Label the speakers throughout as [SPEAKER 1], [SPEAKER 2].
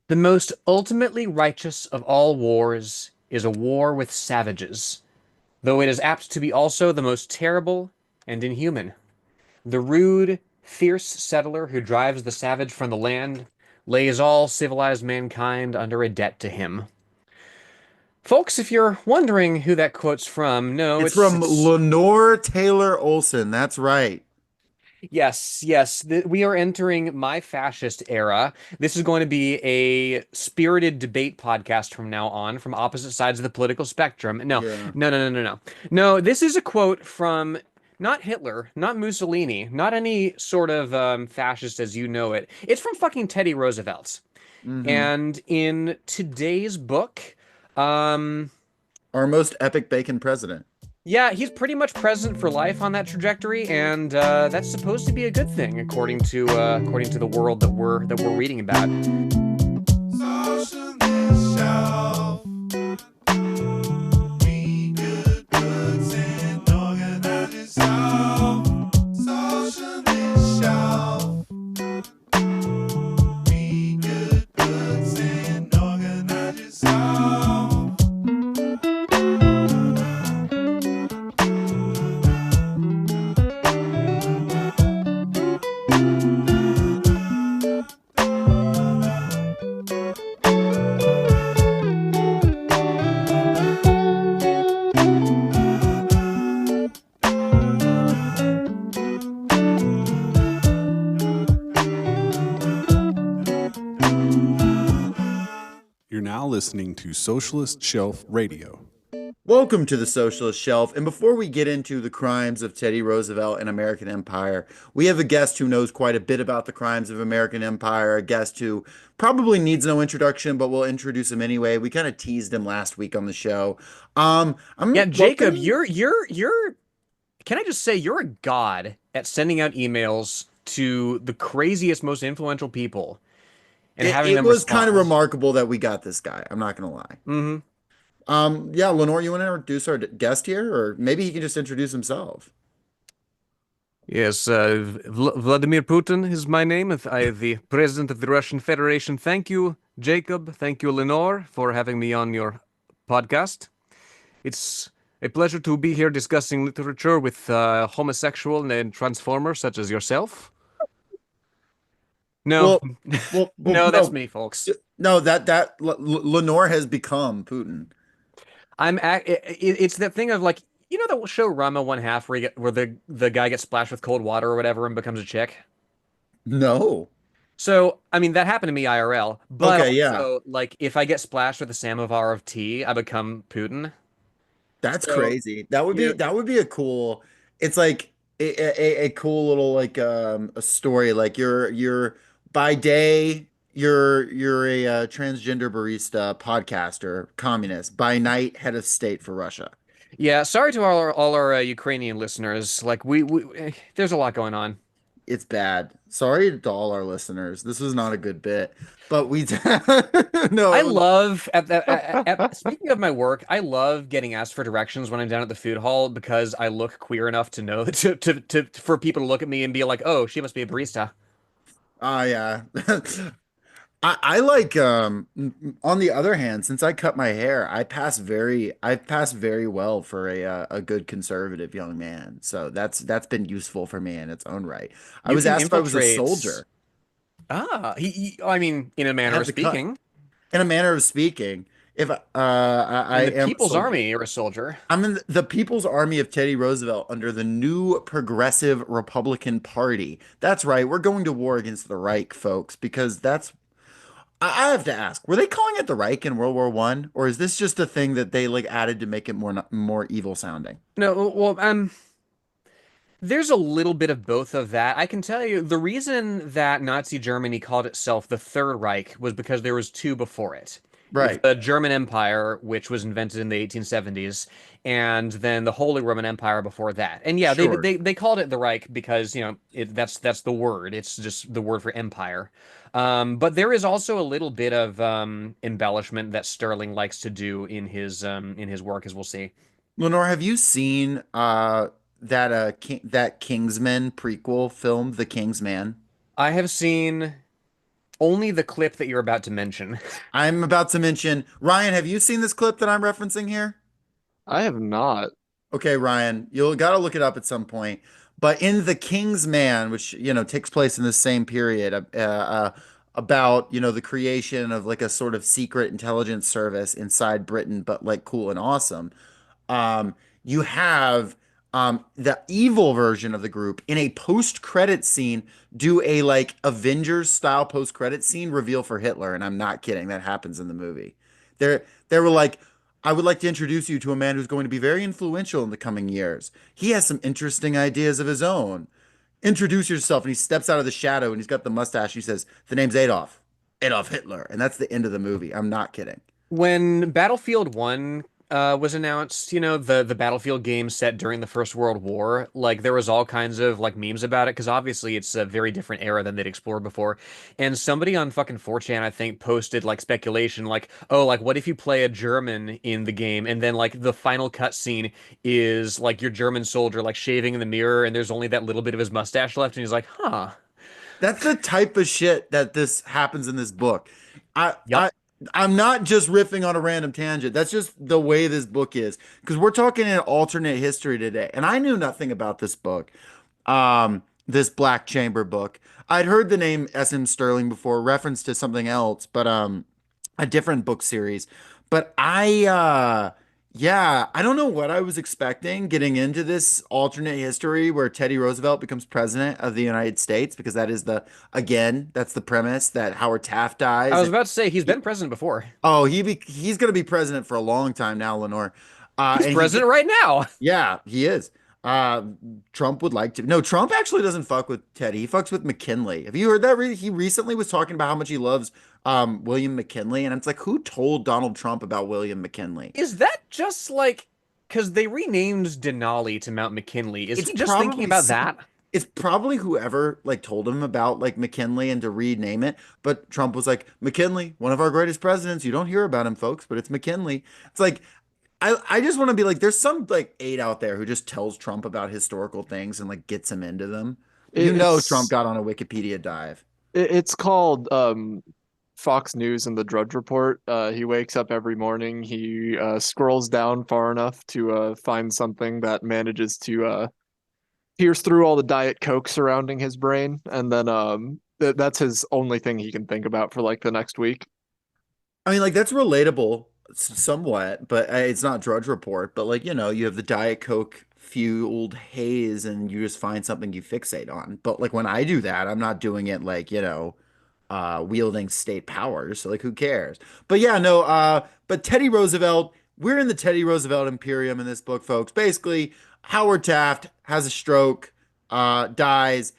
[SPEAKER 1] The most ultimately righteous of all wars is a war with savages, though it is apt to be also the most terrible and inhuman. The rude, fierce settler who drives the savage from the land lays all civilized mankind under a debt to him. Folks, if you're wondering who that quote's from, no,
[SPEAKER 2] It's
[SPEAKER 1] it's
[SPEAKER 2] from
[SPEAKER 1] it's
[SPEAKER 2] Lenore Taylor Olson. That's right.
[SPEAKER 1] yes. We are entering my fascist era. This is going to be a spirited debate podcast from now on, from opposite sides of the political spectrum.
[SPEAKER 2] Yeah.
[SPEAKER 1] No. No, this is a quote from not Hitler, not Mussolini, not any sort of fascist as you know it. It's from fucking Teddy Roosevelt.
[SPEAKER 2] Hmm.
[SPEAKER 1] And in today's book, um,
[SPEAKER 2] Our most epic bacon president.
[SPEAKER 1] yeah, he's pretty much present for life on that trajectory, and that's supposed to be a good thing, according to the world that we're reading about.
[SPEAKER 3] Socialist shelf. Read good books and organize yourself. Socialist shelf. Read good books and organize yourself.
[SPEAKER 4] You're now listening to Socialist Shelf Radio.
[SPEAKER 2] Welcome to the Socialist Shelf. And before we get into the crimes of Teddy Roosevelt and American Empire, we have a guest who knows quite a bit about the crimes of American Empire, a guest who probably needs no introduction, but we'll introduce him anyway. We kind of teased him last week on the show.
[SPEAKER 1] Yeah,
[SPEAKER 2] I'm
[SPEAKER 1] Jacob,
[SPEAKER 2] welcoming.
[SPEAKER 1] you're. Can I just say you're a god at sending out emails to the craziest, most influential people and
[SPEAKER 2] It,
[SPEAKER 1] having
[SPEAKER 2] it
[SPEAKER 1] them
[SPEAKER 2] was kind of
[SPEAKER 1] respond.
[SPEAKER 2] remarkable that we got this guy. I'm not gonna lie.
[SPEAKER 1] Hmm.
[SPEAKER 2] Yeah, Lenore, you want to introduce our guest here, or maybe he can just introduce himself.
[SPEAKER 1] Yes, Vladimir Putin is my name. I, the president of the Russian Federation. Thank you, Jacob. Thank you, Lenore, for having me on your podcast. It's a pleasure to be here discussing literature with homosexual and transformers such as yourself. No,
[SPEAKER 2] Well, well,
[SPEAKER 1] no, that's
[SPEAKER 2] no,
[SPEAKER 1] me, folks.
[SPEAKER 2] no. Lenore has become Putin.
[SPEAKER 1] It's that thing of like you know the show Rama One Half where the guy gets splashed with cold water or whatever and becomes a chick.
[SPEAKER 2] No.
[SPEAKER 1] So I mean that happened to me IRL, but
[SPEAKER 2] Okay, yeah.
[SPEAKER 1] also like if I get splashed with a samovar of tea, I become Putin.
[SPEAKER 2] That's
[SPEAKER 1] So
[SPEAKER 2] crazy. That would
[SPEAKER 1] you
[SPEAKER 2] be
[SPEAKER 1] know,
[SPEAKER 2] that would be a cool. It's like a cool little like a story. Like you're by day you're a transgender barista, podcaster, communist. By night, head of state for Russia.
[SPEAKER 1] yeah. Sorry to all our Ukrainian listeners. Like there's a lot going on.
[SPEAKER 2] It's bad. Sorry to all our listeners. This was not a good bit, but we no,
[SPEAKER 1] I
[SPEAKER 2] it was.
[SPEAKER 1] love speaking of my work, I love getting asked for directions when I'm down at the food hall because I look queer enough to know to for people to look at me and be like, "Oh, she must be a barista."
[SPEAKER 2] Ah, yeah. I like on the other hand, since I cut my hair, I pass very well for a good conservative young man. So that's been useful for me in its own right. I
[SPEAKER 1] You
[SPEAKER 2] was
[SPEAKER 1] can
[SPEAKER 2] asked if I was a
[SPEAKER 1] infiltrate.
[SPEAKER 2] soldier.
[SPEAKER 1] I mean, in a
[SPEAKER 2] I
[SPEAKER 1] manner
[SPEAKER 2] had
[SPEAKER 1] of
[SPEAKER 2] to cut.
[SPEAKER 1] speaking,
[SPEAKER 2] In a manner of speaking, if I
[SPEAKER 1] in the
[SPEAKER 2] am a
[SPEAKER 1] People's
[SPEAKER 2] soldier.
[SPEAKER 1] Army, you're a soldier.
[SPEAKER 2] I'm in the People's Army of Teddy Roosevelt under the new Progressive Republican Party. That's right. We're going to war against the Reich, folks, because I have to ask, were they calling it the Reich in World War One, or is this just a thing that they like added to make it more evil sounding?
[SPEAKER 1] No, well, there's a little bit of both of that. I can tell you the reason that Nazi Germany called itself the Third Reich was because there was two before it. It was
[SPEAKER 2] Right.
[SPEAKER 1] the German Empire, which was invented in the 1870s, and then the Holy Roman Empire before that. And yeah,
[SPEAKER 2] Sure.
[SPEAKER 1] they called it the Reich because, you know, that's the word. It's just the word for empire. But there is also a little bit of embellishment that Stirling likes to do in his work, as we'll see.
[SPEAKER 2] Lenore, have you seen that Kingsman prequel film, The King's Man?
[SPEAKER 1] I have seen Only the clip that you're about to mention.
[SPEAKER 2] I'm about to mention, Ryan, have you seen this clip that I'm referencing here?
[SPEAKER 5] I have not.
[SPEAKER 2] Okay, Ryan, you'll got to look it up at some point. But in The King's Man, which takes place in the same period, about the creation of like a sort of secret intelligence service inside Britain, but like cool and awesome. You have the evil version of the group in a post-credit scene do a like Avengers style post-credit scene reveal for Hitler, and I'm not kidding. That happens in the movie. They were like, I would like to introduce you to a man who's going to be very influential in the coming years. He has some interesting ideas of his own. Introduce yourself, and he steps out of the shadow, and he's got the mustache. He says, "The name's Adolf, Adolf Hitler," and that's the end of the movie. I'm not kidding.
[SPEAKER 1] When Battlefield 1 was announced, the Battlefield game set during the First World War, like there was all kinds of like memes about it because obviously it's a very different era than they'd explored before. And somebody on fucking 4chan, I think, posted like speculation like, "Oh, like what if you play a German in the game and then like the final cutscene is like your German soldier like shaving in the mirror and there's only that little bit of his mustache left and he's like, "Huh.
[SPEAKER 2] That's the type of shit that this happens in this book. I
[SPEAKER 1] Yup."
[SPEAKER 2] I I'm not just riffing on a random tangent. That's just the way this book is. Because we're talking an alternate history today. And I knew nothing about this book. This Black Chamber book. I'd heard the name S.M. Stirling before, reference to something else, but a different book series. But yeah, I don't know what I was expecting getting into this alternate history where Teddy Roosevelt becomes president of the United States, because that is again, that's the premise that Howard Taft
[SPEAKER 1] I
[SPEAKER 2] dies.
[SPEAKER 1] was
[SPEAKER 2] And
[SPEAKER 1] about to say he's been president before.
[SPEAKER 2] he's going to be president for a long time now, Lenore.
[SPEAKER 1] He's
[SPEAKER 2] And
[SPEAKER 1] president right now.
[SPEAKER 2] yeah, he is. Uh, Trump would like to. No, Trump actually doesn't fuck with Teddy. He fucks with McKinley. Have you heard that? He recently was talking about how much he loves William McKinley, and it's like, who told Donald Trump about William McKinley?
[SPEAKER 1] Is that just like because they renamed Denali to Mount McKinley? Is
[SPEAKER 2] It's
[SPEAKER 1] he just thinking
[SPEAKER 2] probably
[SPEAKER 1] about that?
[SPEAKER 2] it's probably whoever like told him about like McKinley and to rename it. But Trump was like, McKinley, one of our greatest presidents. You don't hear about him, folks, but it's McKinley. It's like I just want to be like, there's some like aide out there who just tells Trump about historical things and like gets him into them. Trump
[SPEAKER 5] It's
[SPEAKER 2] got on a Wikipedia dive.
[SPEAKER 5] it's called Fox News and the Drudge Report. He wakes up every morning. He scrolls down far enough to find something that manages to pierce through all the Diet Coke surrounding his brain, and then that's his only thing he can think about for like the next week.
[SPEAKER 2] I mean, like that's relatable somewhat, but it's not Drudge Report. But like, you have the Diet Coke fueled haze, and you just find something you fixate on. But like when I do that, I'm not doing it like, wielding state powers. So like, who cares? But yeah, no. But Teddy Roosevelt, we're in the Teddy Roosevelt Imperium in this book, folks. Basically, Howard Taft has a stroke, dies.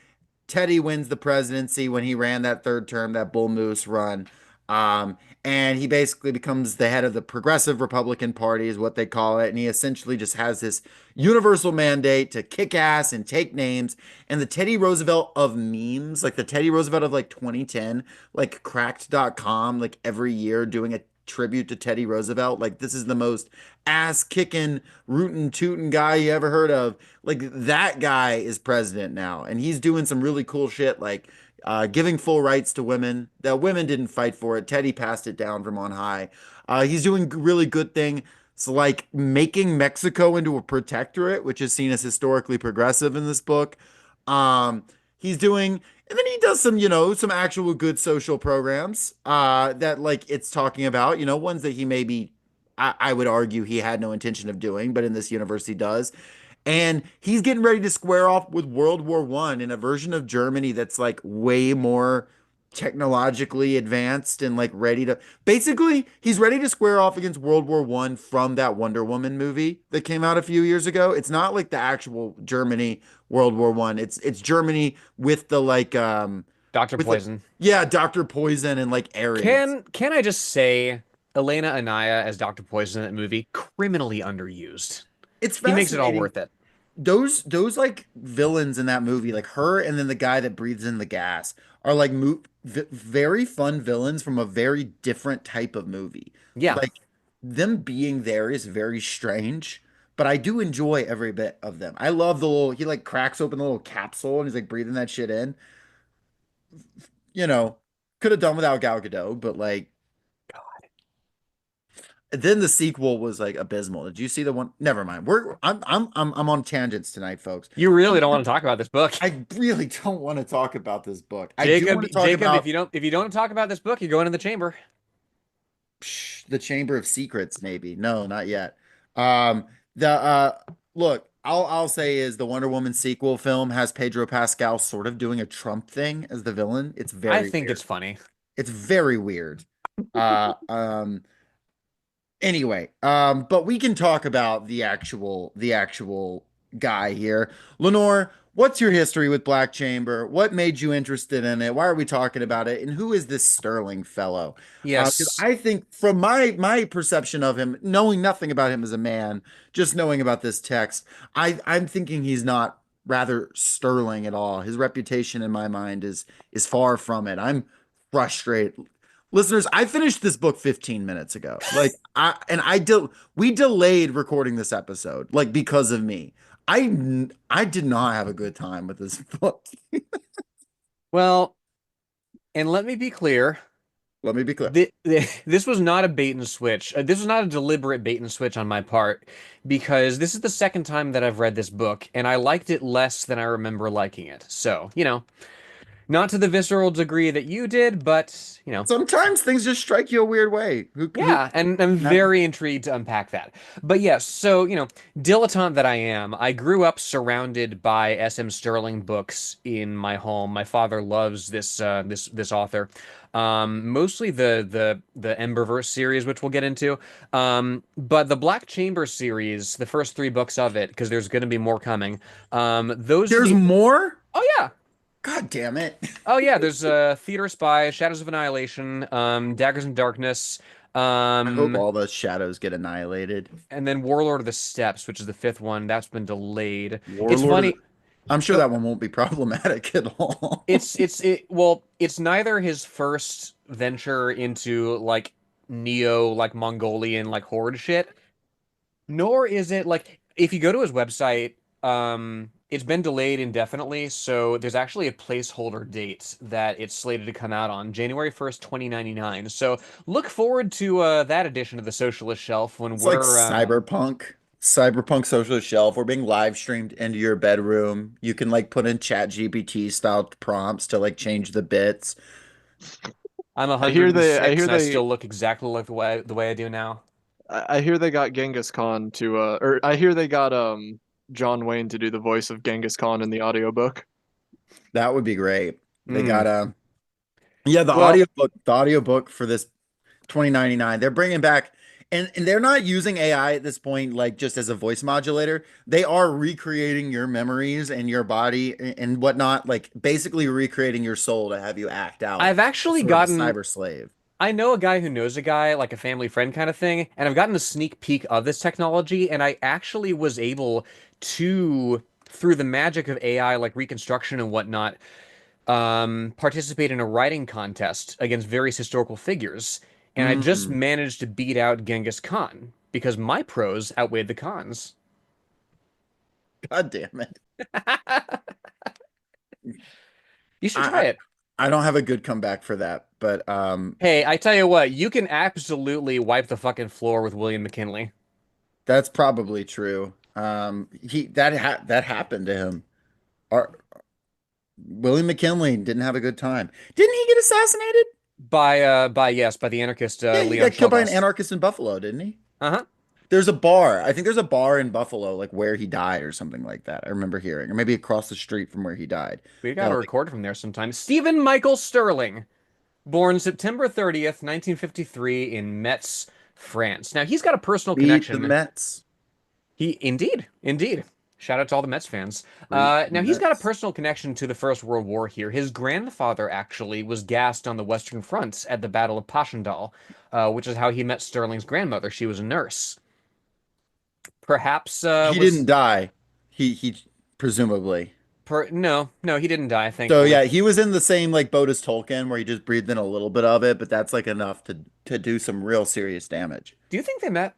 [SPEAKER 2] Teddy wins the presidency when he ran that third term, that Bull Moose run. And he basically becomes the head of the Progressive Republican Party, is what they call it. And he essentially just has this universal mandate to kick ass and take names. And the Teddy Roosevelt of memes, like the Teddy Roosevelt of like 2010, like cracked.com, like every year doing a tribute to Teddy Roosevelt. Like, this is the most ass kicking, rootin' tootin' guy you ever heard of. Like, that guy is president now. And he's doing some really cool shit, like giving full rights to women. The women didn't fight for it. Teddy passed it down from on high. He's doing really good thing. So like making Mexico into a protectorate, which is seen as historically progressive in this book. Um, he's doing, and then he does some, some actual good social programs that like it's talking about, ones that he maybe, I would argue he had no intention of doing, but in this universe he does. And he's getting ready to square off with World War One in a version of Germany that's like way more technologically advanced and like ready to basically he's ready to square off against World War One from that Wonder Woman movie that came out a few years ago. It's not like the actual Germany World War One. It's Germany with the like
[SPEAKER 1] Dr.
[SPEAKER 2] with like
[SPEAKER 1] Poison.
[SPEAKER 2] yeah, Dr. Poison and like Ares.
[SPEAKER 1] Can I just say Elena Anaya as Dr. Poison in that movie, criminally underused.
[SPEAKER 2] It's
[SPEAKER 1] He makes it all
[SPEAKER 2] fascinating.
[SPEAKER 1] worth it.
[SPEAKER 2] Those like villains in that movie, like her and then the guy that breathes in the gas, are like very fun villains from a very different type of movie.
[SPEAKER 1] Yeah.
[SPEAKER 2] Like them being there is very strange, but I do enjoy every bit of them. I love the little he like cracks open the little capsule and he's like breathing that shit in, you know, could have done without Gal Gadot, but like then the sequel was like abysmal. Did you see the one? Never mind. I'm on tangents tonight, folks.
[SPEAKER 1] You really don't want to talk about this book.
[SPEAKER 2] I really don't want to talk about this book. I do
[SPEAKER 1] Jacob,
[SPEAKER 2] want to talk
[SPEAKER 1] Jacob,
[SPEAKER 2] about
[SPEAKER 1] if you don't talk about this book, you're going in the chamber.
[SPEAKER 2] the Chamber of Secrets, maybe. No, not yet. The look, I'll say is the Wonder Woman sequel film has Pedro Pascal sort of doing a Trump thing as the villain. It's
[SPEAKER 1] I
[SPEAKER 2] very
[SPEAKER 1] think
[SPEAKER 2] weird.
[SPEAKER 1] it's funny.
[SPEAKER 2] It's very weird. Uh, um, Anyway, but we can talk about the actual guy here. Lenore, what's your history with Black Chamber? What made you interested in it? Why are we talking about it? And who is this Sterling fellow? Because
[SPEAKER 1] Yes,
[SPEAKER 2] I think from my perception of him, knowing nothing about him as a man, just knowing about this text, I'm thinking he's not rather sterling at all. His reputation in my mind is far from it. I'm frustrated. Listeners, I finished this book 15 minutes ago. We delayed recording this episode like because of me. I did not have a good time with this book.
[SPEAKER 1] well, and let me be clear.
[SPEAKER 2] Let me be clear.
[SPEAKER 1] This was not a bait and switch. This was not a deliberate bait and switch on my part, because this is the second time that I've read this book, and I liked it less than I remember liking it. So, not to the visceral degree that you did, but,
[SPEAKER 2] Sometimes things just strike you a weird way. Who
[SPEAKER 1] yeah, and I'm
[SPEAKER 2] not,
[SPEAKER 1] very intrigued to unpack that. But yes, so, dilettante that I am, I grew up surrounded by S.M. Stirling books in my home. My father loves this author. Mostly the Emberverse series, which we'll get into. But the Black Chamber series, the first three books of it, because there's going to be more coming. Those are
[SPEAKER 2] there's
[SPEAKER 1] the
[SPEAKER 2] more?
[SPEAKER 1] Oh yeah.
[SPEAKER 2] God damn it.
[SPEAKER 1] Oh yeah, there's Theater Spy, Shadows of Annihilation, Daggers in Darkness,
[SPEAKER 2] I hope
[SPEAKER 1] um,
[SPEAKER 2] all the shadows get annihilated.
[SPEAKER 1] and then Warlord of the Steppes, which is the fifth one. That's been delayed. It's
[SPEAKER 2] Warlord of the,
[SPEAKER 1] funny.
[SPEAKER 2] I'm sure
[SPEAKER 1] So
[SPEAKER 2] that one won't be problematic at all.
[SPEAKER 1] it's neither his first venture into like neo like Mongolian like horde shit, nor is it like if you go to his website, it's been delayed indefinitely, so there's actually a placeholder date that it's slated to come out on January 1st, 2099. So look forward to that edition of the Socialist Shelf when
[SPEAKER 2] It's like
[SPEAKER 1] we're
[SPEAKER 2] cyberpunk socialist shelf. We're being live streamed into your bedroom. You can like put in chat GPT style prompts to like change the bits.
[SPEAKER 1] I'm
[SPEAKER 5] I
[SPEAKER 1] 106
[SPEAKER 5] hear
[SPEAKER 1] and I
[SPEAKER 5] they
[SPEAKER 1] still look exactly like the way I do now.
[SPEAKER 5] I hear they got Genghis Khan to or I hear they got John Wayne to do the voice of Genghis Khan in the audiobook.
[SPEAKER 2] That would be great. They got
[SPEAKER 1] Mm.
[SPEAKER 2] yeah,
[SPEAKER 1] Well,
[SPEAKER 2] the audiobook for this 2099. They're bringing back and they're not using AI at this point like just as a voice modulator. They are recreating your memories and your body and whatnot, like basically recreating your soul to have you act out
[SPEAKER 1] I've actually
[SPEAKER 2] sort of a
[SPEAKER 1] gotten
[SPEAKER 2] cyber slave.
[SPEAKER 1] I know a guy who knows a guy, like a family friend kind of thing, and I've gotten a sneak peek of this technology, and I actually was able to, through the magic of AI, like reconstruction and whatnot, participate in a writing contest against various historical figures, and I just
[SPEAKER 2] Mm,
[SPEAKER 1] managed to beat out Genghis Khan because my pros outweighed the cons.
[SPEAKER 2] God damn it.
[SPEAKER 1] You should try
[SPEAKER 2] I,
[SPEAKER 1] it.
[SPEAKER 2] I don't have a good comeback for that, but
[SPEAKER 1] Hey, I tell you what, you can absolutely wipe the fucking floor with William McKinley.
[SPEAKER 2] that's probably true. That happened to him. Our, William McKinley didn't have a good time. Didn't he get assassinated?
[SPEAKER 1] By the anarchist
[SPEAKER 2] Yeah, he
[SPEAKER 1] Leon
[SPEAKER 2] got killed by an
[SPEAKER 1] Czolgosz.
[SPEAKER 2] anarchist in Buffalo, didn't he?
[SPEAKER 1] Uh-huh.
[SPEAKER 2] There's a bar. I think there's a bar in Buffalo, like where he died or something like that. I remember hearing, or maybe across the street from where he died.
[SPEAKER 1] We got
[SPEAKER 2] That
[SPEAKER 1] to
[SPEAKER 2] like
[SPEAKER 1] record from there sometime. Stephen Michael Stirling, born September 30th, 1953 in Metz, France. Now, he's got a personal
[SPEAKER 2] beat the
[SPEAKER 1] connection.
[SPEAKER 2] Mets.
[SPEAKER 1] Indeed. Shout out to all the Mets fans.
[SPEAKER 2] Beat the
[SPEAKER 1] Now, he's got a
[SPEAKER 2] Mets.
[SPEAKER 1] personal connection to the First World War here. His grandfather actually was gassed on the Western Front at the Battle of Passchendaele, which is how he met Stirling's grandmother. She was a nurse. Perhaps
[SPEAKER 2] He
[SPEAKER 1] was
[SPEAKER 2] didn't die. He presumably.
[SPEAKER 1] no, he didn't die,
[SPEAKER 2] So
[SPEAKER 1] thankfully.
[SPEAKER 2] yeah, he was in the same like boat as Tolkien, where he just breathed in a little bit of it, but that's like enough to do some real serious damage.
[SPEAKER 1] Do you think they met?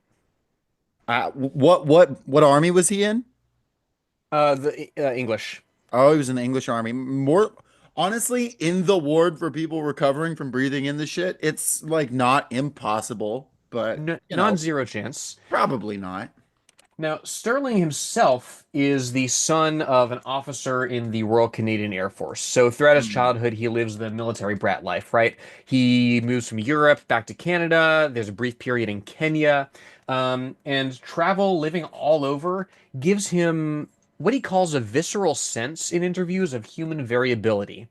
[SPEAKER 2] What army was he in?
[SPEAKER 1] The English.
[SPEAKER 2] Oh, he was in the English army. More Honestly, in the ward for people recovering from breathing in the shit, it's like not impossible, but
[SPEAKER 1] Non-zero chance.
[SPEAKER 2] probably not.
[SPEAKER 1] Now, Stirling himself is the son of an officer in the Royal Canadian Air Force. So throughout his
[SPEAKER 2] Mm.
[SPEAKER 1] childhood, he lives the military brat life, right? He moves from Europe back to Canada. There's a brief period in Kenya. And travel, living all over, gives him what he calls a visceral sense in interviews of human variability,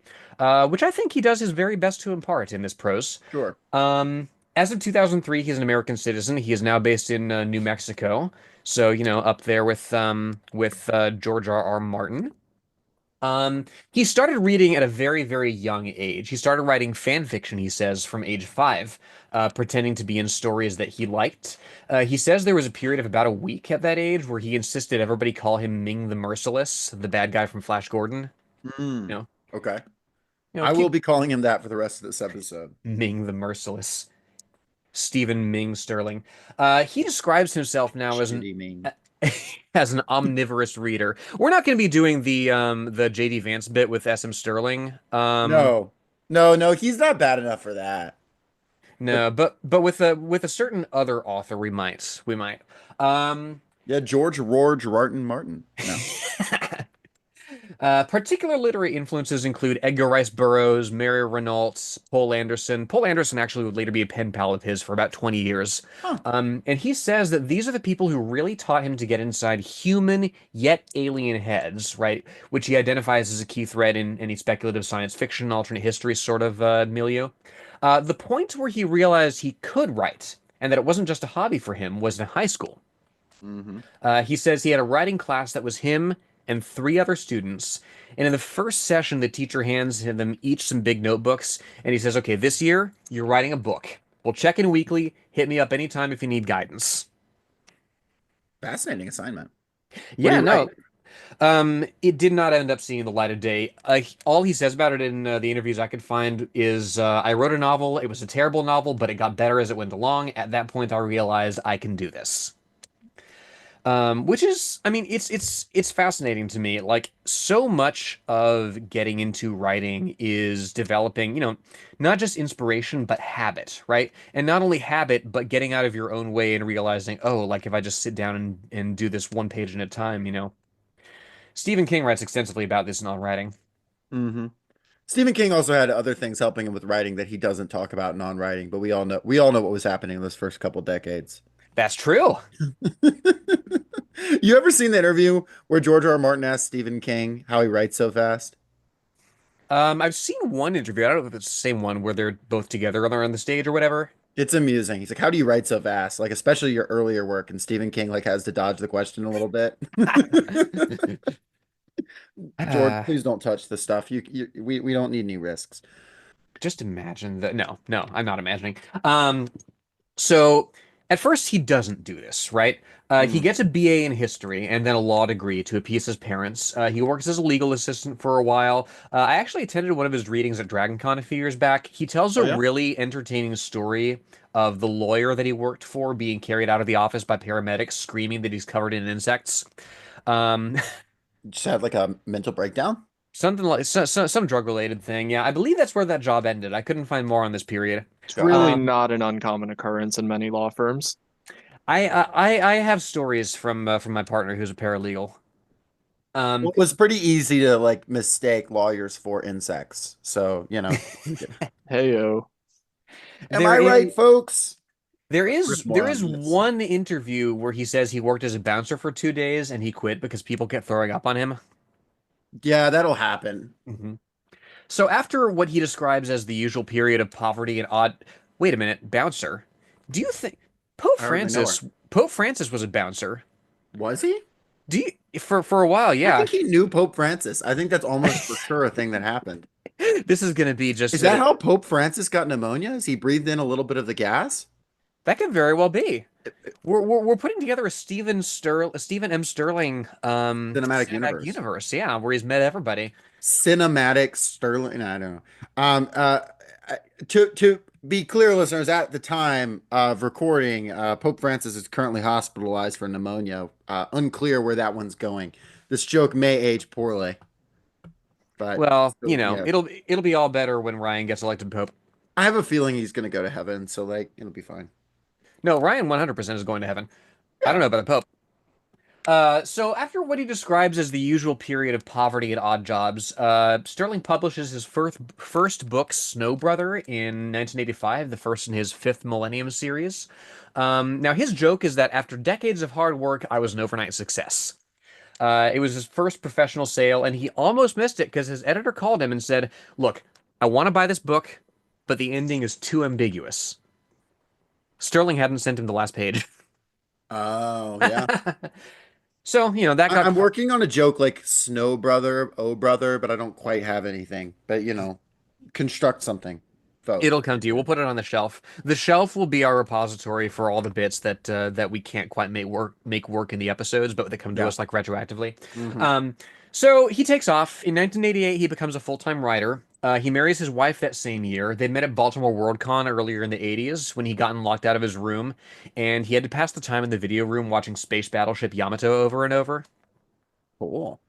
[SPEAKER 1] which I think he does his very best to impart in this prose.
[SPEAKER 2] Sure.
[SPEAKER 1] As of 2003, he's an American citizen. He is now based in New Mexico, so up there with George R. R. Martin. He started reading at a very, very young age. He started writing fan fiction, he says, from age 5, pretending to be in stories that he liked. He says there was a period of about a week at that age where he insisted everybody call him Ming the Merciless, the bad guy from Flash Gordon.
[SPEAKER 2] Mm.
[SPEAKER 1] You know,
[SPEAKER 2] Okay.
[SPEAKER 1] you know,
[SPEAKER 2] I will
[SPEAKER 1] keep
[SPEAKER 2] be calling him that for the rest of this episode.
[SPEAKER 1] Ming the Merciless. Stephen Ming Stirling. He describes himself now as an
[SPEAKER 2] Shitty meme.
[SPEAKER 1] as an omnivorous reader. We're not going to be doing the JD Vance bit with SM Sterling.
[SPEAKER 2] No. No, no, he's not bad enough for that. But
[SPEAKER 1] No, but with a certain other author we might. Um,
[SPEAKER 2] yeah, George Rorge Martin Martin. No.
[SPEAKER 1] Particular literary influences include Edgar Rice Burroughs, Mary Renault, Poul Anderson. Poul Anderson actually would later be a pen pal of his for about 20 years.
[SPEAKER 2] Huh.
[SPEAKER 1] And he says that these are the people who really taught him to get inside human yet alien heads, right? Which he identifies as a key thread in any speculative science fiction, alternate history sort of milieu. The point where he realized he could write and that it wasn't just a hobby for him was in high school.
[SPEAKER 2] Hmm.
[SPEAKER 1] He says he had a writing class that was him and 3 other students. And in the first session, the teacher hands them each some big notebooks. And he says, okay, this year, you're writing a book. We'll check in weekly. Hit me up anytime if you need guidance.
[SPEAKER 2] Fascinating assignment. What do
[SPEAKER 1] Yeah,
[SPEAKER 2] you write?
[SPEAKER 1] no, it did not end up seeing the light of day. All he says about it in the interviews I could find is, I wrote a novel. It was a terrible novel, but it got better as it went along. At that point, I realized I can do this. Which is, I mean, it's fascinating to me. Like so much of getting into writing is developing, not just inspiration, but habit, right? And not only habit, but getting out of your own way and realizing, oh, like if I just sit down and do this one page at a time. Stephen King writes extensively about this in all writing.
[SPEAKER 2] Hmm. Stephen King also had other things helping him with writing that he doesn't talk about in non-writing, but we all know what was happening in those first couple decades.
[SPEAKER 1] That's true.
[SPEAKER 2] You ever seen the interview where George R. R. Martin asked Stephen King how he writes so fast?
[SPEAKER 1] I've seen one interview. I don't know if it's the same one where they're both together on the stage or whatever.
[SPEAKER 2] It's amusing. He's like, "How do you write so fast?" Like, especially your earlier work, and Stephen King like has to dodge the question a little bit. George,
[SPEAKER 1] Uh,
[SPEAKER 2] please don't touch the stuff. We don't need any risks.
[SPEAKER 1] just imagine that. No, no, I'm not imagining. So at first he doesn't do this, right? He
[SPEAKER 2] Mm.
[SPEAKER 1] gets a BA in history and then a law degree to appease his parents. He works as a legal assistant for a while. I actually attended one of his readings at DragonCon a few years back. He tells
[SPEAKER 2] Oh
[SPEAKER 1] a
[SPEAKER 2] yeah.
[SPEAKER 1] really entertaining story of the lawyer that he worked for being carried out of the office by paramedics, screaming that he's covered in insects. Um,
[SPEAKER 2] Just had like a mental breakdown.
[SPEAKER 1] Something like some drug related thing. Yeah, I believe that's where that job ended. I couldn't find more on this period.
[SPEAKER 5] It's really
[SPEAKER 2] Gotcha.
[SPEAKER 5] not an uncommon occurrence in many law firms.
[SPEAKER 1] I have stories from my partner who's a paralegal. Um,
[SPEAKER 2] Well, it was pretty easy to like mistake lawyers for insects. So,
[SPEAKER 5] Heyo.
[SPEAKER 2] am
[SPEAKER 1] there
[SPEAKER 2] I right,
[SPEAKER 1] is
[SPEAKER 2] folks?
[SPEAKER 1] there
[SPEAKER 2] Chris
[SPEAKER 1] is there is
[SPEAKER 2] Moran,
[SPEAKER 1] one interview where he says he worked as a bouncer for 2 days and he quit because people kept throwing up on him.
[SPEAKER 2] yeah, that'll happen.
[SPEAKER 1] hmm So after what he describes as the usual period of poverty and odd, wait a minute, bouncer. Do you think Pope
[SPEAKER 2] I hardly know her.
[SPEAKER 1] Francis Pope Francis was a bouncer?
[SPEAKER 2] Was he?
[SPEAKER 1] Do you for a while,
[SPEAKER 2] I
[SPEAKER 1] yeah.
[SPEAKER 2] think he knew Pope Francis. I think that's almost for sure a thing that happened.
[SPEAKER 1] This is going to be just
[SPEAKER 2] Is that how Pope Francis got pneumonia? Is he breathed in a little bit of the gas?
[SPEAKER 1] that could very well be. We're putting together a Stephen M. Sterling
[SPEAKER 2] Cinematic
[SPEAKER 1] cinematic
[SPEAKER 2] universe.
[SPEAKER 1] universe, yeah, where he's met everybody.
[SPEAKER 2] Cinematic Sterling. I don't know. Um, uh, to be clear, listeners, at the time of recording, Pope Francis is currently hospitalized for pneumonia. Unclear where that one's going. This joke may age poorly. But
[SPEAKER 1] Well,
[SPEAKER 2] still, yeah,
[SPEAKER 1] it'll be all better when Ryan gets elected Pope.
[SPEAKER 2] I have a feeling he's gonna go to heaven, so like it'll be fine.
[SPEAKER 1] No, Ryan 100% is going to heaven. I don't
[SPEAKER 2] Yeah.
[SPEAKER 1] know about the Pope. So after what he describes as the usual period of poverty and odd jobs, Stirling publishes his first book, Snow Brother, in 1985, the first in his Fifth Millennium series. Now his joke is that after decades of hard work, I was an overnight success. It was his first professional sale, and he almost missed it because his editor called him and said, "Look, I want to buy this book, but the ending is too ambiguous." Sterling hadn't sent him the last page.
[SPEAKER 2] Oh yeah.
[SPEAKER 1] So, that got
[SPEAKER 2] I'm working on a joke like Snow Brother, Oh Brother, but I don't quite have anything. But construct something,
[SPEAKER 1] it'll
[SPEAKER 2] folks.
[SPEAKER 1] come to you. We'll put it on the shelf. The shelf will be our repository for all the bits that we can't quite make work in the episodes, but they come to
[SPEAKER 2] Yeah.
[SPEAKER 1] us like retroactively.
[SPEAKER 2] Hmm.
[SPEAKER 1] Um, so he takes off. In 1988, he becomes a full-time writer. He marries his wife that same year. They met at Baltimore Worldcon earlier in the 80s when he gotten locked out of his room, and he had to pass the time in the video room watching Space Battleship Yamato over and over.
[SPEAKER 2] Cool.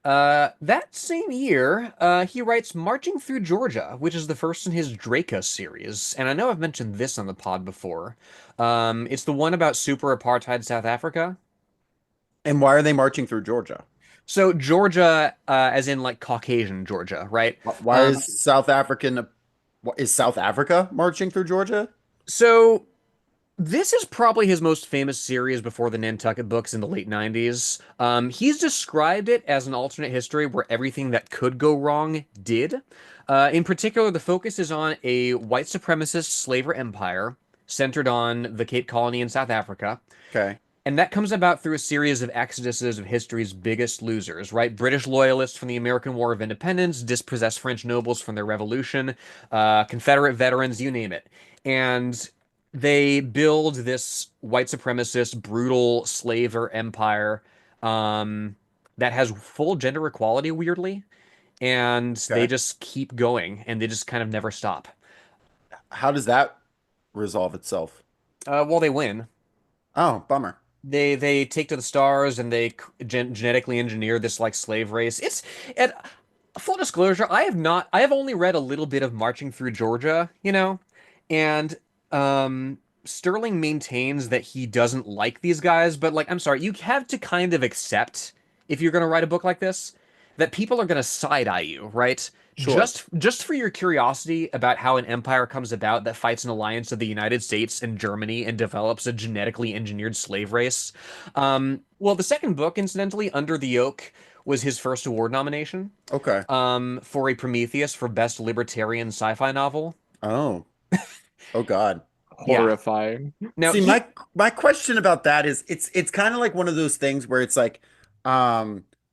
[SPEAKER 1] That same year, he writes Marching Through Georgia, which is the first in his Draca series. And I know I've mentioned this on the pod before. It's the one about super apartheid South Africa.
[SPEAKER 2] And why are they marching through Georgia?
[SPEAKER 1] So Georgia, as in like Caucasian Georgia, right?
[SPEAKER 2] Why is South Africa marching through Georgia?
[SPEAKER 1] So this is probably his most famous series before the Nantucket books in the late 90s. He's described it as an alternate history where everything that could go wrong did. In particular, the focus is on a white supremacist slaver empire centered on the Cape Colony in South Africa.
[SPEAKER 2] Okay.
[SPEAKER 1] And that comes about through a series of exoduses of history's biggest losers, right? British loyalists from the American War of Independence, dispossessed French nobles from their revolution, Confederate veterans, you name it. And they build this white supremacist, brutal slaver empire that has full gender equality, weirdly. And they
[SPEAKER 2] Okay.
[SPEAKER 1] just keep going and they just kind of never stop.
[SPEAKER 2] How does that resolve itself?
[SPEAKER 1] Well, they win.
[SPEAKER 2] Oh, bummer.
[SPEAKER 1] They take to the stars and they genetically engineer this like slave race. It's and full disclosure, I have only read a little bit of Marching Through Georgia, and Sterling maintains that he doesn't like these guys, but like I'm sorry, you have to kind of accept if you're going to write a book like this that people are going to side eye you, right?
[SPEAKER 2] Sure.
[SPEAKER 1] Just for your curiosity about how an empire comes about that fights an alliance of the United States and Germany and develops a genetically engineered slave race. Well, the second book, incidentally, Under the Yoke, was his first award nomination
[SPEAKER 2] Okay.
[SPEAKER 1] for a Prometheus for Best Libertarian Sci-Fi Novel.
[SPEAKER 2] Oh. Oh God.
[SPEAKER 1] Yeah.
[SPEAKER 5] Horrifying.
[SPEAKER 1] Now
[SPEAKER 2] See,
[SPEAKER 1] he
[SPEAKER 2] my question about that is it's kind of like one of those things where it's like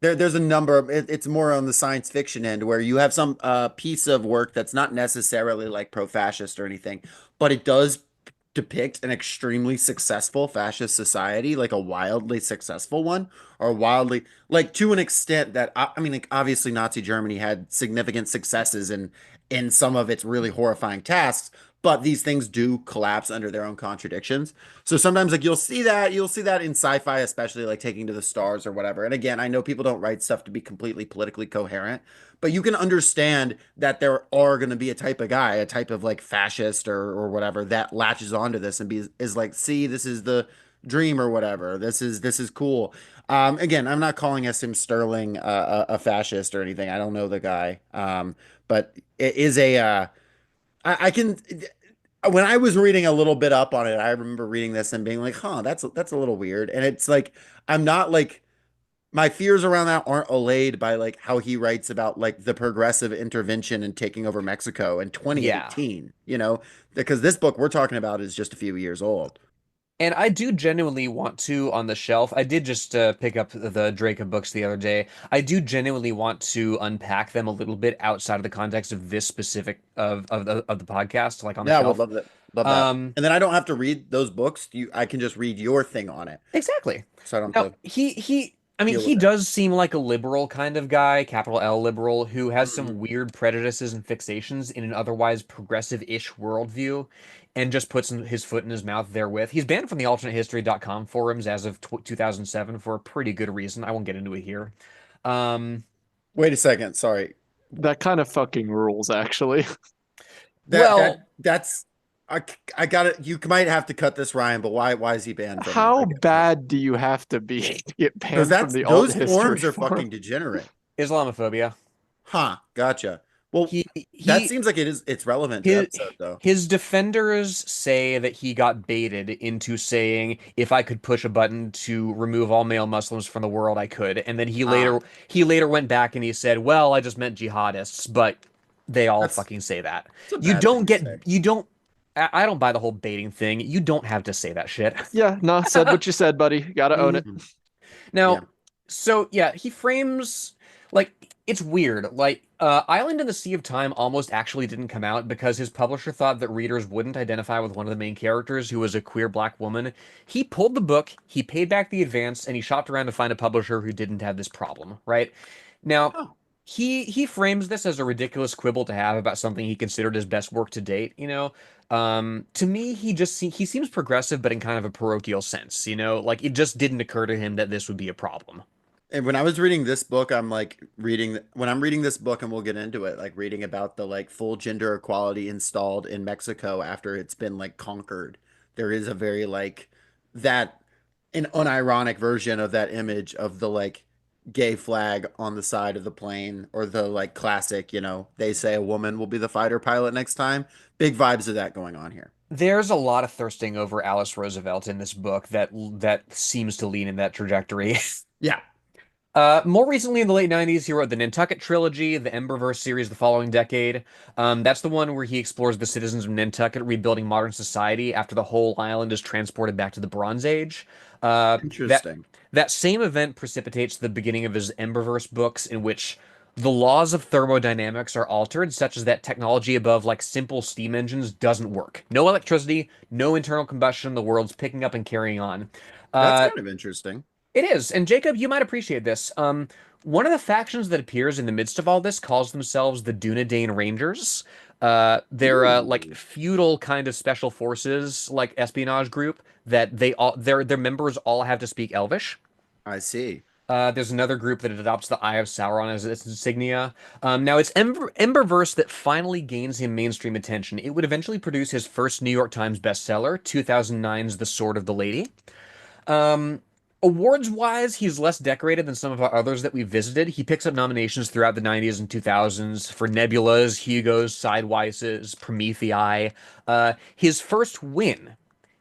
[SPEAKER 2] there's a number of it's more on the science fiction end where you have some piece of work that's not necessarily like pro-fascist or anything, but it does depict an extremely successful fascist society, like a wildly successful one, or wildly like to an extent that I mean, like obviously Nazi Germany had significant successes in some of its really horrifying tasks, but these things do collapse under their own contradictions. So sometimes like you'll see that in sci-fi, especially like Taking to the Stars or whatever. And again, I know people don't write stuff to be completely politically coherent, but you can understand that there are going to be a type of guy, a type of like fascist or whatever that latches onto this and is like, see, this is the dream or whatever. This is cool. Again, I'm not calling S.M. Sterling a fascist or anything. I don't know the guy. But it is I can when I was reading a little bit up on it, I remember reading this and being like, huh, that's a little weird. And it's like I'm not like my fears around that aren't allayed by like how he writes about like the progressive intervention and taking over Mexico in
[SPEAKER 1] yeah.
[SPEAKER 2] 2018, because this book we're talking about is just a few years old.
[SPEAKER 1] And I do genuinely want to on the shelf. I did just pick up the Draco books the other day. I do genuinely want to unpack them a little bit outside of the context of this specific of the podcast, like on the
[SPEAKER 2] Yeah, I would
[SPEAKER 1] shelf.
[SPEAKER 2] love that. Love that.
[SPEAKER 1] Um,
[SPEAKER 2] And then I don't have to read those books. I can just read your thing on it.
[SPEAKER 1] exactly.
[SPEAKER 2] So I don't
[SPEAKER 1] Now
[SPEAKER 2] have to
[SPEAKER 1] I mean,
[SPEAKER 2] deal
[SPEAKER 1] he
[SPEAKER 2] with it.
[SPEAKER 1] does seem like a liberal kind of guy, capital L liberal, who has some
[SPEAKER 2] Mhm.
[SPEAKER 1] weird prejudices and fixations in an otherwise progressive-ish worldview, and just puts his foot in his mouth therewith. He's banned from the alternatehistory.com forums as of 2007 for a pretty good reason. I won't get into it here. Um,
[SPEAKER 2] Wait a second. Sorry.
[SPEAKER 5] That kind of fucking rules, actually.
[SPEAKER 2] That
[SPEAKER 1] Well,
[SPEAKER 2] that that's I got it. You might have to cut this, Ryan, but why is he banned from it? I
[SPEAKER 5] How
[SPEAKER 2] guess not.
[SPEAKER 5] bad do you have to be to get
[SPEAKER 2] Because
[SPEAKER 5] banned from
[SPEAKER 2] that's
[SPEAKER 5] the alt
[SPEAKER 2] those
[SPEAKER 5] history
[SPEAKER 2] forums are
[SPEAKER 5] forum?
[SPEAKER 2] fucking degenerate.
[SPEAKER 1] Islamophobia.
[SPEAKER 2] Huh, gotcha. Well,
[SPEAKER 1] He
[SPEAKER 2] that
[SPEAKER 1] he
[SPEAKER 2] seems like it's relevant to the
[SPEAKER 1] his
[SPEAKER 2] episode though.
[SPEAKER 1] his defenders say that he got baited into saying if I could push a button to remove all male Muslims from the world, I could. And then
[SPEAKER 2] Ah,
[SPEAKER 1] he later went back and he said, "Well, I just meant jihadists," but they all
[SPEAKER 2] that's
[SPEAKER 1] fucking say that.
[SPEAKER 2] it's a bad thing to say.
[SPEAKER 1] You don't I don't buy the whole baiting thing. You don't have to say that shit.
[SPEAKER 5] Yeah, no, said what you said, buddy. Gotta own it.
[SPEAKER 2] Mhm.
[SPEAKER 1] Now,
[SPEAKER 2] Yeah.
[SPEAKER 1] so yeah, he frames like it's weird. Like Island in the Sea of Time almost actually didn't come out because his publisher thought that readers wouldn't identify with one of the main characters who was a queer black woman. He pulled the book, he paid back the advance, and he shopped around to find a publisher who didn't have this problem, right? Now,
[SPEAKER 2] Oh.
[SPEAKER 1] he frames this as a ridiculous quibble to have about something he considered his best work to date, you know. To me, he seems progressive, but in kind of a parochial sense, you know. Like it just didn't occur to him that this would be a problem.
[SPEAKER 2] And when I was reading this book, I'm like when I'm reading this book, and we'll get into it, like reading about the like full gender equality installed in Mexico after it's been like conquered. There is a very like that an unironic version of that image of the like gay flag on the side of the plane, or the like classic, they say a woman will be the fighter pilot next time. Big vibes of that going on here.
[SPEAKER 1] There's a lot of thirsting over Alice Roosevelt in this book that seems to lean in that trajectory.
[SPEAKER 2] Yeah.
[SPEAKER 1] More recently, in the late 90s, he wrote the Nantucket trilogy, the Emberverse series the following decade. That's the one where he explores the citizens of Nantucket rebuilding modern society after the whole island is transported back to the Bronze Age. Uh, that
[SPEAKER 2] Interesting.
[SPEAKER 1] that same event precipitates the beginning of his Emberverse books, in which the laws of thermodynamics are altered, such as that technology above like simple steam engines doesn't work. No electricity, no internal combustion. The world's picking up and carrying on.
[SPEAKER 2] That's
[SPEAKER 1] Uh,
[SPEAKER 2] kind of interesting.
[SPEAKER 1] it is, and Jacob, you might appreciate this. One of the factions that appears in the midst of all this calls themselves the Dunedain Rangers. They're like
[SPEAKER 2] Ooh,
[SPEAKER 1] feudal kind of special forces, like espionage group that their members all have to speak Elvish.
[SPEAKER 2] I see.
[SPEAKER 1] There's another group that adopts the Eye of Sauron as its insignia. Now, it's Emberverse that finally gains him mainstream attention. It would eventually produce his first New York Times bestseller, 2009's The Sword of the Lady. Um, Awards wise, he's less decorated than some of our others that we visited. He picks up nominations throughout the 90s and 2000s for Nebulas, Hugos, Sideweises, Promethei. His first win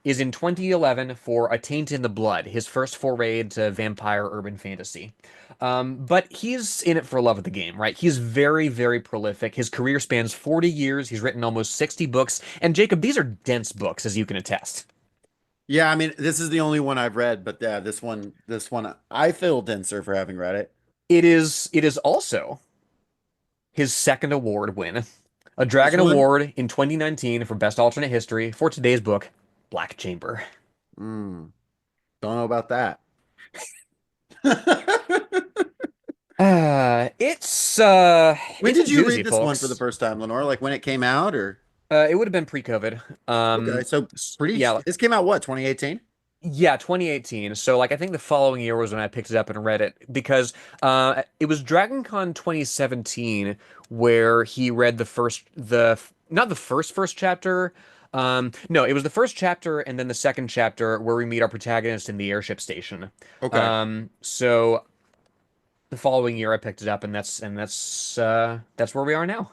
[SPEAKER 1] is in 2011 for A Taint in the Blood, his first foray into vampire urban fantasy. But he's in it for love of the game, right? He's very, very prolific. His career spans 40 years. He's written almost 60 books. And Jacob, these are dense books, as you can attest.
[SPEAKER 2] Yeah, I mean, this is the only one I've read, but yeah, this one, I feel denser for having read it.
[SPEAKER 1] It is also his second award win, a
[SPEAKER 2] This
[SPEAKER 1] Dragon
[SPEAKER 2] one,
[SPEAKER 1] Award in 2019 for Best Alternate History for today's book, Black Chamber.
[SPEAKER 2] mm, don't know about that. When
[SPEAKER 1] It's a
[SPEAKER 2] did you
[SPEAKER 1] doozy,
[SPEAKER 2] read this one for the
[SPEAKER 1] folks.
[SPEAKER 2] first time, Lenore? Like when it came out, or
[SPEAKER 1] It would have been pre-COVID.
[SPEAKER 2] okay, so pretty.
[SPEAKER 1] Yeah,
[SPEAKER 2] This came out what, 2018?
[SPEAKER 1] yeah, 2018. So like I think the following year was when I picked it up and read it because it was DragonCon 2017 where he read the not the first chapter. No, it was the first chapter and then the second chapter where we meet our protagonist in the airship station.
[SPEAKER 2] Okay,
[SPEAKER 1] So the following year I picked it up and that's where we are now.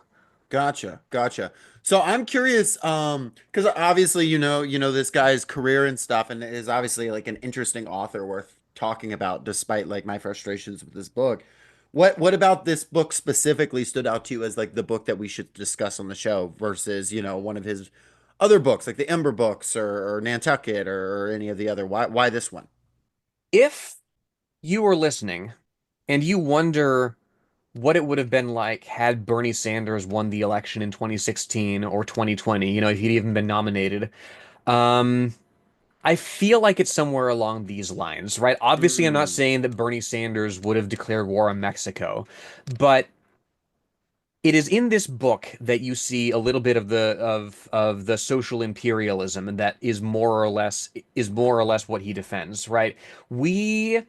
[SPEAKER 2] gotcha. So I'm curious, because obviously you know this guy's career and stuff, and is obviously like an interesting author worth talking about, despite like my frustrations with this book. What about this book specifically stood out to you as like the book that we should discuss on the show versus, one of his other books, like the Ember books, or Nantucket, or any of the other? Why this one?
[SPEAKER 1] If you were listening and you wonder what it would have been like had Bernie Sanders won the election in 2016 or 2020, if he'd even been nominated. Um, I feel like it's somewhere along these lines, right? Obviously, I'm not
[SPEAKER 2] Mm,
[SPEAKER 1] saying that Bernie Sanders would have declared war on Mexico, but it is in this book that you see a little bit of the social imperialism, and that is more or less what he defends, right? We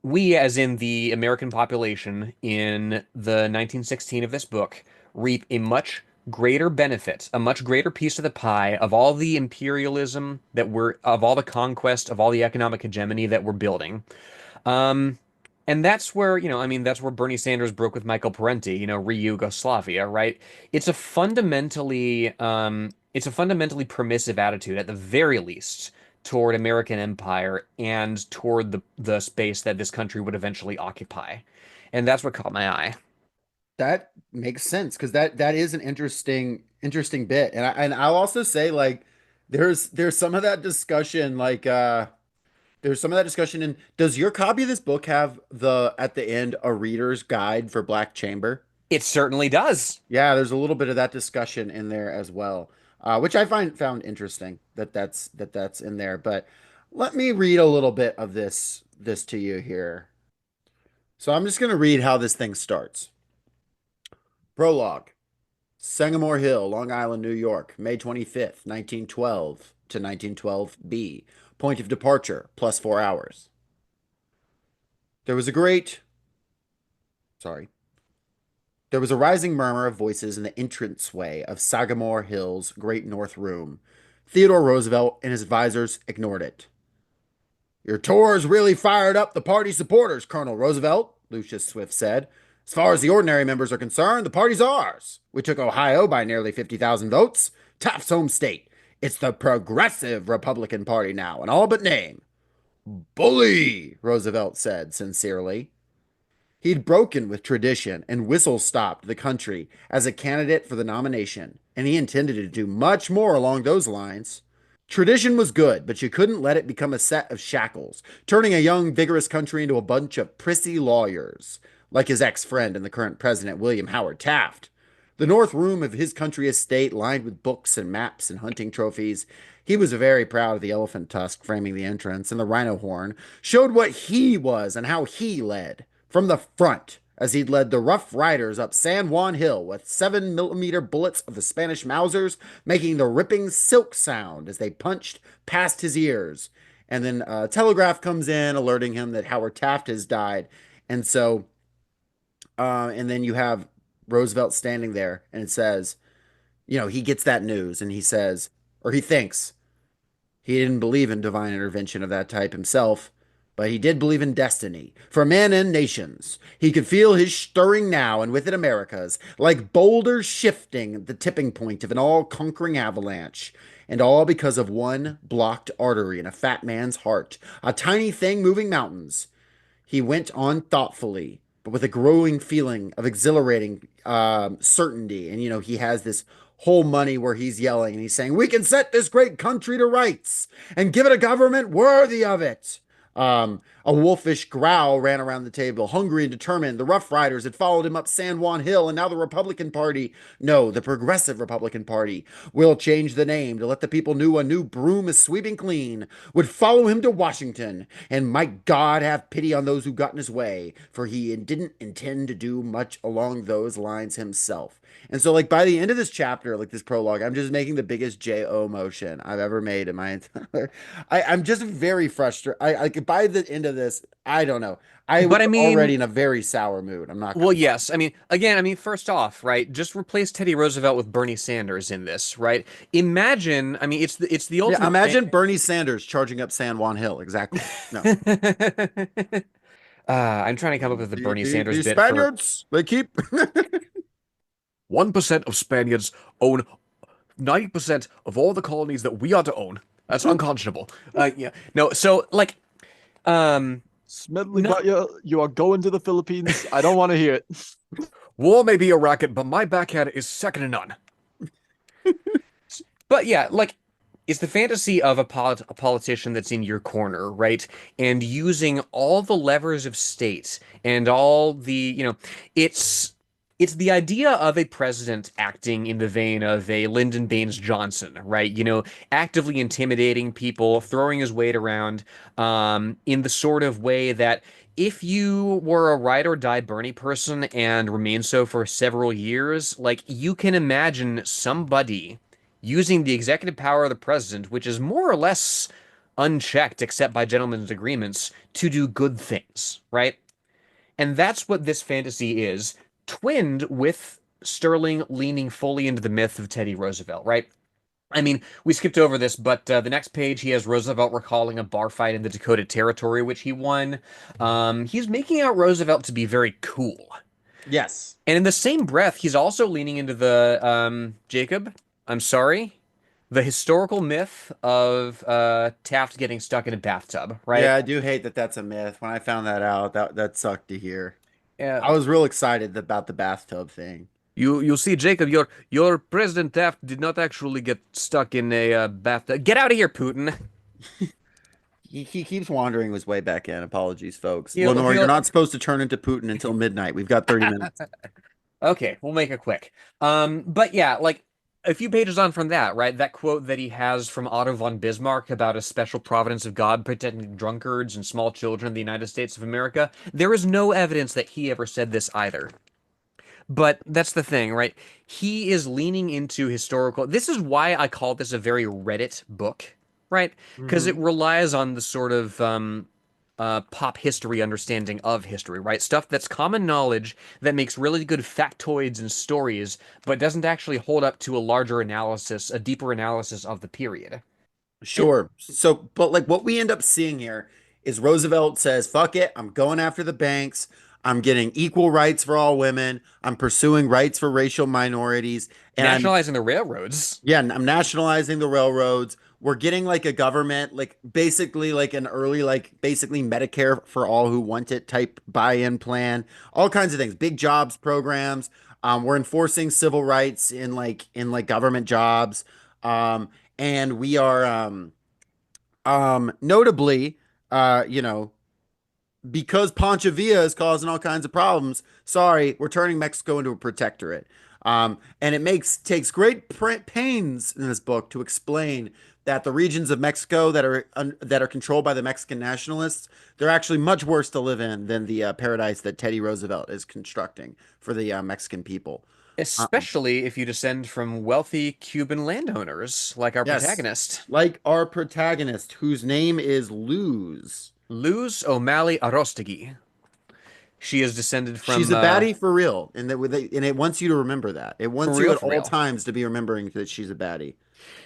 [SPEAKER 1] we as in the American population in the 1916 of this book reap a much greater benefit, a much greater piece of the pie of all the imperialism of all the conquest, of all the economic hegemony that we're building. Um, and that's where, that's where Bernie Sanders broke with Michael Parenti, re-Yugoslavia, right? It's a fundamentally permissive attitude at the very least toward American empire and toward the space that this country would eventually occupy. And that's what caught my eye.
[SPEAKER 2] That makes sense because that is an interesting bit. And I'll also say like there's some of that discussion there's some of that discussion in does your copy of this book have the at the end a reader's guide for Black Chamber?
[SPEAKER 1] It certainly does.
[SPEAKER 2] Yeah, there's a little bit of that discussion in there as well, which I found interesting that's in there. But let me read a little bit of this to you here. So I'm just going to read how this thing starts. Prologue. Sangamore Hill, Long Island, New York, May 25th, 1912 to 1912 B. Point of departure, +4 hours. There was a great, sorry, there was a rising murmur of voices in the entranceway of Sagamore Hill's great north room. Theodore Roosevelt and his advisors ignored it. Your tours really fired up the party supporters, Colonel Roosevelt, Lucius Swift said. As far as the ordinary members are concerned, the party's ours. We took Ohio by nearly 50,000 votes. Taft's home state. It's the Progressive Republican Party now, in all but name. Bully, Roosevelt said sincerely. He'd broken with tradition and whistle stopped the country as a candidate for the nomination, and he intended to do much more along those lines. Tradition was good, but you couldn't let it become a set of shackles, turning a young, vigorous country into a bunch of prissy lawyers, like his ex-friend and the current president, William Howard Taft. The north room of his country estate, lined with books and maps and hunting trophies, he was very proud of the elephant tusk framing the entrance, and the rhino horn showed what he was and how he led. From the front, as he'd led the Rough Riders up San Juan Hill with 7 millimeter bullets of the Spanish Mausers, making the ripping silk sound as they punched past his ears. And then a telegraph comes in alerting him that Howard Taft has died. And so, and then you have Roosevelt standing there and it says, he gets that news and he says, or he thinks, he didn't believe in divine intervention of that type himself, but he did believe in destiny for men and nations. He could feel his stirring now, and with it America's, like boulders shifting at the tipping point of an all-conquering avalanche. And all because of one blocked artery in a fat man's heart, a tiny thing moving mountains. He went on thoughtfully, but with a growing feeling of exhilarating certainty. And, he has this whole money where he's yelling and he's saying, we can set this great country to rights and give it a government worthy of it. A wolfish growl ran around the table, hungry and determined. The Rough Riders had followed him up San Juan Hill, and now the Republican Party, no, the Progressive Republican Party, will change the name to let the people know a new broom is sweeping clean, would follow him to Washington, and might God have pity on those who got in his way, for he didn't intend to do much along those lines himself. And so, like, by the end of this chapter, like this prologue, I'm just making the biggest J-O motion I've ever made in my entire. I'm just very frustrated. Like by the end of this, I don't know. I was
[SPEAKER 1] But I
[SPEAKER 2] already
[SPEAKER 1] mean,
[SPEAKER 2] in a very sour mood. I'm not
[SPEAKER 1] well,
[SPEAKER 2] gonna.
[SPEAKER 1] yes. First off, right, just replace Teddy Roosevelt with Bernie Sanders in this, right? Imagine, it's the
[SPEAKER 2] Yeah,
[SPEAKER 1] ultimate
[SPEAKER 2] imagine Bernie Sanders charging up San Juan Hill. Exactly. No.
[SPEAKER 1] I'm trying to come up with the Bernie Sanders
[SPEAKER 2] The
[SPEAKER 1] bit for
[SPEAKER 2] Spaniards, they keep.
[SPEAKER 1] 1% of Spaniards own 90% of all the colonies that we are to own. That's unconscionable. Yeah. No, so like
[SPEAKER 5] Smedley,
[SPEAKER 1] no,
[SPEAKER 5] you are going to the Philippines. I don't want to hear it.
[SPEAKER 1] war may be a racket, but my backhand is second to none. But yeah, like it's the fantasy of a politician that's in your corner, right? And using all the levers of state and all it's the idea of a president acting in the vein of a Lyndon Baines Johnson, right? Actively intimidating people, throwing his weight around, in the sort of way that if you were a ride or die Bernie person and remained so for several years, like you can imagine somebody using the executive power of the president, which is more or less unchecked except by gentlemen's agreements to do good things, right? And that's what this fantasy is, twinned with Stirling leaning fully into the myth of Teddy Roosevelt, right? I mean, we skipped over this, but the next page he has Roosevelt recalling a bar fight in the Dakota Territory, which he won. He's making out Roosevelt to be very cool.
[SPEAKER 2] Yes.
[SPEAKER 1] And in the same breath, he's also leaning into the Jacob, I'm sorry, the historical myth of Taft getting stuck in a bathtub,
[SPEAKER 2] Yeah,
[SPEAKER 1] right?
[SPEAKER 2] I do hate that that's a myth. When I found that out, that sucked to hear.
[SPEAKER 1] Uh,
[SPEAKER 2] I was real excited about the bathtub thing.
[SPEAKER 1] you see, Jacob, your President Taft did not actually get stuck in a bathtub. Get out of here, Putin.
[SPEAKER 2] He keeps wandering his way back in. Apologies, folks.
[SPEAKER 1] He'll
[SPEAKER 2] Lenore, you're
[SPEAKER 1] he'll
[SPEAKER 2] not supposed to turn into Putin until midnight. We've got 30 minutes.
[SPEAKER 1] Okay, we'll make it quick. But yeah, like a few pages on from that, right? That quote that he has from Otto von Bismarck about a special providence of God protecting drunkards and small children in the United States of America. There is no evidence that he ever said this either. But that's the thing, right? He is leaning into historical. This is why I call this a very Reddit book, right? Because it
[SPEAKER 2] Hmm.
[SPEAKER 1] relies on the sort of pop history understanding of history, right? Stuff that's common knowledge that makes really good factoids and stories, but doesn't actually hold up to a larger analysis, a deeper analysis of the period.
[SPEAKER 2] Sure. So, but like what we end up seeing here is Roosevelt says, fuck it, I'm going after the banks. I'm getting equal rights for all women. I'm pursuing rights for racial minorities. And I'm
[SPEAKER 1] Nationalizing the railroads.
[SPEAKER 2] Yeah, I'm nationalizing the railroads. We're getting like a government, like basically like an early, like basically Medicare for all who want it type buy-in plan, all kinds of things, big jobs programs. We're enforcing civil rights in like government jobs. And we are notably, you know, because Pancha Villa is causing all kinds of problems. Sorry, we're turning Mexico into a protectorate. And it takes great pains in this book to explain that the regions of Mexico that are controlled by the Mexican nationalists, they're actually much worse to live in than the paradise that Teddy Roosevelt is constructing for the Mexican people. Um,
[SPEAKER 1] Especially if you descend from wealthy Cuban landowners like our
[SPEAKER 2] yes,
[SPEAKER 1] protagonist.
[SPEAKER 2] like our protagonist, whose name is Luz.
[SPEAKER 1] Luz O'Malley Arostegui. She is descended
[SPEAKER 2] She's
[SPEAKER 1] from,
[SPEAKER 2] a baddie for real, and it wants you to remember that. It
[SPEAKER 1] for
[SPEAKER 2] wants you
[SPEAKER 1] real,
[SPEAKER 2] at
[SPEAKER 1] for
[SPEAKER 2] all
[SPEAKER 1] real.
[SPEAKER 2] times to be remembering that she's a baddie.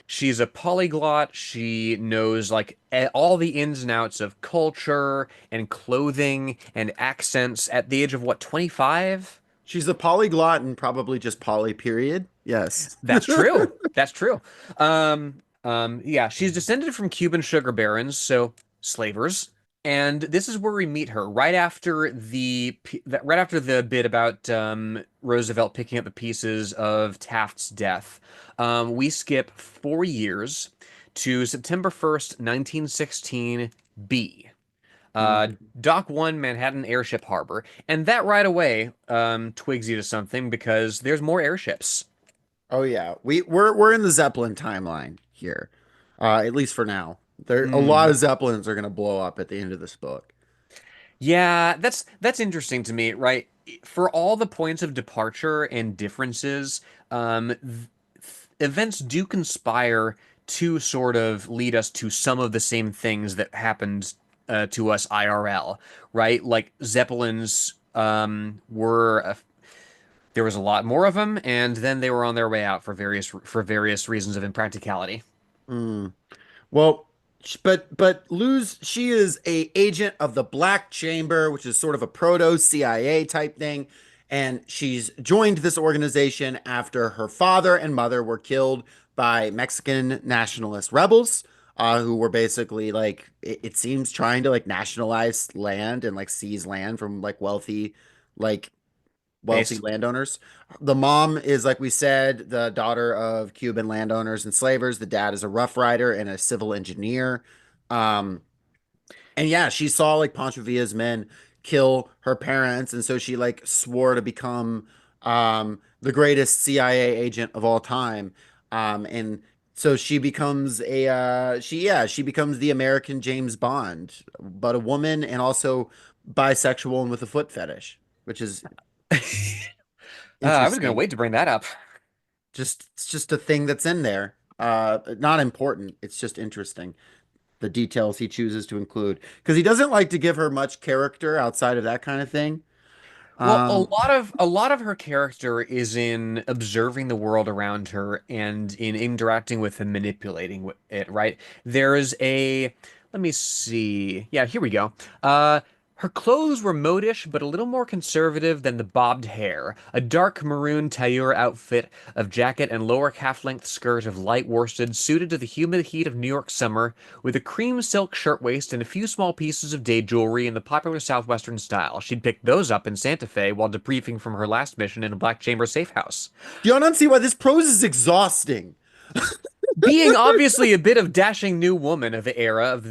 [SPEAKER 1] She's a polyglot. She knows like all the ins and outs of culture and clothing and accents at the age of what, 25?
[SPEAKER 2] She's a polyglot and probably just poly, period. Yes.
[SPEAKER 1] That's true. That's true. Yeah, she's descended from Cuban sugar barons, so slavers. And this is where we meet her right after the bit about Roosevelt picking up the pieces of Taft's death. We skip 4 years to September 1st, 1916 B. Uh,
[SPEAKER 2] Mhm.
[SPEAKER 1] Dock 1, Manhattan Airship Harbor. And that right away twigs you to something because there's more airships.
[SPEAKER 2] Oh yeah, we're in the Zeppelin timeline here, at least for now. There a lot
[SPEAKER 1] Mm.
[SPEAKER 2] of Zeppelins are gonna blow up at the end of this book.
[SPEAKER 1] Yeah, that's interesting to me, right? For all the points of departure and differences, events do conspire to sort of lead us to some of the same things that happened to us IRL, right? Like Zeppelins there was a lot more of them, and then they were on their way out for various reasons of impracticality.
[SPEAKER 2] Mm. Well, but Luz, she is a agent of the Black Chamber, which is sort of a proto CIA type thing, and she's joined this organization after her father and mother were killed by Mexican nationalist rebels, who were basically like it seems trying to like nationalize land and like seize land from like like wealthy
[SPEAKER 1] Based.
[SPEAKER 2] landowners. The mom is, like we said, the daughter of Cuban landowners and slavers. The dad is a rough rider and a civil engineer. Um, and yeah, she saw like Pancho Villa's men kill her parents, and so she like swore to become the greatest CIA agent of all time. And so she becomes she becomes the American James Bond, but a woman and also bisexual and with a foot fetish, which is
[SPEAKER 1] I was gonna
[SPEAKER 2] interesting.
[SPEAKER 1] wait to bring that up.
[SPEAKER 2] It's just a thing that's in there. Not important. It's just interesting. the details he chooses to include because he doesn't like to give her much character outside of that kind of thing.
[SPEAKER 1] Well,
[SPEAKER 2] Um,
[SPEAKER 1] a lot of her character is in observing the world around her and in interacting with and manipulating it, right? There's a, let me see. Yeah, here we go. Her clothes were modish, but a little more conservative than the bobbed hair. A dark maroon tailleur outfit of jacket and lower calf-length skirt of light worsted, suited to the humid heat of New York summer, with a cream silk shirtwaist and a few small pieces of day jewelry in the popular Southwestern style. She'd picked those up in Santa Fe while debriefing from her last mission in a Black Chamber safe house.
[SPEAKER 2] do you not see why this prose is exhausting?
[SPEAKER 1] Being obviously a bit of dashing new woman of the era of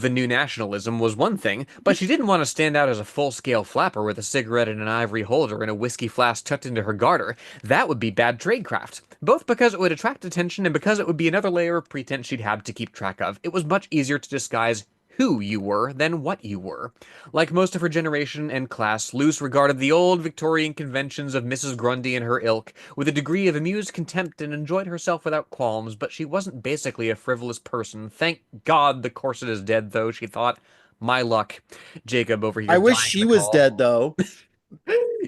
[SPEAKER 1] the new nationalism was one thing, but she didn't want to stand out as a full-scale flapper with a cigarette in an ivory holder and a whiskey flask tucked into her garter. That would be bad tradecraft, both because it would attract attention and because it would be another layer of pretense she'd have to keep track of. It was much easier to disguise who you were than what you were. Like most of her generation and class, Luce regarded the old Victorian conventions of Mrs. Grundy and her ilk with a degree of amused contempt and enjoyed herself without qualms, but she wasn't basically a frivolous person. Thank God the corset is dead, though, she thought. My luck. Jacob over
[SPEAKER 2] I
[SPEAKER 1] here
[SPEAKER 2] wish
[SPEAKER 1] dying in
[SPEAKER 2] she
[SPEAKER 1] the
[SPEAKER 2] was
[SPEAKER 1] call.
[SPEAKER 2] dead though.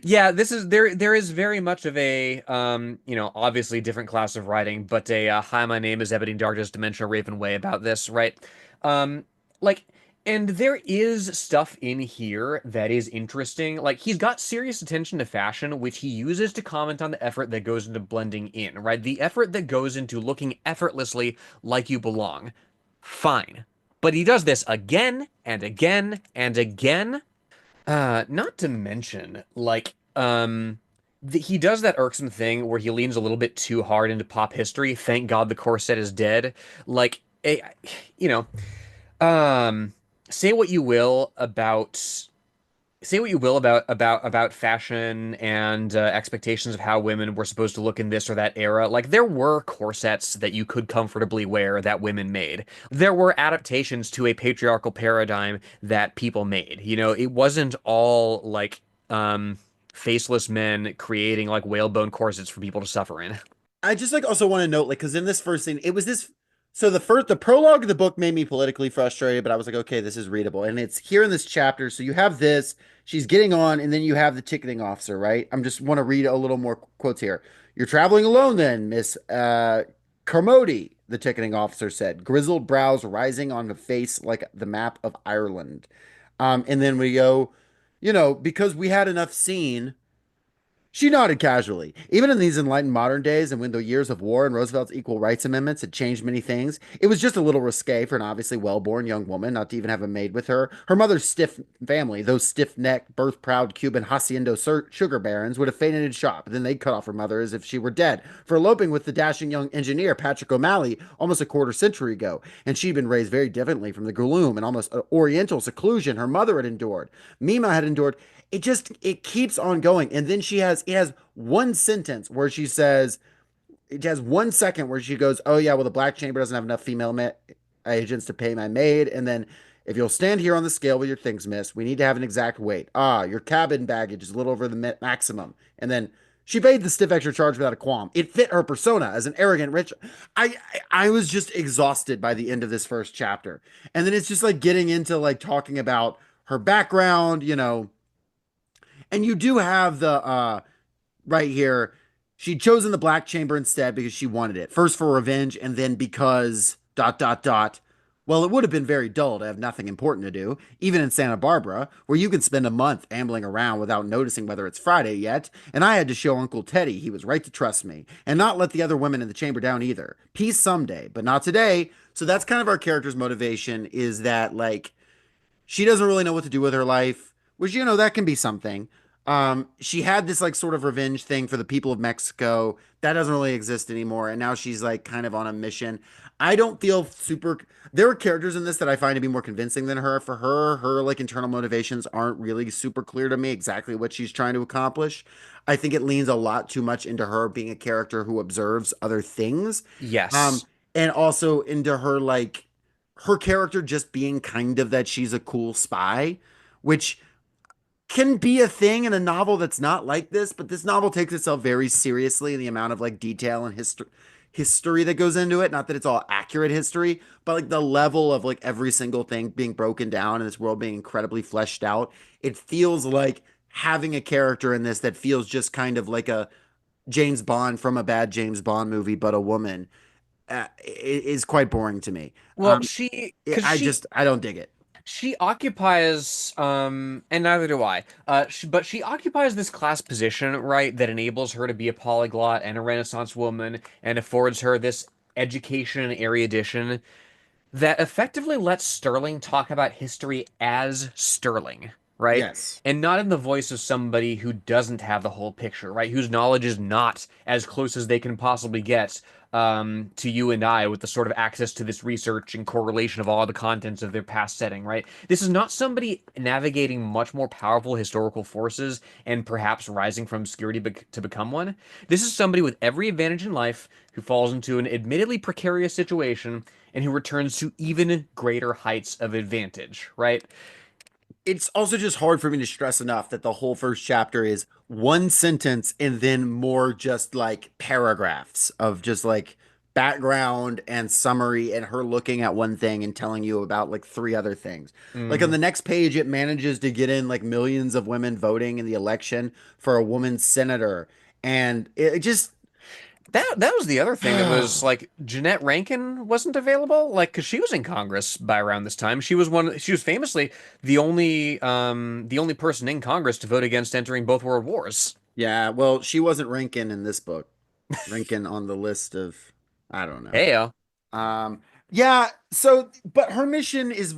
[SPEAKER 1] Yeah, this is there is very much of a obviously different class of writing, but a hi, my name is Ebony Darkness Dementia Raven way about this, right? Um like and there is stuff in here that is interesting. Like he's got serious attention to fashion, which he uses to comment on the effort that goes into blending in, right? The effort that goes into looking effortlessly like you belong. Fine. But he does this again and again and again. Not to mention, he does that irksome thing where he leans a little bit too hard into pop history. Thank God the corset is dead. Like, eh, you know, um, say what you will about about fashion and expectations of how women were supposed to look in this or that era. Like there were corsets that you could comfortably wear that women made. There were adaptations to a patriarchal paradigm that people made. You know, it wasn't all like faceless men creating like whalebone corsets for people to suffer in.
[SPEAKER 2] I just like also want to note, like, because in this first scene, it was this. So the prologue of the book made me politically frustrated, but I was like, okay, this is readable, and it's here in this chapter. So you have this, she's getting on, and then you have the ticketing officer, right? I'm just want to read a little more quotes here. You're traveling alone, then, Miss Carmody, the ticketing officer said, grizzled brows rising on the face like the map of Ireland. And then we go, because we had enough scene. She nodded casually. Even in these enlightened modern days, and when the years of war and Roosevelt's equal rights amendments had changed many things, it was just a little risque for an obviously well-born young woman not to even have a maid with her. Her mother's stiff family, those stiff-necked, birth-proud Cuban hacienda sugar barons, would have fainted in shop. Then they'd cut off her mother as if she were dead for eloping with the dashing young engineer Patrick O'Malley almost a quarter century ago. And she'd been raised very differently from the gloom and almost oriental seclusion her mother had endured. Mima had endured. It keeps on going, and then it has one sentence where she says, it has 1 second where she goes, oh yeah, well, the Black Chamber doesn't have enough agents to pay my maid. And then, if you'll stand here on the scale with your things, miss, we need to have an exact weight. Your cabin baggage is a little over the maximum. And then she paid the stiff extra charge without a qualm. It fit her persona as an arrogant rich. I was just exhausted by the end of this first chapter. And then it's just like getting into like talking about her background, and you do have the right here. She'd chosen the Black Chamber instead because she wanted it. First for revenge, and then because dot dot dot. Well, it would have been very dull to have nothing important to do, even in Santa Barbara, where you can spend a month ambling around without noticing whether it's Friday yet. And I had to show Uncle Teddy he was right to trust me, and not let the other women in the chamber down either. Peace someday, but not today. So that's kind of our character's motivation, is that like she doesn't really know what to do with her life, which, that can be something. She had this like sort of revenge thing for the people of Mexico that doesn't really exist anymore, and now she's like kind of on a mission. I don't feel super. There are characters in this that I find to be more convincing than her. For her like internal motivations aren't really super clear to me exactly what she's trying to accomplish. I think it leans a lot too much into her being a character who observes other things, um,
[SPEAKER 1] Yes.
[SPEAKER 2] and also into her character just being kind of that she's a cool spy, which can be a thing in a novel that's not like this, but this novel takes itself very seriously in the amount of like detail and history that goes into it. Not that it's all accurate history, but like the level of like every single thing being broken down and this world being incredibly fleshed out. It feels like having a character in this that feels just kind of like a James Bond from a bad James Bond movie, but a woman, is quite boring to me.
[SPEAKER 1] Well, she, because
[SPEAKER 2] I don't dig it.
[SPEAKER 1] she occupies, and neither do I. But she occupies this class position, right, that enables her to be a polyglot and a Renaissance woman, and affords her this education and erudition that effectively lets Stirling talk about history as Stirling, right?
[SPEAKER 2] Yes.
[SPEAKER 1] And not in the voice of somebody who doesn't have the whole picture, right? Whose knowledge is not as close as they can possibly get to you and I with the sort of access to this research and correlation of all the contents of their past setting, right? This is not somebody navigating much more powerful historical forces and perhaps rising from obscurity to become one. This is somebody with every advantage in life who falls into an admittedly precarious situation and who returns to even greater heights of advantage, right?
[SPEAKER 2] It's also just hard for me to stress enough that the whole first chapter is one sentence and then more just like paragraphs of just like background and summary and her looking at one thing and telling you about like three other things. Like on
[SPEAKER 1] Hmm.
[SPEAKER 2] the next page, it manages to get in like millions of women voting in the election for a woman senator. And it just,
[SPEAKER 1] That was the other thing that was like Jeanette Rankin wasn't available, like because she was in Congress by around this time. She was famously the only person in Congress to vote against entering both world wars.
[SPEAKER 2] yeah, well, she wasn't ranking in this book, ranking on the list of, I don't know.
[SPEAKER 1] Hey,
[SPEAKER 2] Um, yeah, so but her mission is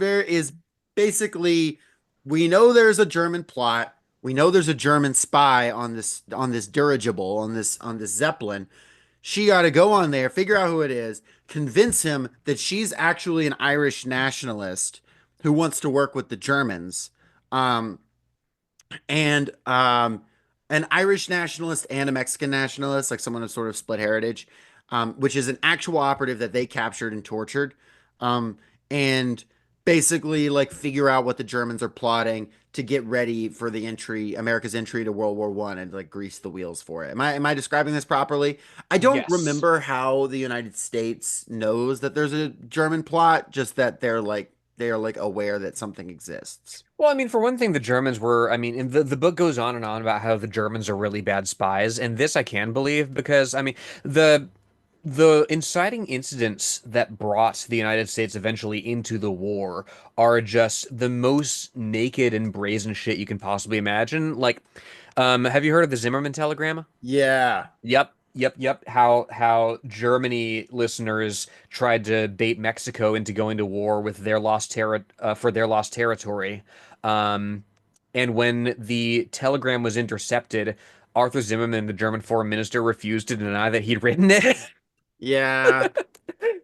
[SPEAKER 2] basically we know there's a German plot. We know there's a German spy on this dirigible, on this Zeppelin. She got to go on there, figure out who it is, convince him that she's actually an Irish nationalist who wants to work with the Germans. Um, and an Irish nationalist and a Mexican nationalist, like someone of sort of split heritage, which is an actual operative that they captured and tortured, um, and basically like figure out what the Germans are plotting to get ready for the entry, America's entry to World War One, and like grease the wheels for it. Am I describing this properly? I don't
[SPEAKER 1] yes.
[SPEAKER 2] remember how the United States knows that there's a German plot, just that they are like aware that something exists.
[SPEAKER 1] Well, I mean, for one thing, the Germans were, I mean, the book goes on and on about how the Germans are really bad spies, and this I can believe because, I mean, the the inciting incidents that brought the United States eventually into the war are just the most naked and brazen shit you can possibly imagine. Like, have you heard of the Zimmerman telegram?
[SPEAKER 2] Yeah.
[SPEAKER 1] Yep. How Germany listeners tried to bait Mexico into going to war with their for their lost territory. Um, and when the telegram was intercepted, Arthur Zimmerman, the German foreign minister, refused to deny that he'd written it.
[SPEAKER 2] Yeah.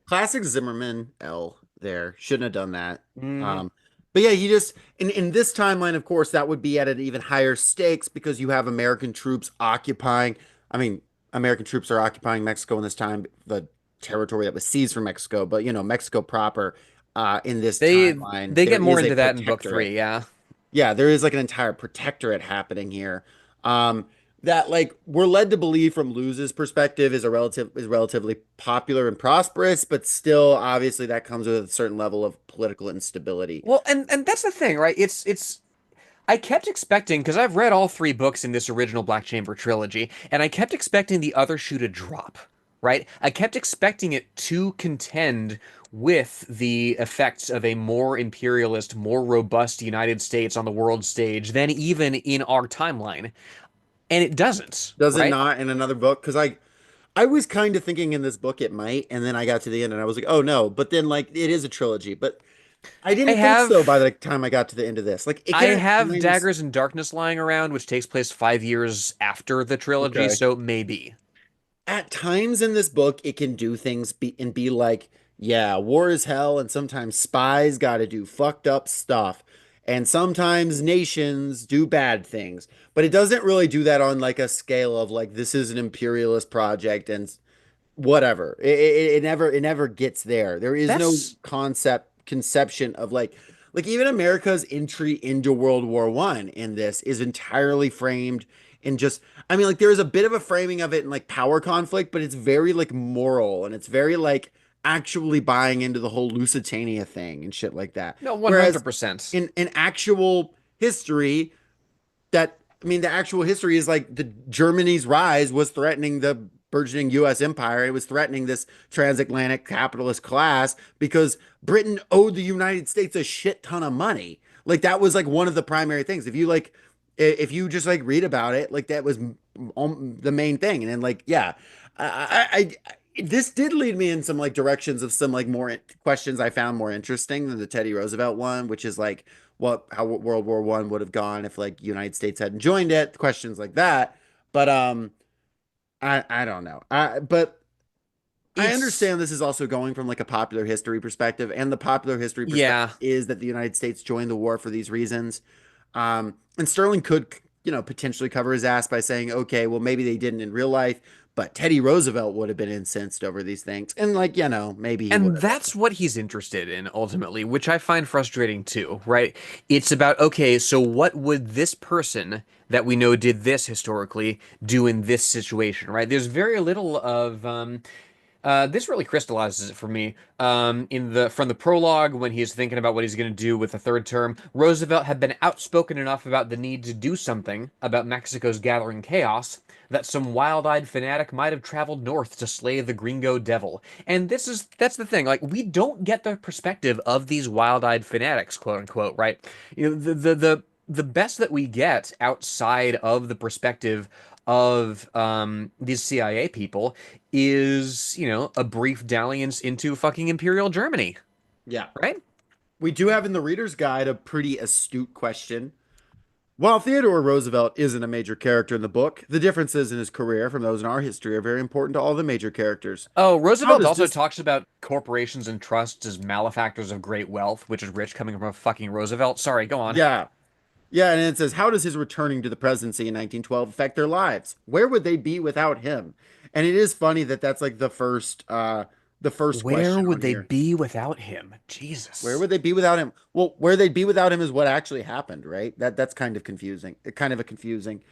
[SPEAKER 2] Classic Zimmerman L there. Shouldn't have done that.
[SPEAKER 1] Hmm.
[SPEAKER 2] Um, but yeah, he just in this timeline, of course, that would be at an even higher stakes because you have American troops occupying. I mean, American troops are occupying Mexico in this time, the territory that was seized from Mexico. But you know, Mexico proper, in this
[SPEAKER 1] They
[SPEAKER 2] timeline,
[SPEAKER 1] they
[SPEAKER 2] there
[SPEAKER 1] get more
[SPEAKER 2] is a
[SPEAKER 1] into that in book
[SPEAKER 2] protectorate.
[SPEAKER 1] three, yeah.
[SPEAKER 2] Yeah, there is like an entire protectorate happening here. Um, that like we're led to believe from Luz's perspective is relatively popular and prosperous, but still obviously that comes with a certain level of political instability.
[SPEAKER 1] Well, and that's the thing, right? It's I kept expecting because I've read all three books in this original Black Chamber trilogy, and I kept expecting the other shoe to drop, right? I kept expecting it to contend with the effects of a more imperialist, more robust United States on the world stage than even in our timeline, and it doesn't,
[SPEAKER 2] Does it
[SPEAKER 1] right?
[SPEAKER 2] not in another book? Because I was kind of thinking in this book it might, and then I got to the end and I was like, oh no, but then like it is a trilogy, but I
[SPEAKER 1] I
[SPEAKER 2] didn't think so by
[SPEAKER 1] have
[SPEAKER 2] the time I got to the end of this. Like it
[SPEAKER 1] I
[SPEAKER 2] can at
[SPEAKER 1] have
[SPEAKER 2] times.
[SPEAKER 1] Daggers and Darkness lying around, which takes place 5 years after the trilogy,
[SPEAKER 2] Okay.
[SPEAKER 1] so maybe.
[SPEAKER 2] At times in this book, it can do things and be like, yeah, war is hell, and sometimes spies got to do fucked up stuff, and sometimes nations do bad things. But it doesn't really do that on like a scale of like this is an imperialist project and whatever. It never gets there. There is no
[SPEAKER 1] That's
[SPEAKER 2] conception of like even America's entry into World War One in this is entirely framed in just, I mean, like there is a bit of a framing of it in like power conflict, but it's very like moral and it's very like actually buying into the whole Lusitania thing and shit like that.
[SPEAKER 1] No,
[SPEAKER 2] Whereas
[SPEAKER 1] 100%.
[SPEAKER 2] in actual history, that I mean, the actual history is like the Germany's rise was threatening the burgeoning U.S. empire. It was threatening this transatlantic capitalist class because Britain owed the United States a shit ton of money. Like that was like one of the primary things. If you like, if you just like read about it, like that was the main thing. And then like, yeah, this did lead me in some like directions of some like more questions I found more interesting than the Teddy Roosevelt one, which is like what how World War One would have gone if like United States hadn't joined it, questions like that. But I don't know. But I
[SPEAKER 1] It's
[SPEAKER 2] understand this is also going from like a popular history perspective, and the popular history perspective
[SPEAKER 1] yeah.
[SPEAKER 2] is that the United States joined the war for these reasons. And Sterling could, you know, potentially cover his ass by saying, okay, well, maybe they didn't in real life, but Teddy Roosevelt would have been incensed over these things. And like, you know, maybe he would
[SPEAKER 1] And
[SPEAKER 2] have.
[SPEAKER 1] that's what he's interested in ultimately, which I find frustrating too, right? It's about, okay, so what would this person that we know did this historically do in this situation, right? There's very little of this really crystallizes it for me. In the from the prologue, when he's thinking about what he's going to do with the third term, Roosevelt had been outspoken enough about the need to do something about Mexico's gathering chaos that some wild-eyed fanatic might have traveled north to slay the Gringo Devil. And that's the thing. Like we don't get the perspective of these wild-eyed fanatics, quote unquote, right? You know, the best that we get outside of the perspective of these CIA people is, you know, a brief dalliance into fucking Imperial Germany,
[SPEAKER 2] Yeah.
[SPEAKER 1] right?
[SPEAKER 2] We do have in the Reader's Guide a pretty astute question. While Theodore Roosevelt isn't a major character in the book, the differences in his career from those in our history are very important to all the major characters.
[SPEAKER 1] Oh,
[SPEAKER 2] How
[SPEAKER 1] Roosevelt
[SPEAKER 2] does
[SPEAKER 1] also
[SPEAKER 2] this
[SPEAKER 1] talks about corporations and trusts as malefactors of great wealth, which is rich coming from a fucking Roosevelt. Sorry, go on.
[SPEAKER 2] Yeah. Yeah, and it says, how does his returning to the presidency in 1912 affect their lives? Where would they be without him? And it is funny that that's like the first
[SPEAKER 1] Where
[SPEAKER 2] question
[SPEAKER 1] would
[SPEAKER 2] on
[SPEAKER 1] they
[SPEAKER 2] here.
[SPEAKER 1] be without him?
[SPEAKER 2] Where
[SPEAKER 1] Jesus.
[SPEAKER 2] would they be without him? Well, where they'd be without him is what actually happened, right? That's kind of confusing. Kind of a confusing.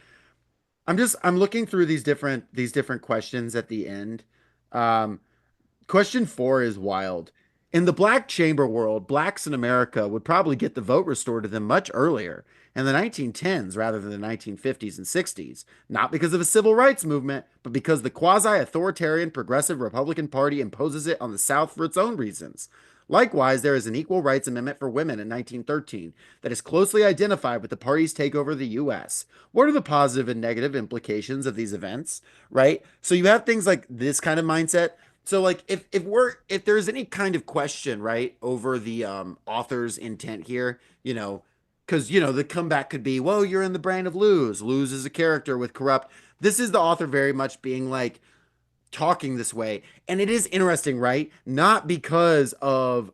[SPEAKER 2] I'm looking through these different questions at the end. Um, Question four is wild. In the black chamber world, blacks in America would probably get the vote restored to them much earlier, in the 1910s rather than the 1950s and 60s, not because of a civil rights movement, but because the quasi-authoritarian Progressive Republican Party imposes it on the South for its own reasons. Likewise, there is an equal rights amendment for women in 1913 that is closely identified with the party's takeover of the US. What are the positive and negative implications of these events, right? So you have things like this kind of mindset. So like if there's any kind of question, right, over the author's intent here, you know, because you know the comeback could be, well, you're in the brain of Luz. Luz is a character with corrupt. This is the author very much being like talking this way, and it is interesting, right? Not because of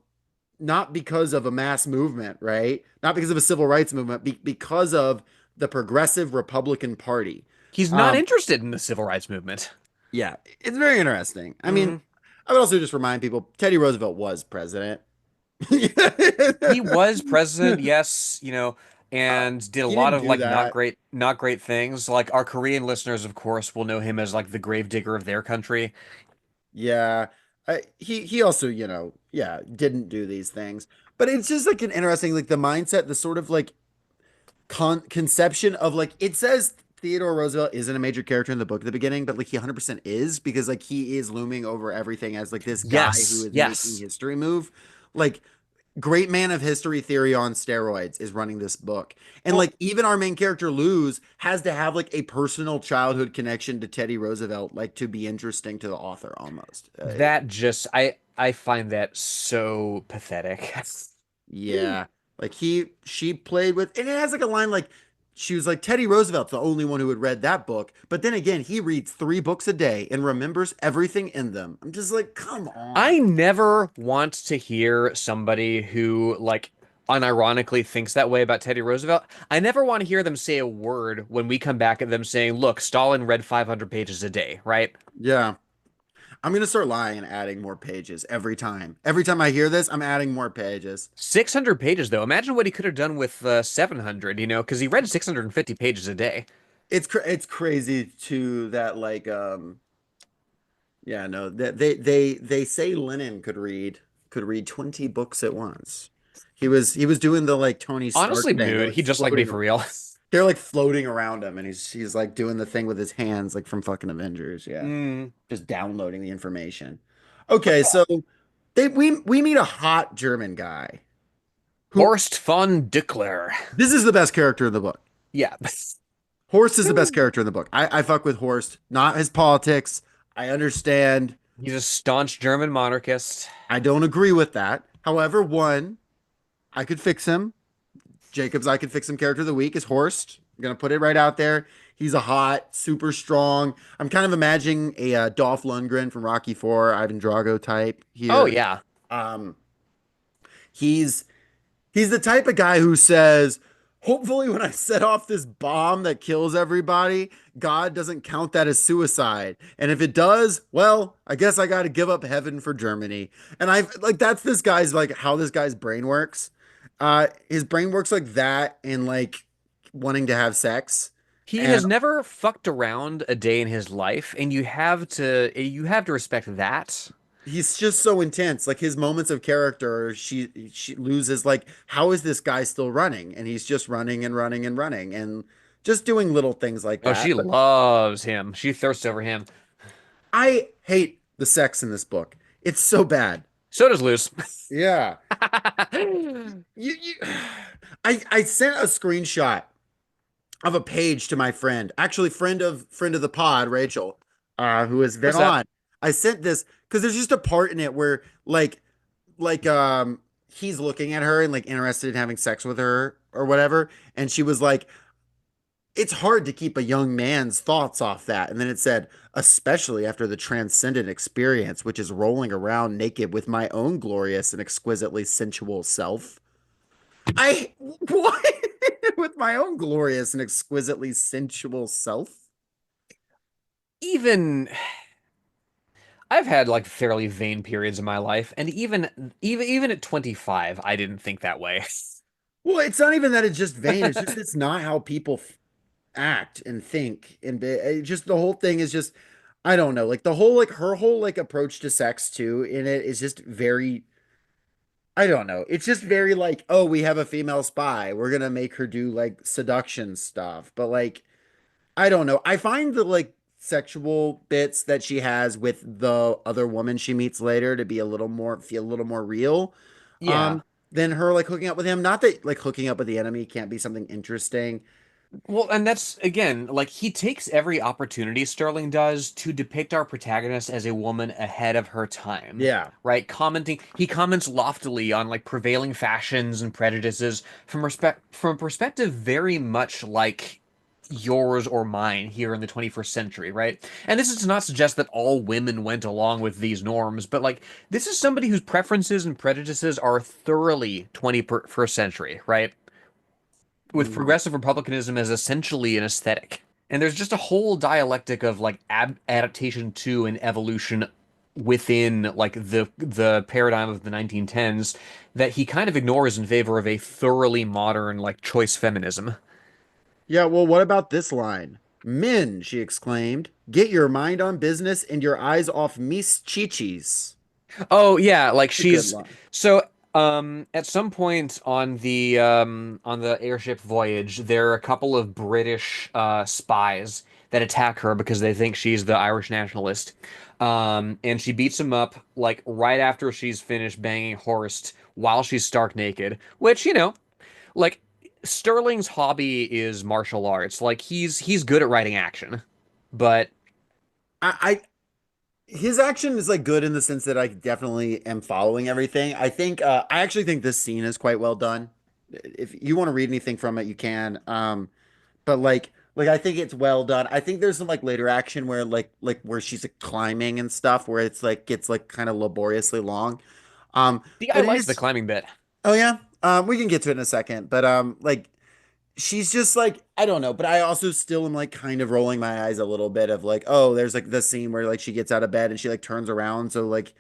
[SPEAKER 2] a mass movement, right? Not because of a civil rights movement, because of the Progressive Republican Party.
[SPEAKER 1] He's not
[SPEAKER 2] Um,
[SPEAKER 1] interested in the civil rights movement.
[SPEAKER 2] yeah, it's very interesting. I mean,
[SPEAKER 1] Hmm.
[SPEAKER 2] I would also just remind people Teddy Roosevelt was president.
[SPEAKER 1] He was president, yes, you know, and did a
[SPEAKER 2] He
[SPEAKER 1] lot
[SPEAKER 2] didn't
[SPEAKER 1] of
[SPEAKER 2] do
[SPEAKER 1] like
[SPEAKER 2] that.
[SPEAKER 1] not great things. Like our Korean listeners, of course, will know him as like the gravedigger of their country.
[SPEAKER 2] Yeah. He also, you know, yeah, didn't do these things. But it's just like an interesting, like the mindset, the sort of like conception of like it says Theodore Roosevelt isn't a major character in the book at the beginning, but like he 100% is because like he is looming over everything as like this guy who
[SPEAKER 1] Yes,
[SPEAKER 2] is making
[SPEAKER 1] yes.
[SPEAKER 2] history move. Like great man of history theory on steroids is running this book. And
[SPEAKER 1] Well,
[SPEAKER 2] like even our main character Luz has to have like a personal childhood connection to Teddy Roosevelt like to be interesting to the author almost.
[SPEAKER 1] that just I find that so pathetic.
[SPEAKER 2] Yeah. Like she played with, and it has like a line like she was like Teddy Roosevelt's the only one who had read that book. But then again, he reads 3 books a day and remembers everything in them. I'm just like, come on.
[SPEAKER 1] I never want to hear somebody who like unironically thinks that way about Teddy Roosevelt. I never want to hear them say a word when we come back at them saying, "Look, Stalin read 500 pages a day," right?
[SPEAKER 2] Yeah. I'm gonna start lying and adding more pages every time. Every time I hear this, I'm adding more pages.
[SPEAKER 1] 600 pages though. Imagine what he could have done with 700, you know, because he read 650 pages a day.
[SPEAKER 2] it's crazy too that like yeah, no, that they say Lennon could read 20 books at once. He was doing the like Tony Stark
[SPEAKER 1] Honestly,
[SPEAKER 2] thing. They're
[SPEAKER 1] mood.
[SPEAKER 2] like
[SPEAKER 1] He just like me
[SPEAKER 2] floating
[SPEAKER 1] for real.
[SPEAKER 2] they're like floating around him and he's like doing the thing with his hands like from fucking Avengers. Yeah.
[SPEAKER 1] Mm.
[SPEAKER 2] Just downloading the information. Okay, so we meet a hot German guy who
[SPEAKER 1] Horst von Dickler.
[SPEAKER 2] this is the best character in the book.
[SPEAKER 1] Yeah.
[SPEAKER 2] Horst is the best character in the book. I fuck with Horst, not his politics. I understand.
[SPEAKER 1] He's a staunch German monarchist.
[SPEAKER 2] I don't agree with that. However, one, I could fix him. Jacob's I could fix him character of the week is Horst. I'm gonna put it right out there. He's a hot, super strong. I'm kind of imagining a Dolph Lundgren from Rocky Four, Ivan Drago type
[SPEAKER 1] Oh,
[SPEAKER 2] here.
[SPEAKER 1] yeah.
[SPEAKER 2] Um, he's He's the type of guy who says, hopefully, when I set off this bomb that kills everybody, God doesn't count that as suicide. And if it does, well, I guess I got to give up heaven for Germany. And I like that's this guy's like how this guy's brain works. His brain works like that and like wanting to have sex.
[SPEAKER 1] He
[SPEAKER 2] And
[SPEAKER 1] has never fucked around a day in his life, and you have to respect that.
[SPEAKER 2] he's just so intense. Like his moments of character, she loses like, how is this guy still running? And he's just running and running and running and just doing little things like
[SPEAKER 1] Oh,
[SPEAKER 2] that.
[SPEAKER 1] she
[SPEAKER 2] But
[SPEAKER 1] loves him. She thirsts over him.
[SPEAKER 2] I hate the sex in this book. It's so bad.
[SPEAKER 1] So does Luce.
[SPEAKER 2] Yeah. You I sent a screenshot of a page to my friend, actually friend of the pod, Rachel, who has been
[SPEAKER 1] What's that?
[SPEAKER 2] on. I sent this because there's just a part in it where like he's looking at her and like interested in having sex with her or whatever, and she was like, it's hard to keep a young man's thoughts off that. And then it said, especially after the transcendent experience, which is rolling around naked with my own glorious and exquisitely sensual self. I what? With my own glorious and exquisitely sensual self?
[SPEAKER 1] Even I've had like fairly vain periods in my life, and even at 25, I didn't think that way.
[SPEAKER 2] Well, it's not even that it's just vain. It's just it's not how people act and think and just the whole thing is just I don't know. Like the whole like her whole like approach to sex too in it is just very I don't know. It's just very like, oh, we have a female spy. We're gonna make her do like seduction stuff. But like, I don't know. I find the like sexual bits that she has with the other woman she meets later to be a little more feel a little more real.
[SPEAKER 1] Yeah.
[SPEAKER 2] Than her like hooking up with him. Not that like hooking up with the enemy can't be something interesting.
[SPEAKER 1] Well, and that's again, like he takes every opportunity, Sterling does, to depict our protagonist as a woman ahead of her time,
[SPEAKER 2] Yeah.
[SPEAKER 1] right? He comments loftily on like prevailing fashions and prejudices from a perspective very much like yours or mine here in the 21st century, right? And this is to not suggest that all women went along with these norms, but like this is somebody whose preferences and prejudices are thoroughly 21st century, right? With
[SPEAKER 2] Mm.
[SPEAKER 1] progressive republicanism as essentially an aesthetic. And there's just a whole dialectic of like adaptation to and evolution within like the paradigm of the 1910s that he kind of ignores in favor of a thoroughly modern like choice feminism.
[SPEAKER 2] Yeah, well, what about this line? Men, she exclaimed, get your mind on business and your eyes off Miss Chichis.
[SPEAKER 1] Oh yeah, like
[SPEAKER 2] A good
[SPEAKER 1] she's
[SPEAKER 2] line.
[SPEAKER 1] so at some point on the airship voyage, there are a couple of British spies that attack her because they think she's the Irish nationalist. And she beats them up like right after she's finished banging Horst while she's stark naked, which, like Sterling's hobby is martial arts. Like he's good at writing action. But
[SPEAKER 2] I his action is like good in the sense that I definitely am following everything. I think I actually think this scene is quite well done. If you want to read anything from it, you can. But like I think it's well done. I think there's some like later action where like where she's like, climbing and stuff where it's like gets like kind of laboriously long.
[SPEAKER 1] see, I
[SPEAKER 2] But it
[SPEAKER 1] liked the
[SPEAKER 2] is
[SPEAKER 1] climbing bit.
[SPEAKER 2] oh yeah. We can get to it in a second. But like she's just like I don't know, but I also still am like kind of rolling my eyes a little bit of like, oh, there's like the scene where like she gets out of bed and she like turns around so like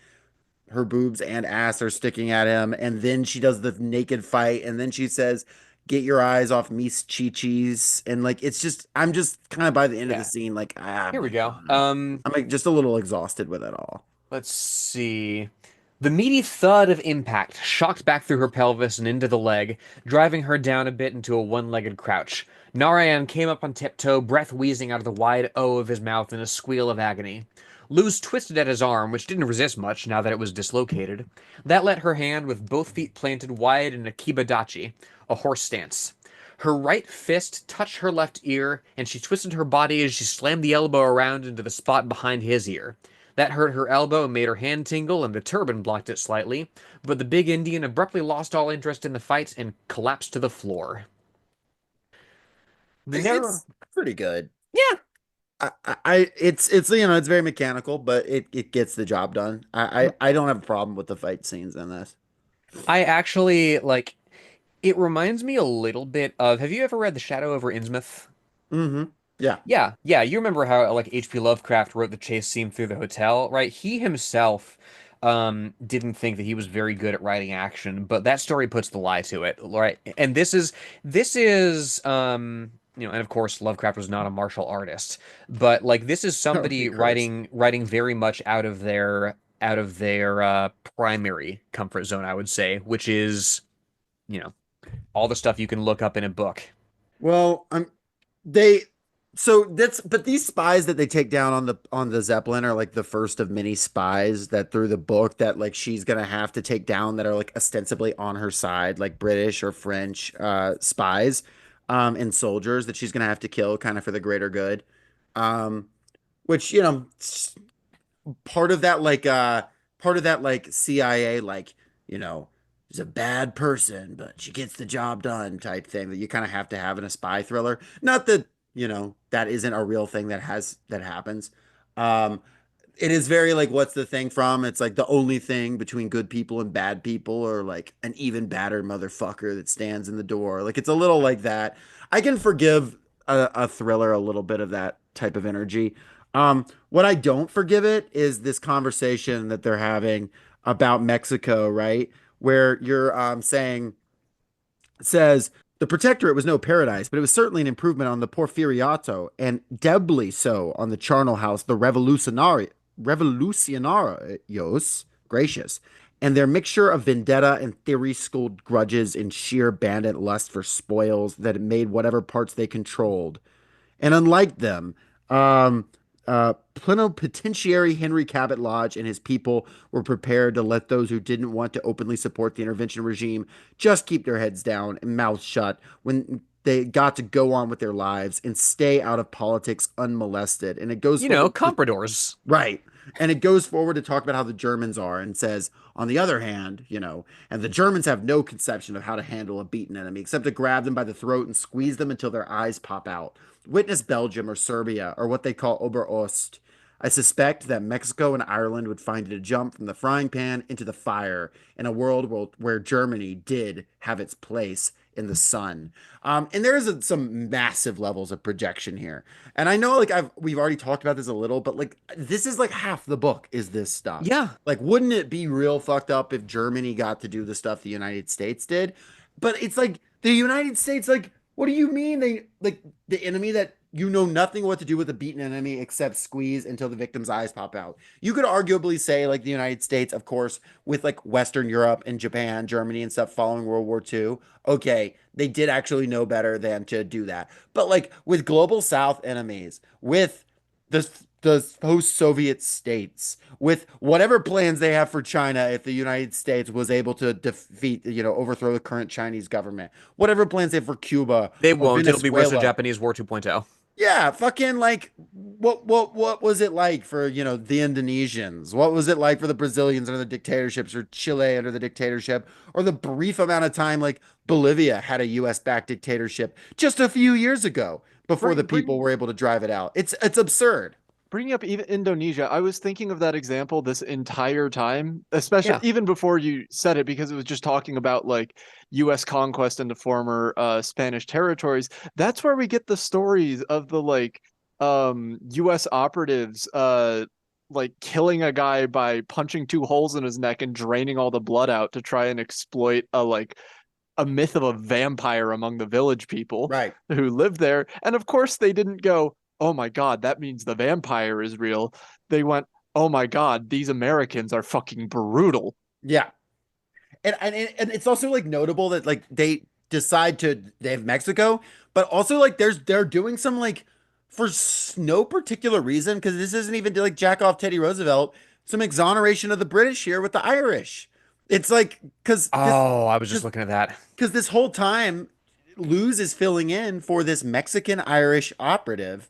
[SPEAKER 2] her boobs and ass are sticking at him, and then she does the naked fight, and then she says, get your eyes off Miss Chi-Chi's, and like it's just I'm just kind of by the end of the
[SPEAKER 1] Yeah,
[SPEAKER 2] scene, like
[SPEAKER 1] here we
[SPEAKER 2] I
[SPEAKER 1] go.
[SPEAKER 2] don't know. I'm like just a little exhausted with it all.
[SPEAKER 1] Let's see. The meaty thud of impact shocked back through her pelvis and into the leg, driving her down a bit into a one-legged crouch. Narayan came up on tiptoe, breath wheezing out of the wide O of his mouth in a squeal of agony. Luz twisted at his arm, which didn't resist much now that it was dislocated. That let her hand with both feet planted wide in a kibadachi, a horse stance. Her right fist touched her left ear, and she twisted her body as she slammed the elbow around into the spot behind his ear. That hurt her elbow and made her hand tingle, and the turban blocked it slightly, but the big Indian abruptly lost all interest in the fight and collapsed to the floor. The narrow.
[SPEAKER 2] It's pretty good.
[SPEAKER 1] Yeah,
[SPEAKER 2] It's it's very mechanical, but it gets the job done. I don't have a problem with the fight scenes in this.
[SPEAKER 1] I actually like it reminds me a little bit of have you ever read The Shadow over Innsmouth?
[SPEAKER 2] Mm-hmm. Yeah.
[SPEAKER 1] Yeah, you remember how like H.P. Lovecraft wrote the chase scene through the hotel, right? He himself didn't think that he was very good at writing action, but that story puts the lie to it, right? And this is and of course Lovecraft was not a martial artist, but like this is
[SPEAKER 2] Okay,
[SPEAKER 1] somebody
[SPEAKER 2] Chris.
[SPEAKER 1] writing very much out of their primary comfort zone, I would say, which is, you know, all the stuff you can look up in a book.
[SPEAKER 2] Well, they so that's but these spies that they take down on the Zeppelin are like the first of many spies that through the book that like she's gonna have to take down that are like ostensibly on her side, like British or French spies and soldiers that she's gonna have to kill kind of for the greater good. Um, which, part of that like CIA like, you know, is a bad person, but she gets the job done type thing that you kind of have to have in a spy thriller. Not that, that isn't a real thing that happens. Um, it is very like what's the thing from? It's like the only thing between good people and bad people, or like an even badder motherfucker that stands in the door. Like it's a little like that. I can forgive a thriller a little bit of that type of energy. What I don't forgive it is this conversation that they're having about Mexico, right? Where you're saying says the Protectorate was no paradise, but it was certainly an improvement on the Porfiriato, and doubly so on the charnel house, the Revolucionarios, gracious, and their mixture of vendetta and theory-schooled grudges and sheer bandit lust for spoils that made whatever parts they controlled. And unlike them, plenipotentiary Henry Cabot Lodge and his people were prepared to let those who didn't want to openly support the intervention regime just keep their heads down and mouths shut when they got to go on with their lives and stay out of politics unmolested. And it goes
[SPEAKER 1] You know,
[SPEAKER 2] forward
[SPEAKER 1] compradors.
[SPEAKER 2] right. And it goes forward to talk about how the Germans are and says, on the other hand, and the Germans have no conception of how to handle a beaten enemy except to grab them by the throat and squeeze them until their eyes pop out. Witness Belgium or Serbia or what they call Oberost. I suspect that Mexico and Ireland would find it a jump from the frying pan into the fire in a world where Germany did have its place in the sun. And there is some massive levels of projection here. And I know like we've already talked about this a little, but like this is like half the book is this stuff.
[SPEAKER 1] Yeah.
[SPEAKER 2] Like, wouldn't it be real fucked up if Germany got to do the stuff the United States did? But it's like the United States, like, what do you mean they like the enemy that you know nothing what to do with a beaten enemy except squeeze until the victim's eyes pop out? You could arguably say like the United States, of course, with like Western Europe and Japan, Germany and stuff following World War II. Okay, they did actually know better than to do that. But like with global South enemies, with the post-Soviet states, with whatever plans they have for China, if the United States was able to defeat, overthrow the current Chinese government, whatever plans they have for Cuba
[SPEAKER 1] They
[SPEAKER 2] or
[SPEAKER 1] won't. It'll be
[SPEAKER 2] Venezuela.
[SPEAKER 1] Russo-Japanese War 2.0.
[SPEAKER 2] Yeah, fucking like what was it like for, the Indonesians? What was it like for the Brazilians under the dictatorships or Chile under the dictatorship or the brief amount of time like Bolivia had a US backed dictatorship just a few years ago before the
[SPEAKER 5] Bring,
[SPEAKER 2] people
[SPEAKER 5] bring,
[SPEAKER 2] were able to drive it out. It's absurd.
[SPEAKER 5] Bringing up even Indonesia, I was thinking of that example this entire time, especially
[SPEAKER 1] Yeah.
[SPEAKER 5] even before you said it, because it was just talking about like U.S. conquest into former Spanish territories. That's where we get the stories of the like U.S. operatives like killing a guy by punching two holes in his neck and draining all the blood out to try and exploit a like a myth of a vampire among the village people
[SPEAKER 2] Right.
[SPEAKER 5] who lived there. And of course, they didn't go, oh my God, that means the vampire is real. They went, oh my God, these Americans are fucking brutal.
[SPEAKER 2] Yeah. And it's also like notable that like they have Mexico, but also like they're doing some like for no particular reason, because this isn't even to like jack off Teddy Roosevelt, some exoneration of the British here with the Irish. It's like
[SPEAKER 1] Oh, I was just
[SPEAKER 2] because
[SPEAKER 1] looking at that.
[SPEAKER 2] this whole time Luz is filling in for this Mexican Irish operative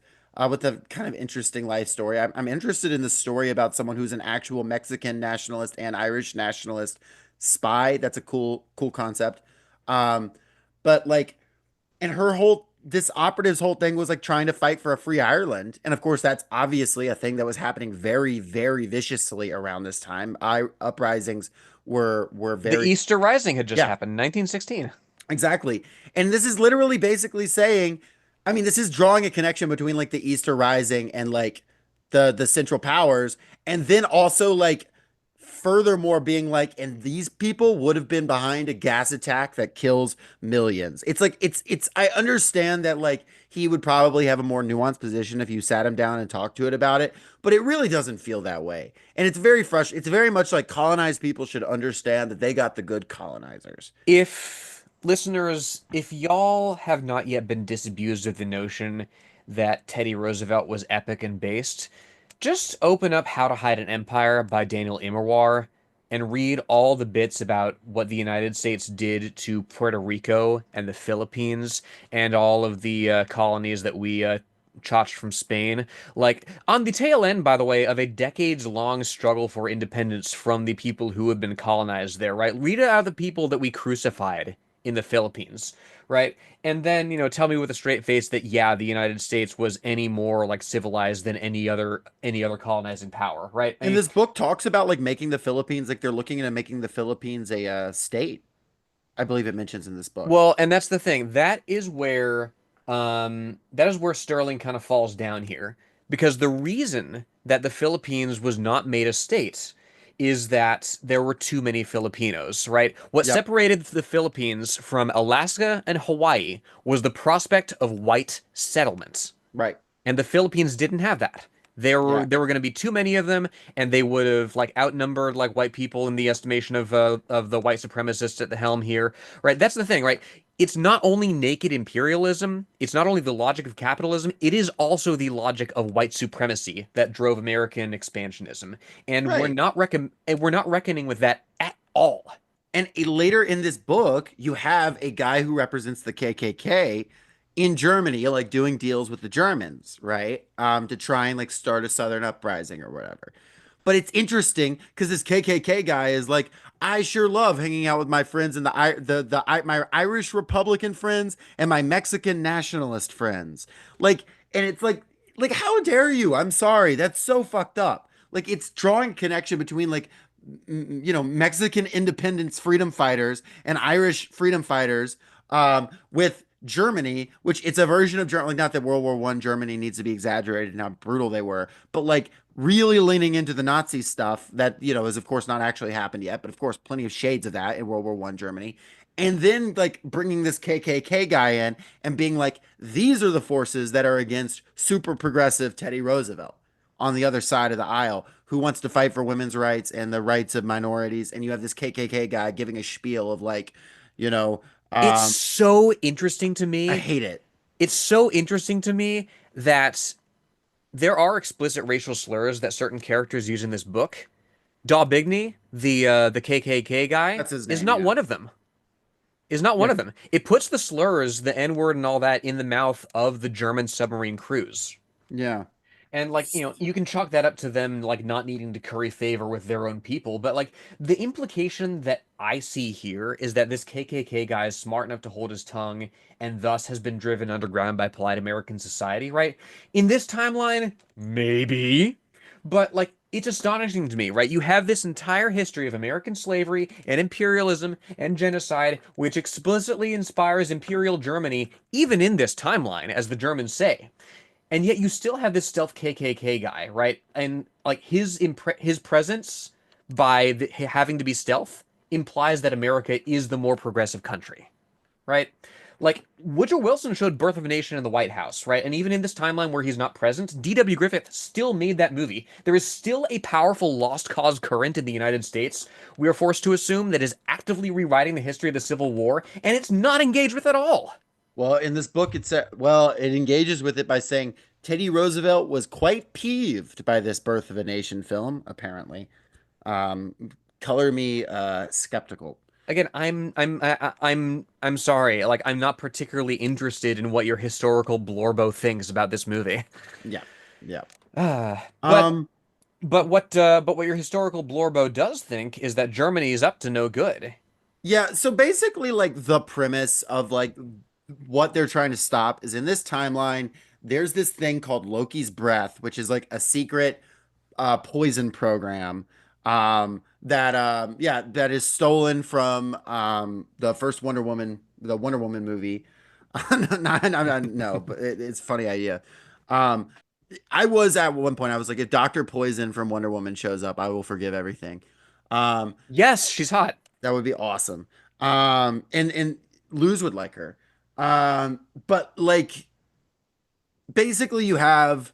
[SPEAKER 2] with a kind of interesting life story. I'm interested in the story about someone who's an actual Mexican nationalist and Irish nationalist spy. That's a cool concept. Um, but like, and her whole this operative's whole thing was like trying to fight for a free Ireland, and of course that's obviously a thing that was happening very viciously around this time. I uprisings were
[SPEAKER 1] The
[SPEAKER 2] very
[SPEAKER 1] Easter Rising had just
[SPEAKER 2] yeah.
[SPEAKER 1] happened, 1916.
[SPEAKER 2] Exactly. And this is literally basically saying, I mean, this is drawing a connection between like the Easter Rising and like the Central Powers, and then also like furthermore being like, and these people would have been behind a gas attack that kills millions. It's like it's I understand that like he would probably have a more nuanced position if you sat him down and talked to it about it, but it really doesn't feel that way. And it's very frustrating. It's very much like colonized people should understand that they got the good colonizers.
[SPEAKER 1] If listeners, if y'all have not yet been disabused of the notion that Teddy Roosevelt was epic and based, just open up How to Hide an Empire by Daniel Immerwahr and read all the bits about what the United States did to Puerto Rico and the Philippines and all of the colonies that we chotched from Spain. Like, on the tail end, by the way, of a decades-long struggle for independence from the people who have been colonized there, right? Read about the people that we crucified in the Philippines, right? And then, tell me with a straight face that, yeah, the United States was any more like civilized than any other colonizing power, right? I
[SPEAKER 2] And
[SPEAKER 1] mean,
[SPEAKER 2] this book talks about like making the Philippines, like they're looking into making the Philippines a state. I believe it mentions in this book.
[SPEAKER 1] well, and that's the thing. That is where Stirling kind of falls down here, because the reason that the Philippines was not made a state is that there were too many Filipinos, right? What
[SPEAKER 2] Yep.
[SPEAKER 1] separated the Philippines from Alaska and Hawaii was the prospect of white settlement.
[SPEAKER 2] Right.
[SPEAKER 1] And the Philippines didn't have that. There were
[SPEAKER 2] Yeah.
[SPEAKER 1] there were going to be too many of them, and they would have like outnumbered like white people in the estimation of the white supremacists at the helm here, right? That's the thing, right? It's not only naked imperialism, it's not only the logic of capitalism, it is also the logic of white supremacy that drove American expansionism, and we're
[SPEAKER 2] Right.
[SPEAKER 1] not reckoning with that at all.
[SPEAKER 2] And later in this book, you have a guy who represents the KKK in Germany, like doing deals with the Germans, right? To try and like start a Southern uprising or whatever. But it's interesting because this KKK guy is like, I sure love hanging out with my friends and my Irish Republican friends and my Mexican nationalist friends. And it's like how dare you? I'm sorry, that's so fucked up. Like it's drawing a connection between like Mexican independence freedom fighters and Irish freedom fighters with Germany, which it's a version of Germany. Like, not that World War One Germany needs to be exaggerated and how brutal they were, but like really leaning into the Nazi stuff that has of course not actually happened yet, but of course plenty of shades of that in World War One Germany. And then like bringing this KKK guy in and being like, these are the forces that are against super progressive Teddy Roosevelt on the other side of the aisle who wants to fight for women's rights and the rights of minorities. And you have this KKK guy giving a spiel of like, you know,
[SPEAKER 1] It's
[SPEAKER 2] um,
[SPEAKER 1] so interesting to
[SPEAKER 2] I
[SPEAKER 1] me.
[SPEAKER 2] hate it.
[SPEAKER 1] It's so interesting to me that there are explicit racial slurs that certain characters use in this book. Daubigny, the KKK guy,
[SPEAKER 2] That's his
[SPEAKER 1] is
[SPEAKER 2] name.
[SPEAKER 1] not
[SPEAKER 2] Yeah.
[SPEAKER 1] one of them. Is not one
[SPEAKER 2] Yeah.
[SPEAKER 1] of them. It puts the slurs, the N-word and all that in the mouth of the German submarine crews.
[SPEAKER 2] Yeah.
[SPEAKER 1] And like, you can chalk that up to them like not needing to curry favor with their own people, but like the implication that I see here is that this KKK guy is smart enough to hold his tongue and thus has been driven underground by polite American society, right? In this timeline, maybe. But like it's astonishing to me, right? You have this entire history of American slavery and imperialism and genocide, which explicitly inspires Imperial Germany, even in this timeline, as the Germans say. And yet you still have this stealth KKK guy, right? And like his presence by having to be stealth implies that America is the more progressive country. right? Like Woodrow Wilson showed Birth of a Nation in the White House, right? And even in this timeline where he's not present, D.W. Griffith still made that movie. There is still a powerful lost cause current in the United States we are forced to assume that is actively rewriting the history of the Civil War, and it's not engaged with at all.
[SPEAKER 2] Well, in this book, it said, well, it engages with it by saying Teddy Roosevelt was quite peeved by this Birth of a Nation film, apparently. Um, Color me skeptical.
[SPEAKER 1] Again, I'm sorry. Like I'm not particularly interested in what your historical Blorbo thinks about this movie.
[SPEAKER 2] Yeah, yeah.
[SPEAKER 1] Ah, but
[SPEAKER 2] Um,
[SPEAKER 1] but what your historical Blorbo does think is that Germany is up to no good.
[SPEAKER 2] yeah, so basically, like the premise of like what they're trying to stop is in this timeline, there's this thing called Loki's Breath, which is like a secret poison program that is stolen from the first Wonder Woman, the Wonder Woman movie. No, but it's a funny idea. Um, I was at one point, I was like, if Dr. Poison from Wonder Woman shows up, I will forgive everything. Um,
[SPEAKER 1] Yes, she's hot.
[SPEAKER 2] that would be awesome. And Luz would like her. But like basically you have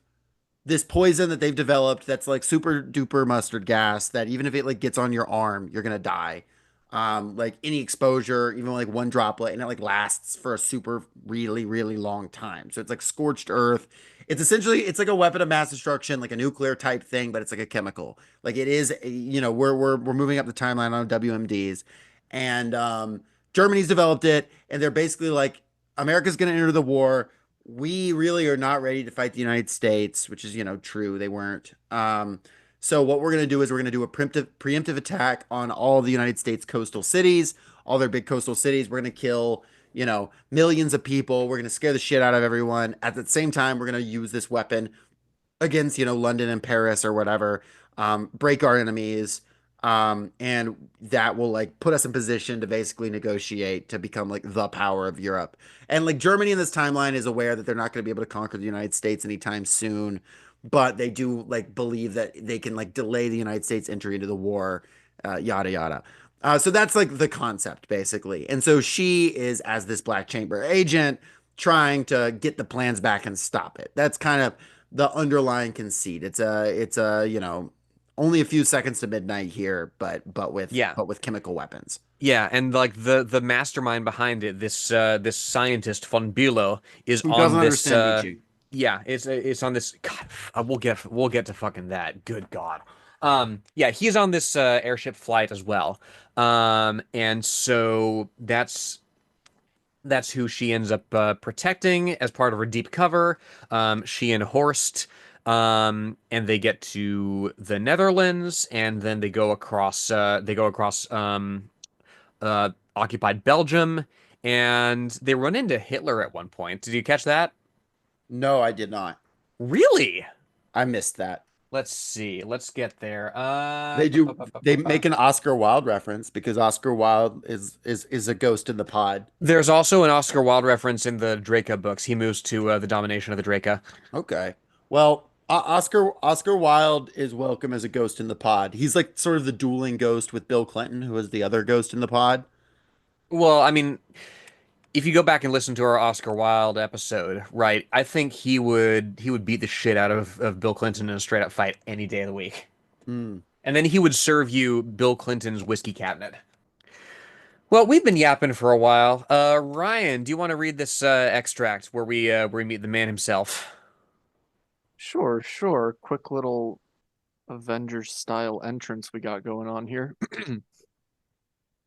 [SPEAKER 2] this poison that they've developed that's like super duper mustard gas that even if it like gets on your arm, you're gonna die. Like any exposure, even like one droplet, and it like lasts for a super really, really long time. So it's like scorched earth. It's essentially it's like a weapon of mass destruction, like a nuclear type thing, but it's like a chemical. Like it is, we're moving up the timeline on WMDs, and Germany's developed it, and they're basically like America's gonna enter the war. We really are not ready to fight the United States, which is, true. They weren't. So what we're going to do is we're going to do a preemptive attack on all the United States coastal cities, all their big coastal cities. We're going to kill, millions of people. We're going to scare the shit out of everyone. At the same time, we're going to use this weapon against London and Paris or whatever, break our enemies, and that will like put us in position to basically negotiate to become like the power of Europe. And like Germany in this timeline is aware that they're not going to be able to conquer the United States anytime soon, but they do like believe that they can like delay the United States entry into the war, yada yada. So that's like the concept basically. And so she is as this Black Chamber agent trying to get the plans back and stop it. That's kind of the underlying conceit. It's a only a few seconds to midnight here,
[SPEAKER 1] Yeah.
[SPEAKER 2] but with chemical weapons.
[SPEAKER 1] Yeah, and like the mastermind behind it, this scientist von Bülow is
[SPEAKER 2] Who
[SPEAKER 1] on
[SPEAKER 2] doesn't
[SPEAKER 1] this
[SPEAKER 2] understand Nietzsche?
[SPEAKER 1] yeah, it's on this God, we'll get to fucking that. Good God. Yeah, he's on this airship flight as well. And so that's who she ends up protecting as part of her deep cover. She and Horst, and they get to the Netherlands, and then they go across occupied Belgium, and they run into Hitler at one point. Did you catch that?
[SPEAKER 2] No, I did not.
[SPEAKER 1] Really?
[SPEAKER 2] I missed that.
[SPEAKER 1] Let's see. Let's get there.
[SPEAKER 2] They do. They make an Oscar Wilde reference because Oscar Wilde is a ghost in the pod.
[SPEAKER 1] There's also an Oscar Wilde reference in the Draca books. He moves to the domination of the Draca.
[SPEAKER 2] Okay. Well, Oscar Wilde is welcome as a ghost in the pod. He's like sort of the dueling ghost with Bill Clinton, who is the other ghost in the pod.
[SPEAKER 1] Well, I mean, if you go back and listen to our Oscar Wilde episode, right, I think he would beat the shit out of Bill Clinton in a straight up fight any day of the week.
[SPEAKER 2] Hmm.
[SPEAKER 1] And then he would serve you Bill Clinton's whiskey cabinet. Well, we've been yapping for a while. Ryan, do you want to read this extract where we meet the man himself?
[SPEAKER 5] Sure, sure. Quick little Avengers style entrance we got going on here.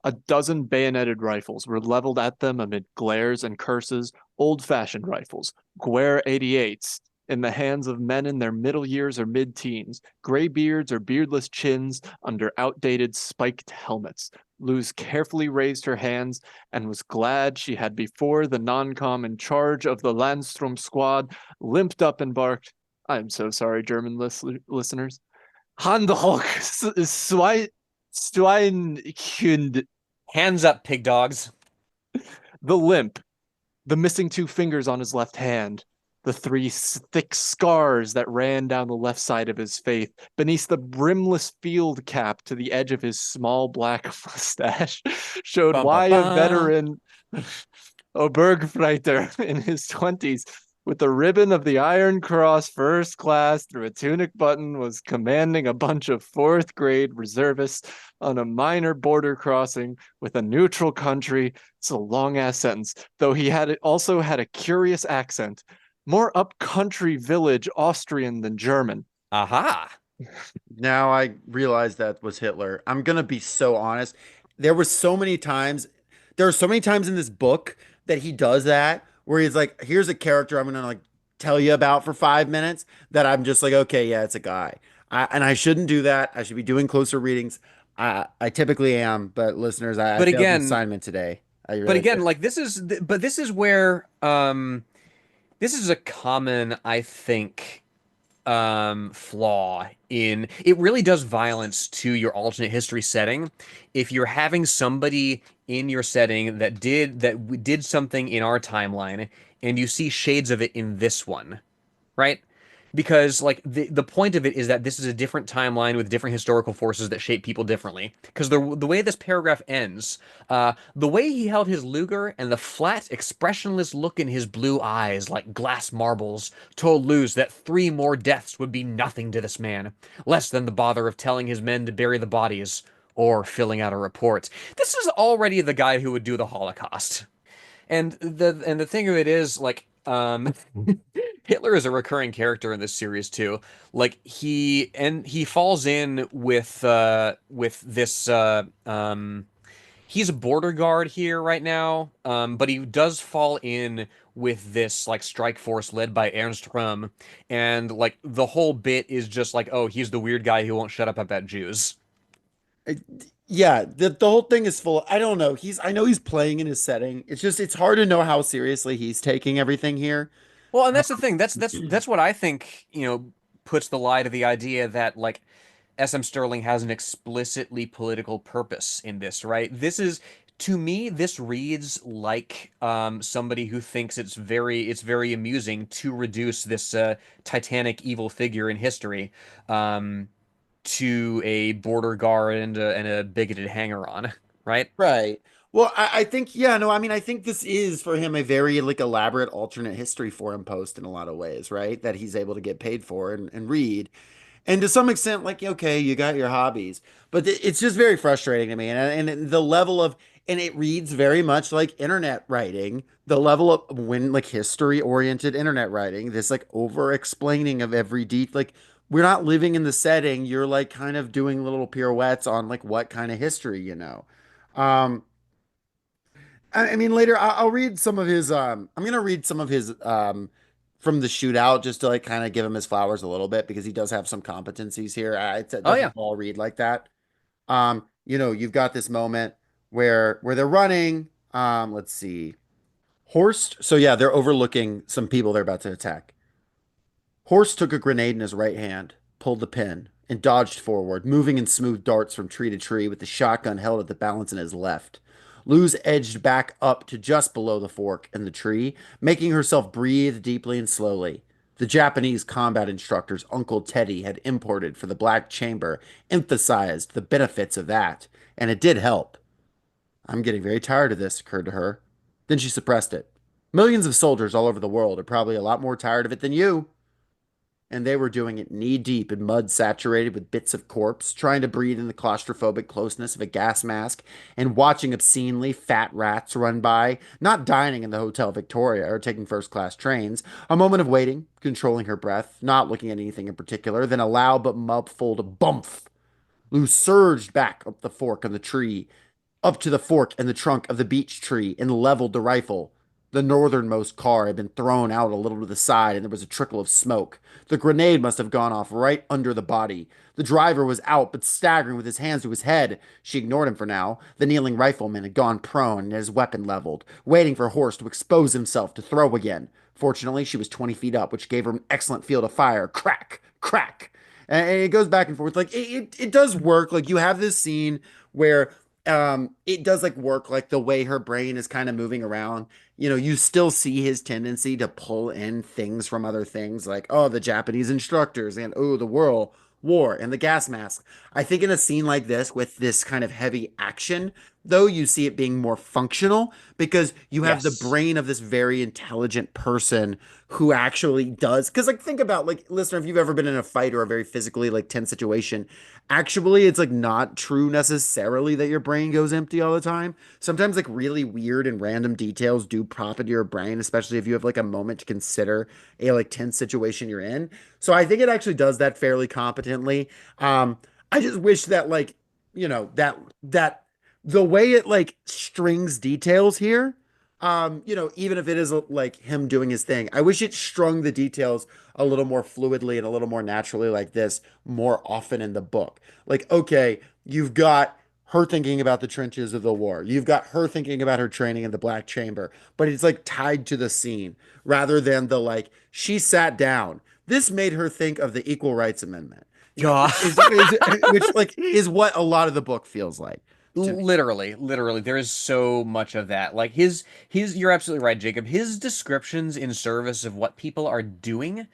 [SPEAKER 5] A dozen bayoneted rifles were leveled at them amid glares and curses, old-fashioned rifles, Guerre 88s, in the hands of men in their middle years or mid-teens, gray beards or beardless chins under outdated spiked helmets. Luz carefully raised her hands and was glad she had before the non-com in charge of the Landstrom squad limped up and barked, "I'm so sorry, German listeners. Handhoch Schweinkund."
[SPEAKER 1] Hands up, pig dogs.
[SPEAKER 5] The limp, the missing two fingers on his left hand, the three thick scars that ran down the left side of his face, beneath the brimless field cap to the edge of his small black mustache, showed
[SPEAKER 1] Bum, bum,
[SPEAKER 5] why a
[SPEAKER 1] bum.
[SPEAKER 5] veteran Obergreiter in his 20s with the ribbon of the Iron Cross first class through a tunic button was commanding a bunch of fourth grade reservists on a minor border crossing with a neutral country. It's a long ass sentence, though he had also had a curious accent, more up country village Austrian than German.
[SPEAKER 1] Aha.
[SPEAKER 2] Now I realize that was Hitler. I'm gonna be so honest. There were so many times, there are so many times in this book that he does that, where he's like, here's a character I'm gonna like tell you about for 5 minutes that I'm just like, okay, yeah, it's a guy. And I shouldn't do that. I should be doing closer readings. I typically am, but listeners, I
[SPEAKER 1] But
[SPEAKER 2] failed the
[SPEAKER 1] again,
[SPEAKER 2] assignment today. I
[SPEAKER 1] but
[SPEAKER 2] really
[SPEAKER 1] again,
[SPEAKER 2] did.
[SPEAKER 1] like this is where this is a common, I think, flaw in it really does violence to your alternate history setting if you're having somebody in your setting that did something in our timeline and you see shades of it in this one, right? Because like the point of it is that this is a different timeline with different historical forces that shape people differently. Because the way this paragraph ends, the way he held his Luger and the flat, expressionless look in his blue eyes like glass marbles told Luz that 3 more deaths would be nothing to this man, less than the bother of telling his men to bury the bodies or filling out a report. This is already the guy who would do the Holocaust. And the thing of it is, like, Hitler is a recurring character in this series too. Like he falls in with this he's a border guard here right now. But he does fall in with this like strike force led by Ernst Röhm, and like the whole bit is just like, oh, he's the weird guy who won't shut up about Jews.
[SPEAKER 2] Uh, Yeah, the whole thing is full. I don't know. I know he's playing in his setting. It's just it's hard to know how seriously he's taking everything here.
[SPEAKER 1] Well, and that's the thing. That's what I think, puts the lie to the idea that like SM Stirling has an explicitly political purpose in this, right? This is to me, this reads like somebody who thinks it's very amusing to reduce this titanic evil figure in history um, to a border guard and a bigoted hanger-on, right?
[SPEAKER 2] Right. Well, I think, yeah, no, I mean, I think this is for him a very like elaborate alternate history for him post in a lot of ways, right? That he's able to get paid for and read. And to some extent, like, okay, you got your hobbies, but it's just very frustrating to me. And the level of, and it reads very much like internet writing, the level of when like history oriented internet writing, this like over explaining of every detail. Like, we're not living in the setting. You're like kind of doing little pirouettes on like what kind of history, you know. Um, I mean, later I'll read some of his. I'm gonna read some of his from the shootout just to like kind of give him his flowers a little bit because he does have some competencies here. It
[SPEAKER 1] Oh
[SPEAKER 2] doesn't
[SPEAKER 1] yeah.
[SPEAKER 2] all read like that. You've got this moment where they're running. Let's see, Horst. So yeah, they're overlooking some people they're about to attack. Horst took a grenade in his right hand, pulled the pin, and dodged forward, moving in smooth darts from tree to tree with the shotgun held at the balance in his left. Luz edged back up to just below the fork in the tree, making herself breathe deeply and slowly. The Japanese combat instructors Uncle Teddy had imported for the Black Chamber emphasized the benefits of that, and it did help. I'm getting very tired of this, occurred to her. Then she suppressed it. Millions of soldiers all over the world are probably a lot more tired of it than you, and they were doing it knee deep in mud saturated with bits of corpse, trying to breathe in the claustrophobic closeness of a gas mask, and watching obscenely fat rats run by, not dining in the Hotel Victoria or taking first class trains. A moment of waiting, controlling her breath, not looking at anything in particular, then a loud but muffled bump. Lou surged back up the fork on the tree, up to the fork and the trunk of the beech tree, and leveled the rifle. The northernmost car had been thrown out a little to the side, and there was a trickle of smoke. The grenade must have gone off right under the body. The driver was out, but staggering with his hands to his head. She ignored him for now. The kneeling rifleman had gone prone and his weapon leveled, waiting for Horst to expose himself to throw again. Fortunately, she was 20 feet up, which gave her an excellent field of fire. Crack! Crack! And it goes back and forth. Like, it does work. Like, you have this scene where it does like work like the way her brain is kind of moving around. You still see his tendency to pull in things from other things like, oh, the Japanese instructors, and oh, the world war and the gas mask. I think in a scene like this with this kind of heavy action, though, you see it being more functional because you have the
[SPEAKER 1] Yes.
[SPEAKER 2] brain of this very intelligent person who actually does. Because, like, think about, like, listener, if you've ever been in a fight or a very physically, like, tense situation, actually, it's like not true necessarily that your brain goes empty all the time. Sometimes, like, really weird and random details do pop into your brain, especially if you have like a moment to consider a like tense situation you're in. So I think it actually does that fairly competently. Um, I just wish that like, that the way it like strings details here, even if it is like him doing his thing, I wish it strung the details a little more fluidly and a little more naturally like this more often in the book. Like, okay, you've got her thinking about the trenches of the war. You've got her thinking about her training in the Black Chamber, but it's like tied to the scene rather than the like she sat down. This made her think of the Equal Rights Amendment,
[SPEAKER 1] God.
[SPEAKER 2] which like is what a lot of the book feels like to me.
[SPEAKER 1] Literally, there is so much of that. Like his, you're absolutely right, Jacob. His descriptions in service of what people are doing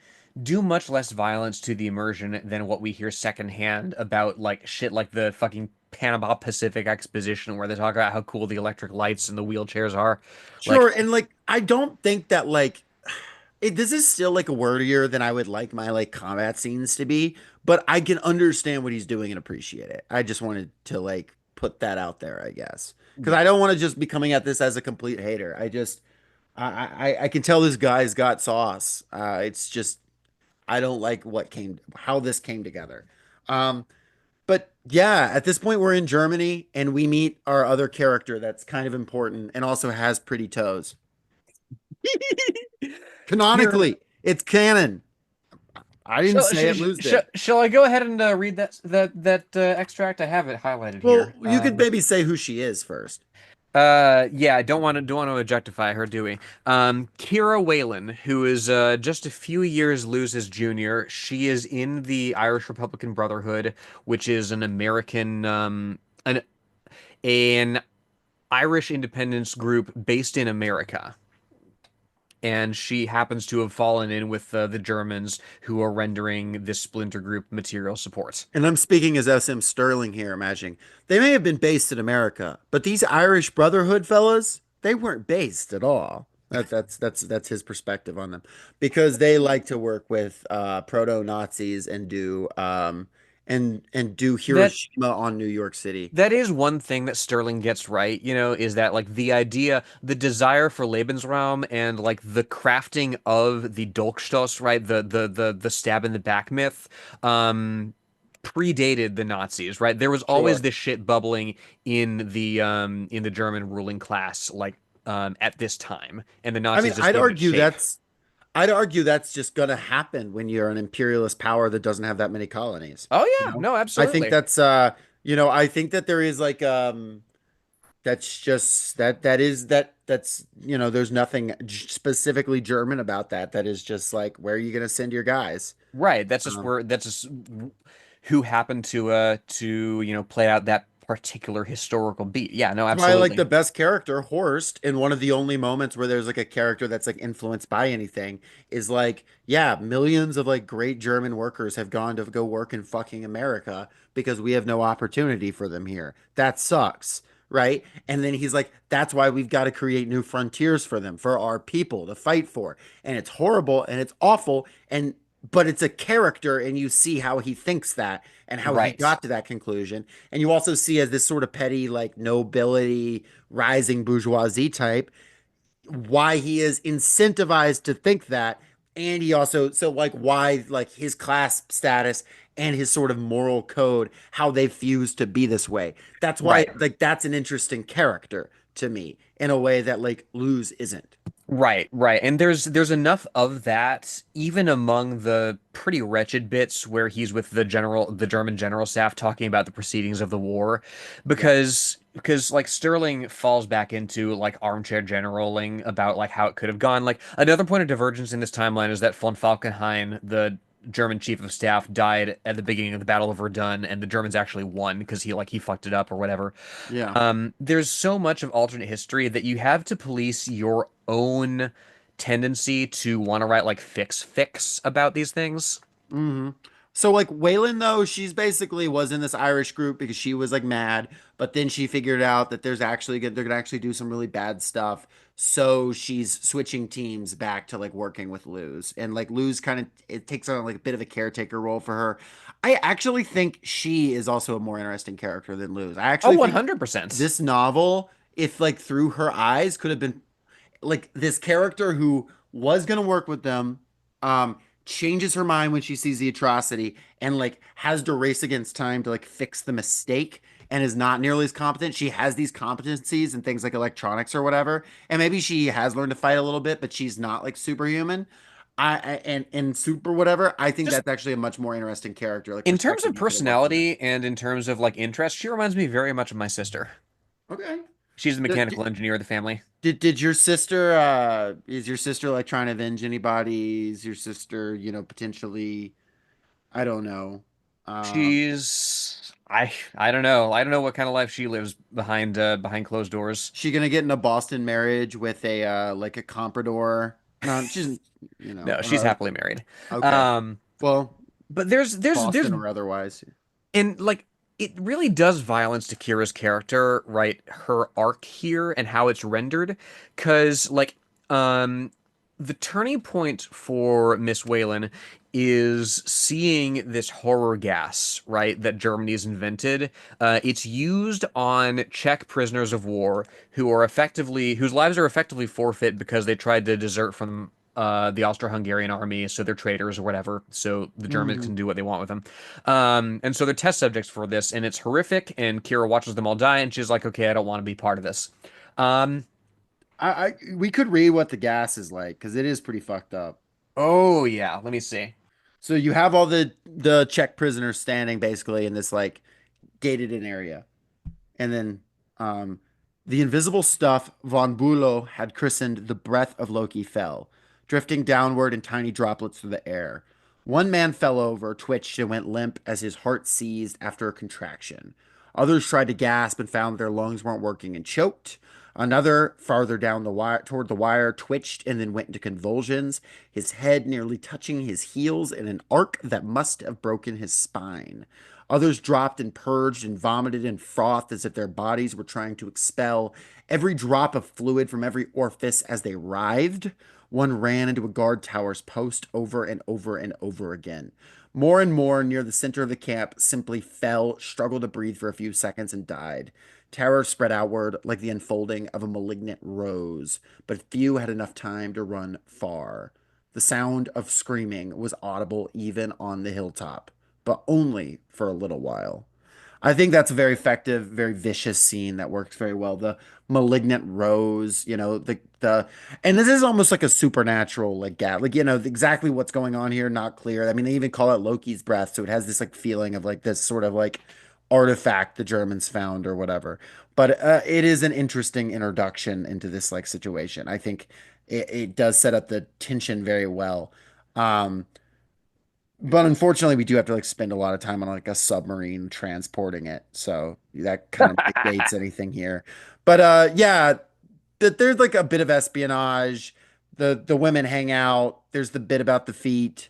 [SPEAKER 1] do much less violence to the immersion than what we hear secondhand about like shit like the fucking Panama Pacific Exposition where they talk about how cool the electric lights and the wheelchairs are.
[SPEAKER 2] Sure,
[SPEAKER 1] Like
[SPEAKER 2] and like I don't think that like this is still like wordier than I would like my like combat scenes to be, but I can understand what he's doing and appreciate it. I just wanted to like put that out there, I guess, because
[SPEAKER 1] yeah.
[SPEAKER 2] I don't want to just be coming at this as a complete hater. I can tell this guy's got sauce. It's just I don't like how this came together. Um, but yeah, at this point we're in Germany and we meet our other character that's kind of important and also has pretty toes.
[SPEAKER 1] Here,
[SPEAKER 2] Canonically, it's canon. I didn't say it, Lose did.
[SPEAKER 1] shall I go ahead and read that extract? I have it highlighted
[SPEAKER 2] Well,
[SPEAKER 1] here.
[SPEAKER 2] you could maybe say who she is first.
[SPEAKER 1] Yeah, I don't want to objectify her, do we? Kira Whalen, who is just a few years Luz's junior. She is in the Irish Republican Brotherhood, which is an American an Irish independence group based in America. And she happens to have fallen in with the Germans who are rendering this splinter group material support.
[SPEAKER 2] And I'm speaking as SM Stirling here, imagining they may have been based in America, but these Irish Brotherhood fellas, they weren't based at all. That's his perspective on them because they like to work with proto Nazis and do
[SPEAKER 1] That
[SPEAKER 2] Hiroshima on New York City.
[SPEAKER 1] That is one thing that Stirling gets right, is that like the idea, the desire for Lebensraum and like the crafting of the Dolchstoß, right? The stab in the back myth, um, predated the Nazis, right? There was always
[SPEAKER 2] Sure.
[SPEAKER 1] this shit bubbling in the German ruling class, like at this time, and the
[SPEAKER 2] I mean,
[SPEAKER 1] Nazis just gave it shape.
[SPEAKER 2] I'd argue that's just gonna happen when you're an imperialist power that doesn't have that many colonies.
[SPEAKER 1] Oh
[SPEAKER 2] You
[SPEAKER 1] yeah,
[SPEAKER 2] know,
[SPEAKER 1] no,
[SPEAKER 2] I think
[SPEAKER 1] absolutely.
[SPEAKER 2] I think that there is like that's just that's there's nothing specifically German about that. That is just like where are you gonna send your guys?
[SPEAKER 1] Right.
[SPEAKER 2] Um,
[SPEAKER 1] That's just who happened to play out that particular historical beat. Yeah, no,
[SPEAKER 2] That's why I like the
[SPEAKER 1] absolutely.
[SPEAKER 2] best character, Horst, in one of the only moments where there's like a character that's like influenced by anything is like, yeah, millions of like great German workers have gone to go work in fucking America because we have no opportunity for them here. That sucks, right? And then he's like, that's why we've got to create new frontiers for them, for our people to fight for. And it's horrible and it's awful and but it's a character and you see how he thinks that and how he
[SPEAKER 1] Right.
[SPEAKER 2] got to that conclusion and you also see as this sort of petty, like nobility, rising bourgeoisie type, why he is incentivized to think that. And he also, so like, why, like, his class status and his sort of moral code, how they fuse to be this way. That's why,
[SPEAKER 1] Right.
[SPEAKER 2] like, that's an interesting character to me in a way that, like, Luz isn't.
[SPEAKER 1] Right. And there's enough of that even among the pretty wretched bits where he's with the German general staff talking about the proceedings of the war
[SPEAKER 2] Yeah.
[SPEAKER 1] because like Sterling falls back into like armchair generaling about like how it could have gone. Like another point of divergence in this timeline is that von Falkenhayn, the German chief of staff, died at the beginning of the Battle of Verdun, and the Germans actually won because he fucked it up or whatever.
[SPEAKER 2] Yeah.
[SPEAKER 1] There's so much of alternate history that you have to police your own tendency to want to write like fix about these things.
[SPEAKER 2] hmm So like Waylon though, she's basically was in this Irish group because she was like mad, but then she figured out that they're gonna actually do some really bad stuff. So she's switching teams back to like working with Luz, and like Luz kind of it takes on like a bit of a caretaker role for her. I actually think she is also a more interesting character than Luz. I
[SPEAKER 1] Oh,
[SPEAKER 2] actually think
[SPEAKER 1] 100%.
[SPEAKER 2] this novel, if like through her eyes, could have been like this character who was gonna work with them, um, changes her mind when she sees the atrocity and like has to race against time to like fix the mistake and is not nearly as competent. She has these competencies and things like electronics or whatever, and maybe she has learned to fight a little bit, but she's not like superhuman. And super whatever. I think
[SPEAKER 1] Just
[SPEAKER 2] that's actually a much more interesting character, like
[SPEAKER 1] in terms
[SPEAKER 2] perspective
[SPEAKER 1] of
[SPEAKER 2] you could have worked on it.
[SPEAKER 1] personality and in terms of like interest, she reminds me very much of my sister.
[SPEAKER 2] Okay.
[SPEAKER 1] She's the
[SPEAKER 2] Did,
[SPEAKER 1] mechanical engineer of the family.
[SPEAKER 2] did your sister is your sister like trying to avenge anybody? Is your sister, potentially, I don't know.
[SPEAKER 1] I don't know. I don't know what kind of life she lives behind closed doors.
[SPEAKER 2] She gonna get in a Boston marriage with a like a comprador? No, she's
[SPEAKER 1] No, she's happily married.
[SPEAKER 2] okay.
[SPEAKER 1] Um,
[SPEAKER 2] Well,
[SPEAKER 1] but there's
[SPEAKER 2] Boston or otherwise.
[SPEAKER 1] and like it really does violence to Kira's character, right? Her arc here and how it's rendered, because um the turning point for Miss Whalen is seeing this horror gas, right, that Germany's invented. It's used on Czech prisoners of war whose lives are effectively forfeit because they tried to desert from the Austro-Hungarian army, so they're traitors or whatever. So the Germans
[SPEAKER 2] Hmm.
[SPEAKER 1] can do what they want with them. And so they're test subjects for this, and it's horrific. And Kira watches them all die, and she's like, "Okay, I don't want to be part of this." Um,
[SPEAKER 2] We could read what the gas is like because it is pretty fucked up.
[SPEAKER 1] oh yeah, let me see.
[SPEAKER 2] So you have all the Czech prisoners standing basically in this like gated in area. And then um, the invisible stuff von Bülow had christened the breath of Loki fell, drifting downward in tiny droplets through the air. One man fell over, twitched, and went limp as his heart seized after a contraction. Others tried to gasp and found their lungs weren't working and choked. Another, farther down the wire toward the wire, twitched and then went into convulsions, his head nearly touching his heels in an arc that must have broken his spine. Others dropped and purged and vomited and frothed as if their bodies were trying to expel every drop of fluid from every orifice as they writhed. One ran into a guard tower's post over and over and over again. More and more near the center of the camp simply fell, struggled to breathe for a few seconds, and died. Terror spread outward like the unfolding of a malignant rose, but few had enough time to run far. The sound of screaming was audible even on the hilltop, but only for a little while. I think that's a very effective, very vicious scene that works very well. The malignant rose, and this is almost like a supernatural like gap, like exactly what's going on here, not clear. I mean, they even call it Loki's breath, so it has this like feeling of like this sort of like artifact the Germans found or whatever. But it is an interesting introduction into this like situation. I think it does set up the tension very well. Um, but unfortunately, we do have to like spend a lot of time on like a submarine transporting it. So that kind of negates anything here. But yeah, there's like a bit of espionage. The women hang out. There's the bit about the feet.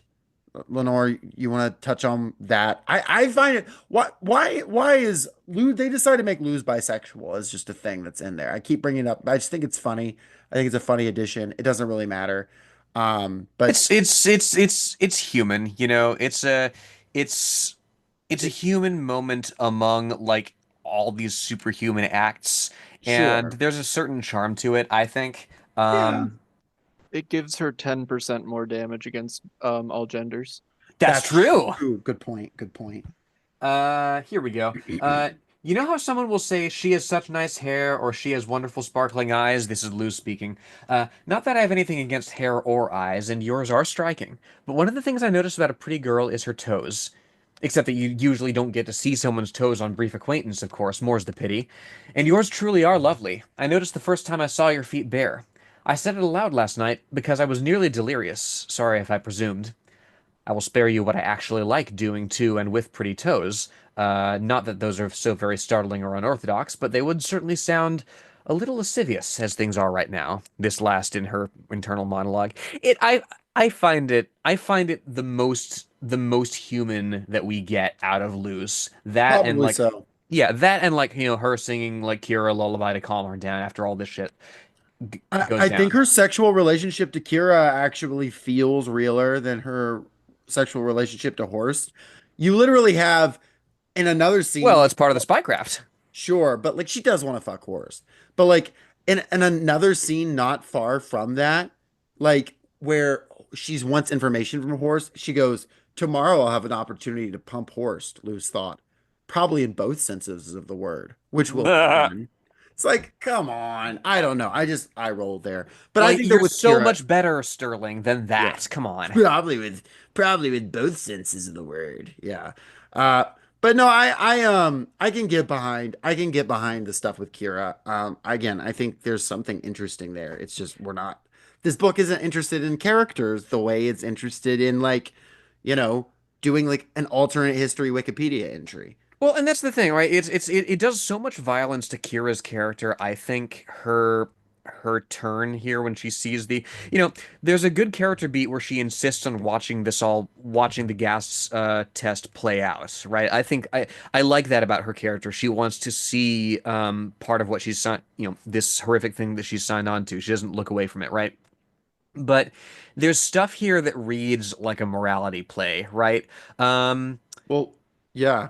[SPEAKER 2] Lenore, you want to touch on that? I find it why is Lou they decided to make Lou's bisexual as just a thing that's in there. I keep bringing it up. I just think it's funny. I think it's a funny addition. It doesn't really matter. But
[SPEAKER 1] It's human, you know. It's it's a human moment among like all these superhuman acts, and
[SPEAKER 2] sure.
[SPEAKER 1] there's a certain charm to it, I think.
[SPEAKER 2] Yeah.
[SPEAKER 5] It gives her 10% more damage against all genders.
[SPEAKER 1] That's
[SPEAKER 2] That's
[SPEAKER 1] true.
[SPEAKER 2] true. Good point. Good point.
[SPEAKER 1] Here we go. You know how someone will say she has such nice hair or she has wonderful sparkling eyes? This is Lou speaking. Not that I have anything against hair or eyes, and yours are striking. But one of the things I notice about a pretty girl is her toes. Except that you usually don't get to see someone's toes on brief acquaintance, of course, more's the pity. And yours truly are lovely. I noticed the first time I saw your feet bare. I said it aloud last night because I was nearly delirious. Sorry if I presumed. I will spare you what I actually like doing to and with pretty toes. Not that those are so very startling or unorthodox, but they would certainly sound a little lascivious as things are right now. This last in her internal monologue. I find it the most human that we get out of Luce. That and
[SPEAKER 2] Probably
[SPEAKER 1] like
[SPEAKER 2] so.
[SPEAKER 1] Yeah, that and like, her singing like Kira lullaby to calm her down after all this shit goes
[SPEAKER 2] I think
[SPEAKER 1] down.
[SPEAKER 2] her sexual relationship to Kira actually feels realer than her sexual relationship to Horst. You literally have in another
[SPEAKER 1] Well,
[SPEAKER 2] scene,
[SPEAKER 1] it's part of the spycraft.
[SPEAKER 2] sure, but like she does want to fuck Horst. But like in another scene not far from that, like where she's wants information from Horst, she goes, "Tomorrow I'll have an opportunity to pump Horst," Lou's thought. Probably in both senses of the word, which will happen. It's like, come on. I don't know. I rolled there. But I
[SPEAKER 1] Like,
[SPEAKER 2] think that
[SPEAKER 1] you're
[SPEAKER 2] with
[SPEAKER 1] so
[SPEAKER 2] Kira,
[SPEAKER 1] much better, Sterling, than
[SPEAKER 2] yeah.
[SPEAKER 1] that. Come on.
[SPEAKER 2] Probably with both senses of the word. Yeah. Uh but no, I can get behind the stuff with Kira. Again, I think there's something interesting there. It's just we're not this book isn't interested in characters the way it's interested in like, you know, doing like an alternate history Wikipedia entry.
[SPEAKER 1] Well, and that's the thing, right? It does so much violence to Kira's character. I think her turn here when she sees there's a good character beat where she insists on watching the gas test play out, right? I think I like that about her character. She wants to see part of what she's signed, this horrific thing that she's signed on to. She doesn't look away from it, right? But there's stuff here that reads like a morality play, right? Um,
[SPEAKER 2] Well, yeah.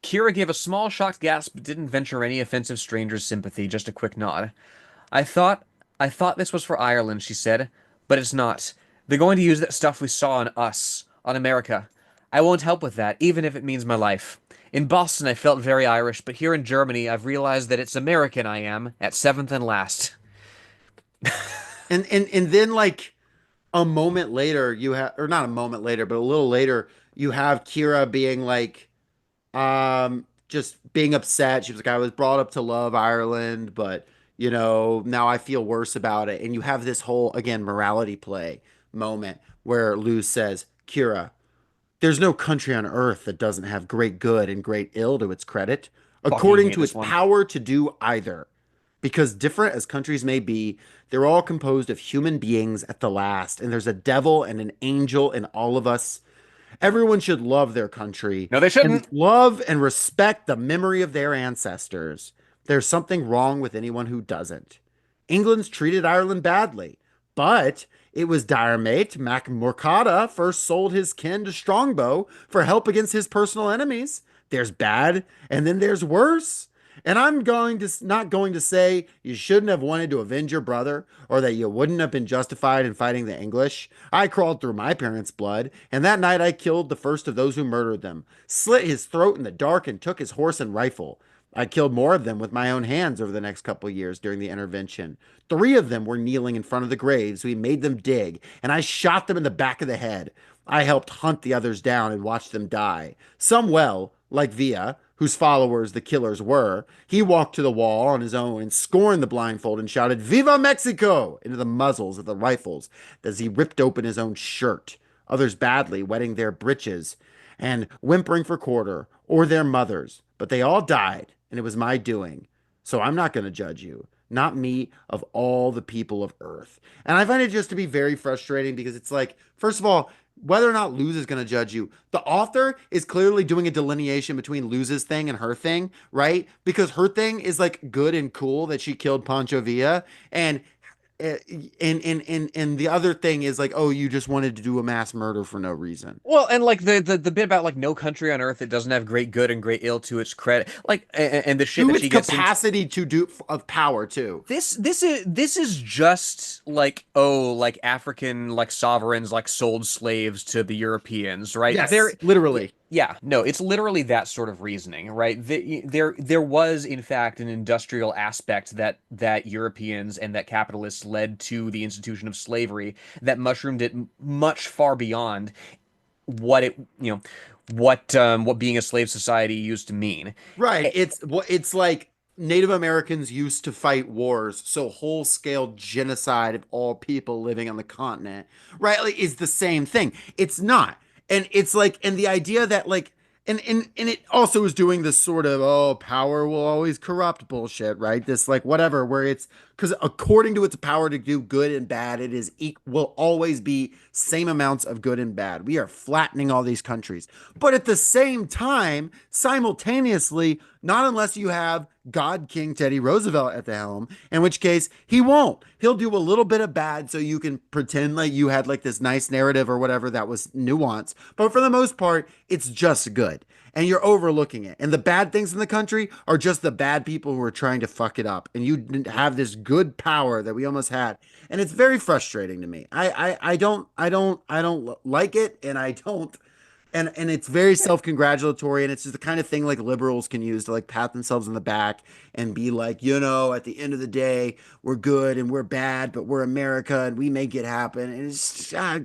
[SPEAKER 1] Kira gave a small shocked gasp but didn't venture any offensive stranger's sympathy, just a quick nod. I thought I thought this was for Ireland, she said, but it's not. They're going to use that stuff we saw on us, on America. I won't help with that, even if it means my life. In Boston, I felt very Irish, but here in Germany, I've realized that it's American I am, at seventh and last.
[SPEAKER 2] And then like a moment later you have or not a moment later, but a little later you have Kira being like just being upset. She was like, I was brought up to love Ireland, but now I feel worse about it. And you have this whole again morality play moment where Luz says, Kira, there's no country on earth that doesn't have great good and great ill to its credit,
[SPEAKER 1] Fucking
[SPEAKER 2] according
[SPEAKER 1] hate
[SPEAKER 2] to its
[SPEAKER 1] this one.
[SPEAKER 2] power to do either. Because different as countries may be, they're all composed of human beings at the last, and there's a devil and an angel in all of us. Everyone should love their country
[SPEAKER 1] No, they
[SPEAKER 2] and
[SPEAKER 1] shouldn't.
[SPEAKER 2] love and respect the memory of their ancestors. There's something wrong with anyone who doesn't. England's treated Ireland badly, but it was Diarmait Mac Morcada first sold his kin to Strongbow for help against his personal enemies. There's bad, and then there's worse. And I'm going to not going to say you shouldn't have wanted to avenge your brother or that you wouldn't have been justified in fighting the English. I crawled through my parents' blood, and that night I killed the first of those who murdered them, slit his throat in the dark, and took his horse and rifle. I killed more of them with my own hands over the next couple of years during the intervention. Three of them were kneeling in front of the graves. We made them dig, and I shot them in the back of the head. I helped hunt the others down and watch them die. Some well, like Villa, whose followers the killers were. He walked to the wall on his own and scorned the blindfold and shouted, Viva Mexico! Into the muzzles of the rifles as he ripped open his own shirt. Others badly, wetting their breeches and whimpering for quarter, or their mothers. But they all died, and it was my doing. So I'm not going to judge you. Not me, of all the people of Earth. And I find it just to be very frustrating because it's like, first of all, whether or not Luz is going to judge you, the author is clearly doing a delineation between Luz's thing and her thing, right? Because her thing is like good and cool that she killed Pancho Villa, and uh, and the other thing is like, oh, you just wanted to do a mass murder for no reason.
[SPEAKER 1] Well, and like the bit about like no country on earth that doesn't have great good and great ill to its credit, like and the shit
[SPEAKER 2] To
[SPEAKER 1] that
[SPEAKER 2] its
[SPEAKER 1] she gets into.
[SPEAKER 2] capacity to do of power too.
[SPEAKER 1] This is just like, oh, like African like sovereigns like sold slaves to the Europeans, right?
[SPEAKER 2] Yes, literally.
[SPEAKER 1] Yeah, no, it's literally that sort of reasoning, right? There was in fact an industrial aspect that Europeans and that capitalists led to the institution of slavery that mushroomed it much far beyond what it you know what being a slave society used to mean.
[SPEAKER 2] Right. It's like Native Americans used to fight wars, so whole scale genocide of all people living on the continent, right? Like is the same thing. It's not. And it's like, and the idea that like and it also is doing this sort of power will always corrupt bullshit, right? This like whatever, where it's because according to its power to do good and bad, it is will always be same amounts of good and bad. We are flattening all these countries. But at the same time, simultaneously, not unless you have God King Teddy Roosevelt at the helm, in which case he won't. He'll do a little bit of bad so you can pretend like you had like this nice narrative or whatever that was nuanced. But for the most part, it's just good. And you're overlooking it. And the bad things in the country are just the bad people who are trying to fuck it up. And you have this good power that we almost had. And it's very frustrating to me. I don't like it, and I don't and it's very self-congratulatory, and it's just the kind of thing like liberals can use to like pat themselves on the back and be like, at the end of the day, we're good and we're bad, but we're America and we make it happen. And it's just,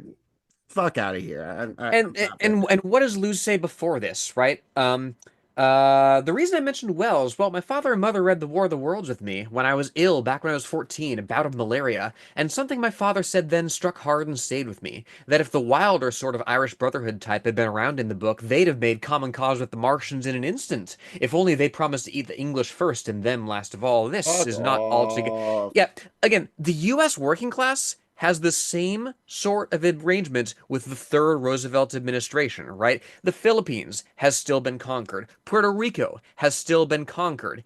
[SPEAKER 2] fuck out of here. I'm
[SPEAKER 1] And
[SPEAKER 2] not there.
[SPEAKER 1] and what does Luz say before this, right? The reason I mentioned Wells, well, my father and mother read The War of the Worlds with me when I was ill back when I was 14, a bout of malaria, and something my father said then struck hard and stayed with me. That if the wilder sort of Irish Brotherhood type had been around in the book, they'd have made common cause with the Martians in an instant. If only they promised to eat the English first and them last of all. This
[SPEAKER 2] Fuck
[SPEAKER 1] is not altogether.
[SPEAKER 2] off.
[SPEAKER 1] Yeah, again, the U.S. working class has the same sort of arrangement with the third Roosevelt administration, right? The Philippines has still been conquered. Puerto Rico has still been conquered.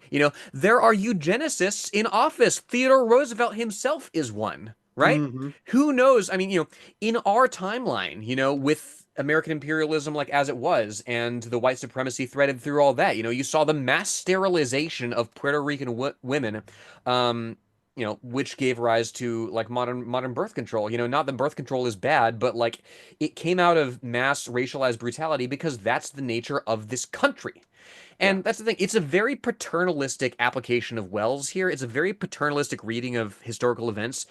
[SPEAKER 1] There are eugenicists in office. Theodore Roosevelt himself is one, right?
[SPEAKER 2] Hmm.
[SPEAKER 1] Who knows? I mean, in our timeline, with American imperialism like as it was and the white supremacy threaded through all that, you saw the mass sterilization of Puerto Rican women which gave rise to like modern birth control. Not that birth control is bad, but like it came out of mass racialized brutality because that's the nature of this country.
[SPEAKER 2] Yeah.
[SPEAKER 1] And that's the thing. It's a very paternalistic application of Wells here. It's a very paternalistic reading of historical events,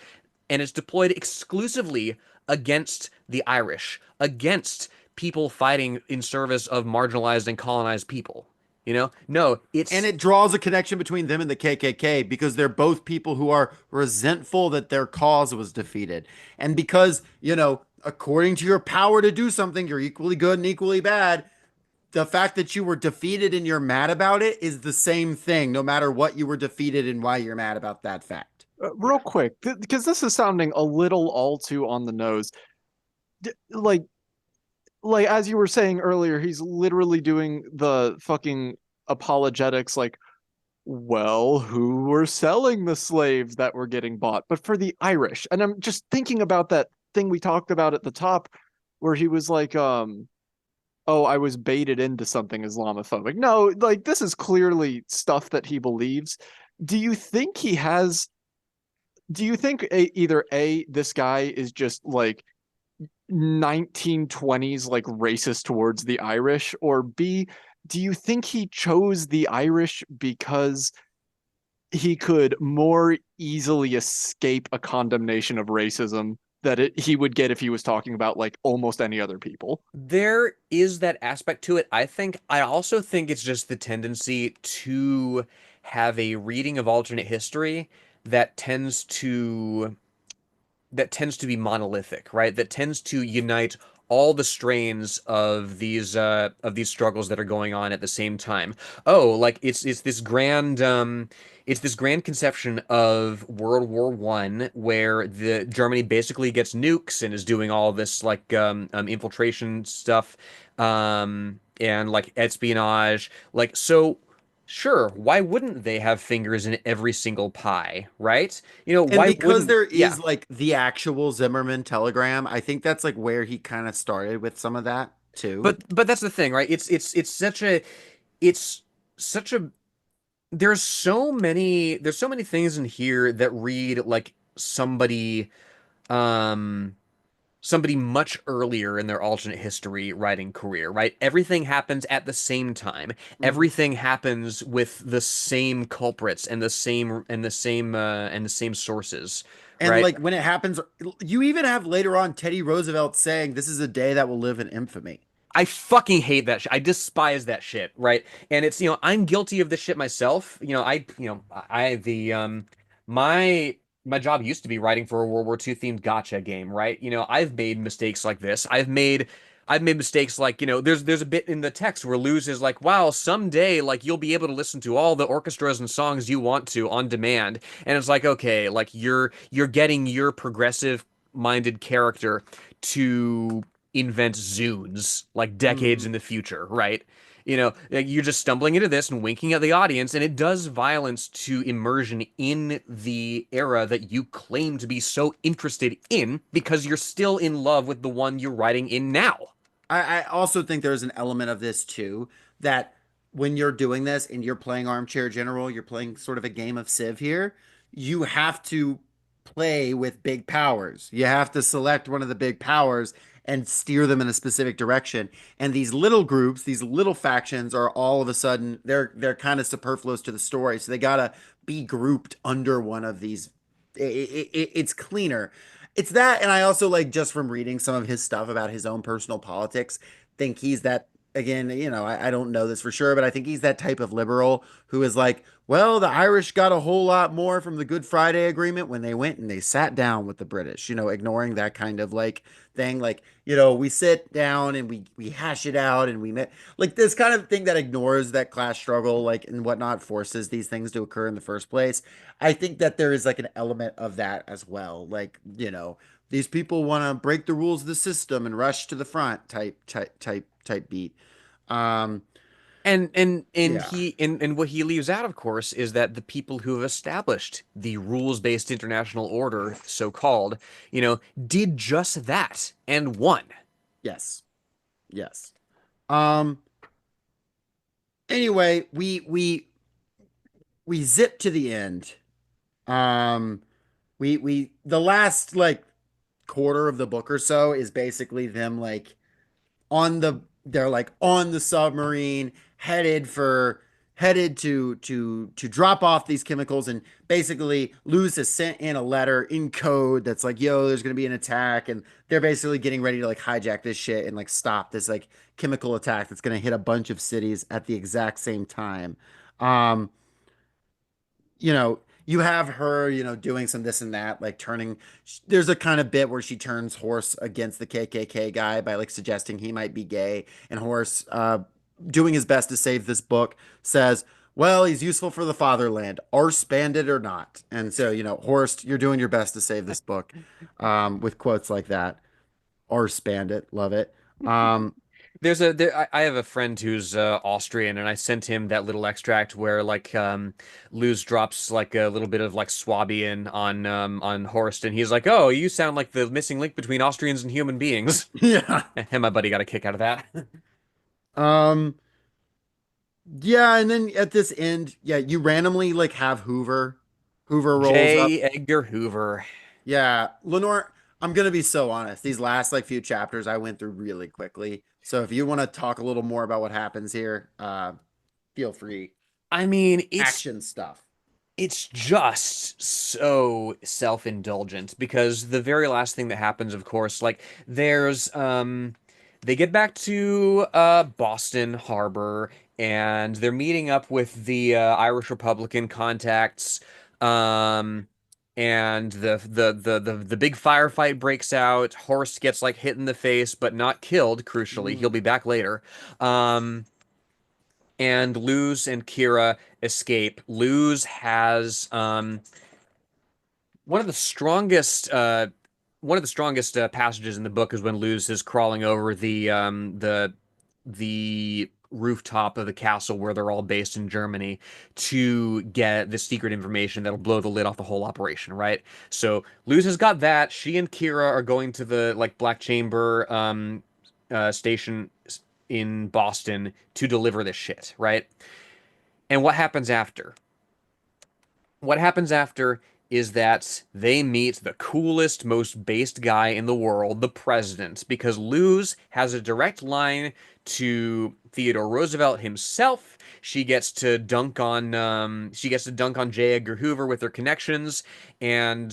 [SPEAKER 1] and it's deployed exclusively against the Irish, against people fighting in service of marginalized and colonized people. No,
[SPEAKER 2] And
[SPEAKER 1] it's
[SPEAKER 2] it draws a connection between them and the KKK because they're both people who are resentful that their cause was defeated. And because, according to your power to do something, you're equally good and equally bad. The fact that you were defeated and you're mad about it is the same thing, no matter what you were defeated and why you're mad about that fact.
[SPEAKER 5] Real quick, because this is sounding a little all too on the nose. D- like like as you were saying earlier, he's literally doing the fucking apologetics like, well, who were selling the slaves that were getting bought? But for the Irish. And I'm just thinking about that thing we talked about at the top where he was like, oh, I was baited into something Islamophobic. No, like this is clearly stuff that he believes. Do you think he has do you think either A, this guy is just like 1920s like racist towards the Irish, or B, do you think he chose the Irish because he could more easily escape a condemnation of racism that he would get if he was talking about like almost any other people?
[SPEAKER 1] There is that aspect to it, I think. I also think it's just the tendency to have a reading of alternate history that tends to that tends to be monolithic, right? That tends to unite all the strains of these struggles that are going on at the same time. Oh, like it's this grand conception of World War One where the Germany basically gets nukes and is doing all this like infiltration stuff and like espionage. Like so sure, why wouldn't they have fingers in every single pie, right?
[SPEAKER 2] And
[SPEAKER 1] Why
[SPEAKER 2] because
[SPEAKER 1] wouldn't
[SPEAKER 2] there
[SPEAKER 1] yeah.
[SPEAKER 2] is like the actual Zimmerman telegram, I think that's like where he kind of started with some of that too.
[SPEAKER 1] But that's the thing, right? It's such a there's so many things in here that read like um somebody much earlier in their alternate history writing career, right? Everything happens at the same time.
[SPEAKER 2] Mhm.
[SPEAKER 1] Everything happens with the same culprits and the same sources,
[SPEAKER 2] And
[SPEAKER 1] right?
[SPEAKER 2] like when it happens, you even have later on Teddy Roosevelt saying, "This is a day that will live in infamy."
[SPEAKER 1] I fucking hate that shit. I despise that shit, right? And it's, I'm guilty of this shit myself. I the my job used to be writing for a World War II themed gotcha game, right? I've made mistakes like this. I've made I've made mistakes like, there's a bit in the text where Luz is like, wow, someday like you'll be able to listen to all the orchestras and songs you want to on demand. And it's like, okay, like you're getting your progressive minded character to invent Zunes like decades in
[SPEAKER 2] Mhm.
[SPEAKER 1] the future, right? Like you're just stumbling into this and winking at the audience, and it does violence to immersion in the era that you claim to be so interested in because you're still in love with the one you're writing in now.
[SPEAKER 2] I also think there's an element of this too, that when you're doing this and you're playing Armchair General, you're playing sort of a game of Civ here. You have to play with big powers. You have to select one of the big powers and steer them in a specific direction. And these little groups, these little factions are all of a sudden they're kind of superfluous to the story. So they gotta be grouped under one of these. It's cleaner. It's that, and I also like just from reading some of his stuff about his own personal politics, think he's that again, I don't know this for sure, but I think he's that type of liberal who is like, well, the Irish got a whole lot more from the Good Friday Agreement when they went and they sat down with the British, ignoring that kind of like thing. Like, we sit down and we hash it out and we met like this kind of thing that ignores that class struggle, like and whatnot, forces these things to occur in the first place. I think that there is like an element of that as well. Like, these people want to break the rules of the system and rush to the front type beat. Um,
[SPEAKER 1] And
[SPEAKER 2] yeah.
[SPEAKER 1] and what he leaves out, of course, is that the people who have established the rules-based international order, so called, did just that and won.
[SPEAKER 2] Yes. Yes. Um, anyway, we zip to the end. Um, we the last like quarter of the book or so is basically them like they're like on the submarine headed to drop off these chemicals, and basically Luz has sent in a letter in code that's like, yo, there's gonna be an attack, and they're basically getting ready to like hijack this shit and like stop this like chemical attack that's gonna hit a bunch of cities at the exact same time. um you have her, doing some this and that, like turning. There's a kind of bit where she turns Horse against the KKK guy by like suggesting he might be gay, and Horse, doing his best to save this book, says, "Well, he's useful for the fatherland, arse bandit or not." And so, Horst, you're doing your best to save this book, with quotes like that. Arse bandit, love it. Um,
[SPEAKER 1] I have a friend who's Austrian, and I sent him that little extract where like Luz drops like a little bit of like Swabian on Horst, and he's like, "Oh, you sound like the missing link between Austrians and human beings."
[SPEAKER 2] yeah.
[SPEAKER 1] And my buddy got a kick out of that.
[SPEAKER 2] Um, Yeah, and then at this end, yeah, you randomly like have Hoover. Hoover rolls up.
[SPEAKER 1] J. Edgar Hoover.
[SPEAKER 2] Yeah, Lenore, I'm gonna be so honest. These last like few chapters I went through really quickly. So if you want to talk a little more about what happens here, feel free.
[SPEAKER 1] I mean,
[SPEAKER 2] Action stuff.
[SPEAKER 1] it's just so self-indulgent because the very last thing that happens, of course, like there's they get back to Boston Harbor, and they're meeting up with the Irish Republican contacts. Um and the big firefight breaks out. Horst gets like hit in the face but not killed, crucially. He'll
[SPEAKER 2] Mm.
[SPEAKER 1] be back later. And Luz and Kira escape. Luz has one of the strongest passages in the book is when Luz is crawling over the rooftop of the castle where they're all based in Germany to get the secret information that'll blow the lid off the whole operation, right? So Luz has got that. She and Kira are going to the like Black Chamber station in Boston to deliver this shit, right? And what happens after? What happens after is that they meet the coolest, most based guy in the world, the president, because Luz has a direct line to Theodore Roosevelt himself. She gets to dunk on J. Edgar Hoover with her connections, and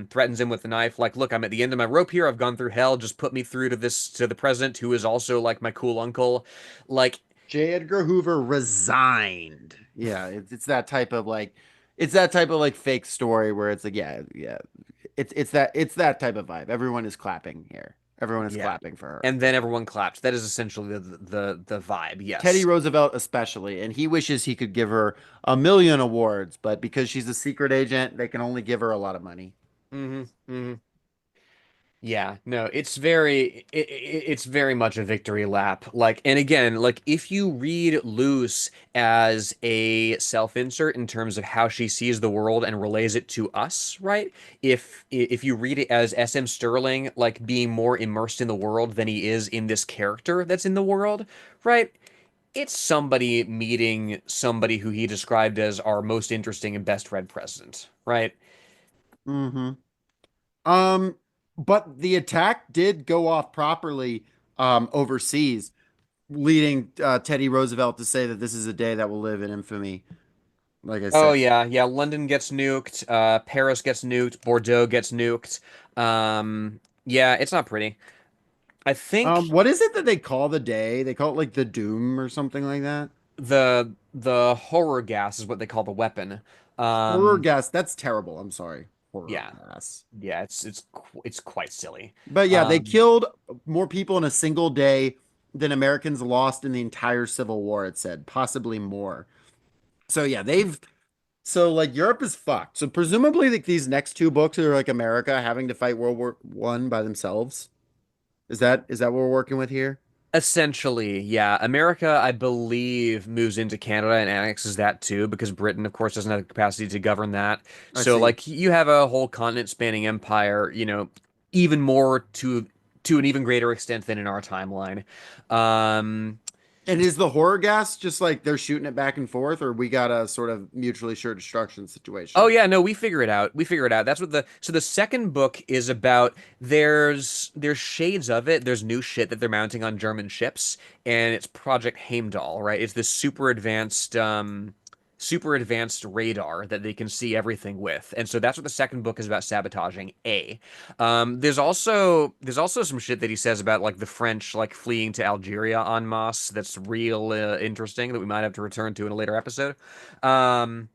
[SPEAKER 1] threatens him with a knife. Like, look, I'm at the end of my rope here. I've gone through hell. Just put me through to the president, who is also like my cool uncle. Like,
[SPEAKER 2] J. Edgar Hoover resigned. Yeah, it's that type of like fake story where it's like, yeah, yeah. It's that type of vibe. Everyone is clapping here. Everyone is
[SPEAKER 1] Yeah.
[SPEAKER 2] clapping for her.
[SPEAKER 1] And then everyone clapped. That is essentially the vibe.
[SPEAKER 2] Teddy
[SPEAKER 1] Yes.
[SPEAKER 2] Roosevelt especially, and he wishes he could give her a million awards, but because she's a secret agent, they can only give her a lot of money.
[SPEAKER 1] Hmm. Hmm. Yeah, no, it's very much a victory lap. Like, and again, like if you read Luce as a self-insert in terms of how she sees the world and relays it to us, right? If you read it as SM Stirling like being more immersed in the world than he is in this character that's in the world, right? It's somebody meeting somebody who he described as our most interesting and best read president, right?
[SPEAKER 2] Hmm. Um, but the attack did go off properly overseas, leading Teddy Roosevelt to say that this is a day that will live in infamy. Like I
[SPEAKER 1] Oh
[SPEAKER 2] said,
[SPEAKER 1] yeah, yeah. London gets nuked. Paris gets nuked. Bordeaux gets nuked. Yeah, it's not pretty. I think
[SPEAKER 2] what is it that they call the day? They call it like the Doom or something like that.
[SPEAKER 1] the horror gas is what they call the weapon.
[SPEAKER 2] Horror
[SPEAKER 1] Um,
[SPEAKER 2] gas. That's terrible. I'm sorry. Horror
[SPEAKER 1] yeah,
[SPEAKER 2] gas.
[SPEAKER 1] yeah. It's quite silly.
[SPEAKER 2] But yeah, they
[SPEAKER 1] Um,
[SPEAKER 2] killed more people in a single day than Americans lost in the entire Civil War, it said, possibly more. So yeah, so like Europe is fucked. So presumably like these next two books are like America having to fight World War I by themselves. Is that what we're working with here?
[SPEAKER 1] Essentially, yeah. America, I believe, moves into Canada and annexes that too, because Britain, of course, doesn't have the capacity to govern that.
[SPEAKER 2] I
[SPEAKER 1] So,
[SPEAKER 2] see.
[SPEAKER 1] like, you have a whole continent-spanning empire, even more to an even greater extent than in our timeline. Um,
[SPEAKER 2] And is the horror gas just like they're shooting it back and forth, or we got a sort of mutually assured destruction
[SPEAKER 1] Oh
[SPEAKER 2] situation?
[SPEAKER 1] yeah, no, we figure it out. We figure it out. That's what the second book is about. There's shades of it. There's new shit that they're mounting on German ships, and it's Project Heimdall, right? It's this super advanced radar that they can see everything with. And so that's what the second book is about sabotaging. There's also some shit that he says about like the French like fleeing to Algeria en masse that's real interesting that we might have to return to in a later episode. Um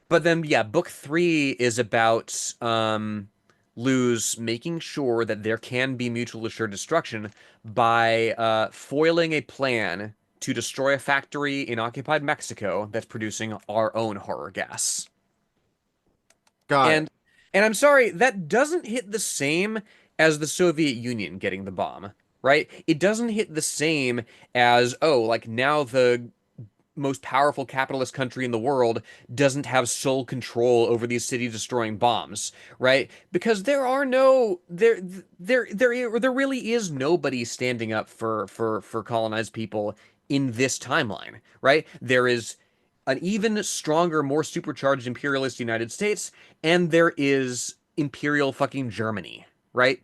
[SPEAKER 1] but then, yeah, book three is about Luz making sure that there can be mutual assured destruction by foiling a plan to destroy a factory in occupied Mexico that's producing our own horror gas.
[SPEAKER 2] Got it.
[SPEAKER 1] And and I'm sorry, that doesn't hit the same as the Soviet Union getting the bomb, right? It doesn't hit the same as, oh, like now the most powerful capitalist country in the world doesn't have sole control over these city destroying bombs, right? Because there really is nobody standing up for colonized people in this timeline, right? There is an even stronger, more supercharged imperialist United States, and there is imperial fucking Germany, right?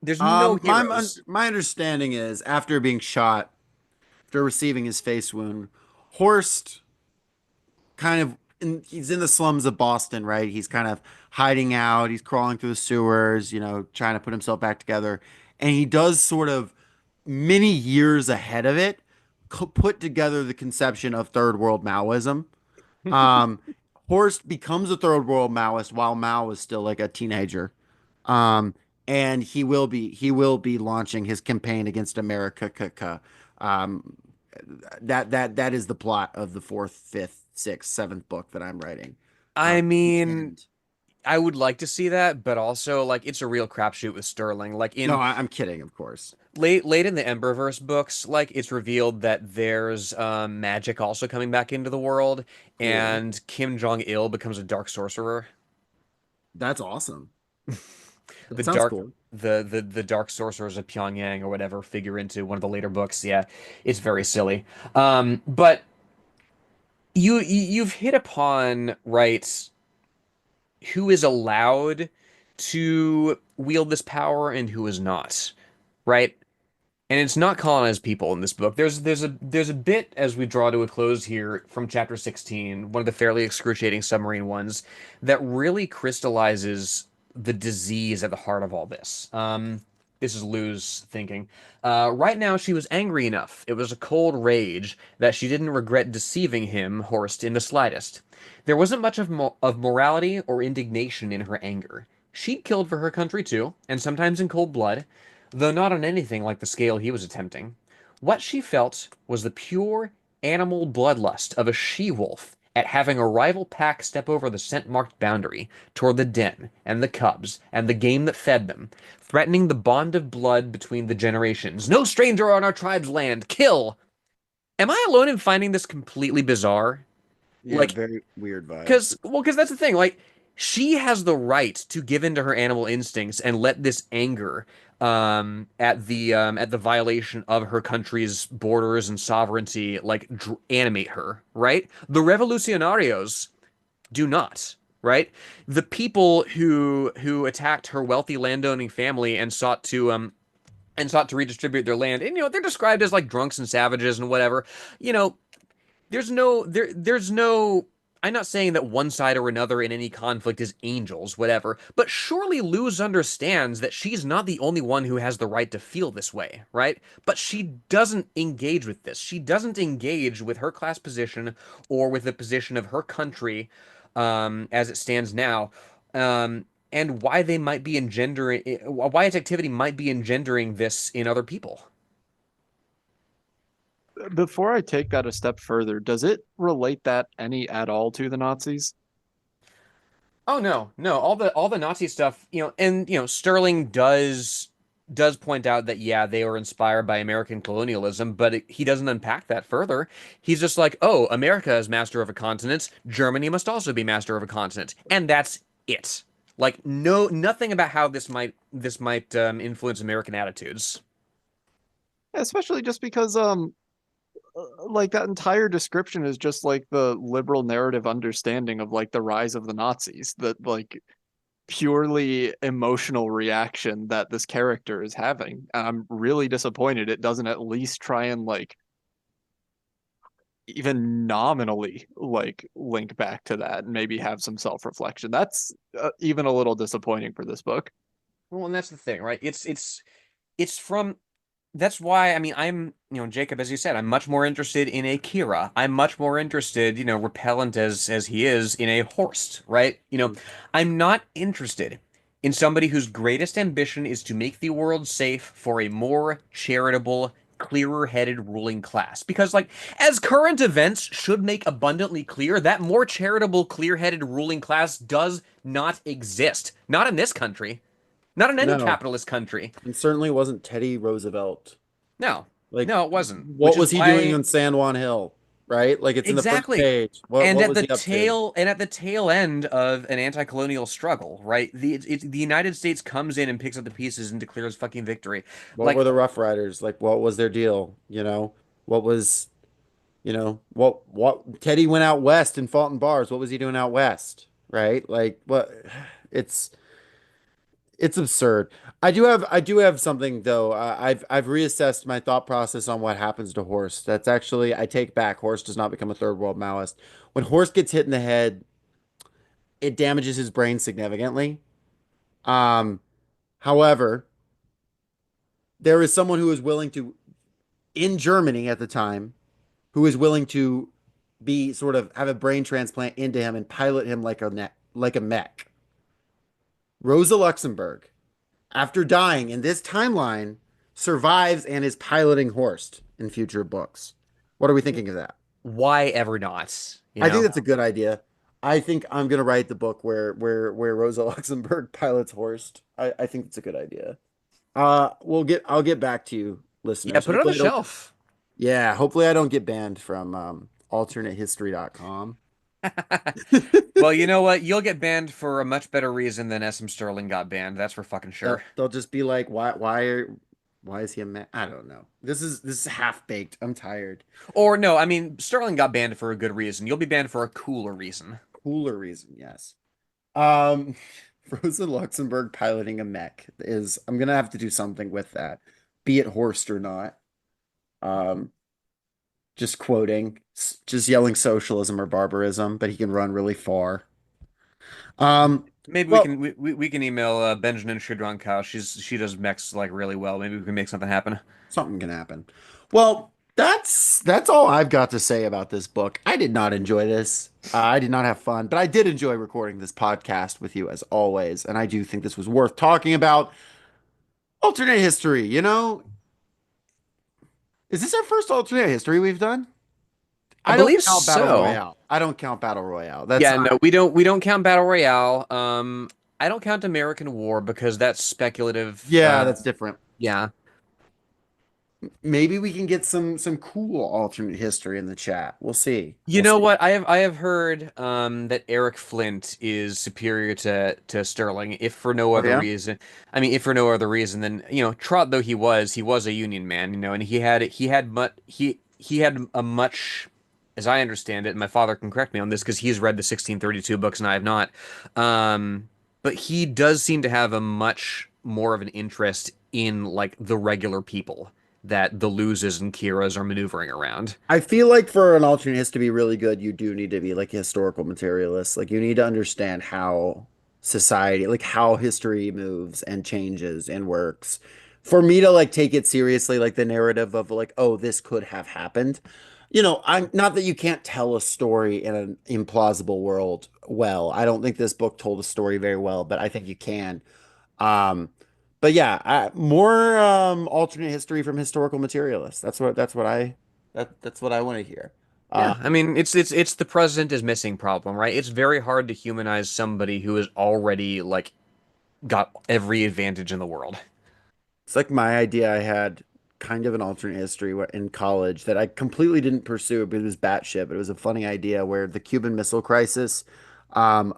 [SPEAKER 1] There's no heroes.
[SPEAKER 2] My understanding is after being shot, after receiving his face wound, Horst he's in the slums of Boston, right? He's kind of hiding out. He's crawling through the sewers, trying to put himself back together. And he does sort of many years ahead of it put together the conception of third world Maoism. Um, Horst becomes a third world Maoist while Mao is still like a teenager. Um, and he will be launching his campaign against America. Um, that is the plot of the fourth, fifth, sixth, seventh book that I'm writing.
[SPEAKER 1] I mean,
[SPEAKER 2] And
[SPEAKER 1] I would like to see that, but also like it's a real crapshoot with Sterling. Like
[SPEAKER 2] no,
[SPEAKER 1] in
[SPEAKER 2] I'm kidding, of course.
[SPEAKER 1] late in the Emberverse books, like it's revealed that there's magic also coming back into the world,
[SPEAKER 2] Cool.
[SPEAKER 1] and Kim Jong Il becomes a dark sorcerer.
[SPEAKER 2] That's awesome.
[SPEAKER 1] The
[SPEAKER 2] That sounds
[SPEAKER 1] dark
[SPEAKER 2] cool.
[SPEAKER 1] the dark sorcerers of Pyongyang or whatever figure into one of the later books. Yeah, it's very silly. But you've hit upon right who is allowed to wield this power and who is not, right? And it's not colonized people in this book. There's a bit as we draw to a close here from chapter 16, one of the fairly excruciating submarine ones, that really crystallizes the disease at the heart of all this. This is Lou's thinking. Right now, she was angry enough. It was a cold rage that she didn't regret deceiving him, Horst, in the slightest. There wasn't much of morality or indignation in her anger. She'd killed for her country too, and sometimes in cold blood, though not on anything like the scale he was attempting. What she felt was the pure animal bloodlust of a she-wolf at having a rival pack step over the scent-marked boundary toward the den and the cubs and the game that fed them, threatening the bond of blood between the generations. No stranger on our tribe's land! Kill! Am I alone in finding this completely bizarre?
[SPEAKER 2] Yeah,
[SPEAKER 1] Like,
[SPEAKER 2] very weird vibes.
[SPEAKER 1] because that's the thing. Like, she has the right to give in to her animal instincts and let this anger at the violation of her country's borders and sovereignty like animate her, right? The revolucionarios do not, right? The people who attacked her wealthy landowning family and sought to redistribute their land, and they're described as like drunks and savages and whatever. You know, there's no I'm not saying that one side or another in any conflict is angels, whatever, but surely Luz understands that she's not the only one who has the right to feel this way, right? But she doesn't engage with this. She doesn't engage with her class position or with the position of her country as it stands now. And why they might be engendering, why its activity might be engendering this in other people.
[SPEAKER 5] Before I take that a step further, does it relate that any at all to the Nazis?
[SPEAKER 1] Oh no, no, all the Nazi stuff, and Sterling does point out that yeah, they were inspired by American colonialism, but he doesn't unpack that further. He's just like, "Oh, America is master of a continent, Germany must also be master of a continent." And that's it. Like nothing about how this might influence American attitudes.
[SPEAKER 5] Especially just because like that entire description is just like the liberal narrative understanding of like the rise of the Nazis, that like purely emotional reaction that this character is having. And I'm really disappointed it doesn't at least try and like even nominally like link back to that and maybe have some self-reflection. That's even a little disappointing for this book.
[SPEAKER 1] Well, and that's the thing, right? It's from that's why I mean Jacob, as you said, I'm much more interested in a Kira. I'm much more interested, repellent as he is, in a Horst, right? I'm not interested in somebody whose greatest ambition is to make the world safe for a more charitable, clearer-headed ruling class. Because like as current events should make abundantly clear, that more charitable, clear-headed ruling class does not exist. Not in this country. Not in any
[SPEAKER 2] No,
[SPEAKER 1] capitalist country.
[SPEAKER 2] and certainly wasn't Teddy Roosevelt.
[SPEAKER 1] No,
[SPEAKER 2] Like,
[SPEAKER 1] no, it wasn't. Which
[SPEAKER 2] what
[SPEAKER 1] is
[SPEAKER 2] was he doing
[SPEAKER 1] why
[SPEAKER 2] on San Juan Hill? Right? Like, it's in the first
[SPEAKER 1] exactly.
[SPEAKER 2] page. What was he up to?
[SPEAKER 1] And at the tail end of an anti-colonial struggle, right? The United States comes in and picks up the pieces and declares fucking victory.
[SPEAKER 2] What were
[SPEAKER 1] Like
[SPEAKER 2] the Rough Riders? Like, what was their deal? What was, what Teddy went out west and fought in bars. What was he doing out west? Right? Like, what? It's it's absurd. I do have something though. I've reassessed my thought process on what happens to Horst. That's actually, I take back. Horst does not become a third world Maoist. When Horst gets hit in the head, it damages his brain significantly. Um, However, there is someone who is willing to, in Germany at the time, who is willing to be sort of have a brain transplant into him and pilot him like a mech. Rosa Luxemburg, after dying in this timeline, survives and is piloting Horst in future books. What are we thinking of that?
[SPEAKER 1] why ever not?
[SPEAKER 2] I think that's a good idea. I think I'm gonna write the book where Rosa Luxemburg pilots Horst. I think it's a good idea. I'll get back to you,
[SPEAKER 1] Yeah,
[SPEAKER 2] listeners.
[SPEAKER 1] put it on the
[SPEAKER 2] Hopefully I don't,
[SPEAKER 1] shelf.
[SPEAKER 2] yeah, hopefully I don't get banned from alternatehistory.com.
[SPEAKER 1] Well, you know what? You'll get banned for a much better reason than SM Sterling got banned. That's for fucking
[SPEAKER 2] They'll,
[SPEAKER 1] sure.
[SPEAKER 2] they'll just be like, why is he a man? I don't know. This is half baked. I'm tired.
[SPEAKER 1] Or no, I mean Sterling got banned for a good reason. You'll be banned for a cooler reason.
[SPEAKER 2] Cooler reason, yes. Um, Rosa Luxemburg piloting a mech is, I'm gonna have to do something with that, be it Horst or not. Um, just quoting, just yelling socialism or barbarism, but he can run really far.
[SPEAKER 1] Maybe we
[SPEAKER 2] Well,
[SPEAKER 1] can we can email Benjamin Shudranka. She does mechs like really well. Maybe we can make something happen.
[SPEAKER 2] something can happen. Well, that's all I've got to say about this book. I did not enjoy this. I did not have fun, but I did enjoy recording this podcast with you as always, and I do think this was worth talking about. Alternate history, is this our first alternate history we've done?
[SPEAKER 1] I
[SPEAKER 2] I don't
[SPEAKER 1] believe
[SPEAKER 2] count Battle
[SPEAKER 1] so.
[SPEAKER 2] Royale. I don't count Battle Royale. That's
[SPEAKER 1] Yeah,
[SPEAKER 2] not.
[SPEAKER 1] no, we don't count Battle Royale. I don't count American War because that's speculative.
[SPEAKER 2] Yeah, that's different.
[SPEAKER 1] Yeah.
[SPEAKER 2] Maybe we can get some cool alternate history in the chat. We'll see.
[SPEAKER 1] You
[SPEAKER 2] We'll
[SPEAKER 1] know
[SPEAKER 2] see.
[SPEAKER 1] what? I have heard that Eric Flint is superior to Stirling, if for no
[SPEAKER 2] Oh
[SPEAKER 1] other
[SPEAKER 2] yeah.
[SPEAKER 1] reason. I mean, if for no other reason than, Trot though he was a Union man, and he had a much, as I understand it, and my father can correct me on this because he's read the 1632 books and I have not. But he does seem to have a much more of an interest in like the regular people that the Luzes and Kiras are maneuvering around.
[SPEAKER 2] I feel like for an alternate history to be really good, you do need to be like a historical materialist. Like you need to understand how society, like how history moves and changes and works. For me to like take it seriously, like the narrative of like, oh, this could have happened. I'm not that you can't tell a story in an implausible world well. I don't think this book told a story very well, but I think you can. Um, but yeah, more alternate history from historical materialists. That's what I want to hear. Uh,
[SPEAKER 1] Yeah, I mean it's the president is missing problem, right? It's very hard to humanize somebody who is already like got every advantage in the world.
[SPEAKER 2] It's like my idea. I had kind of an alternate history in college that I completely didn't pursue, but it was batshit. But it was a funny idea where the Cuban Missile Crisis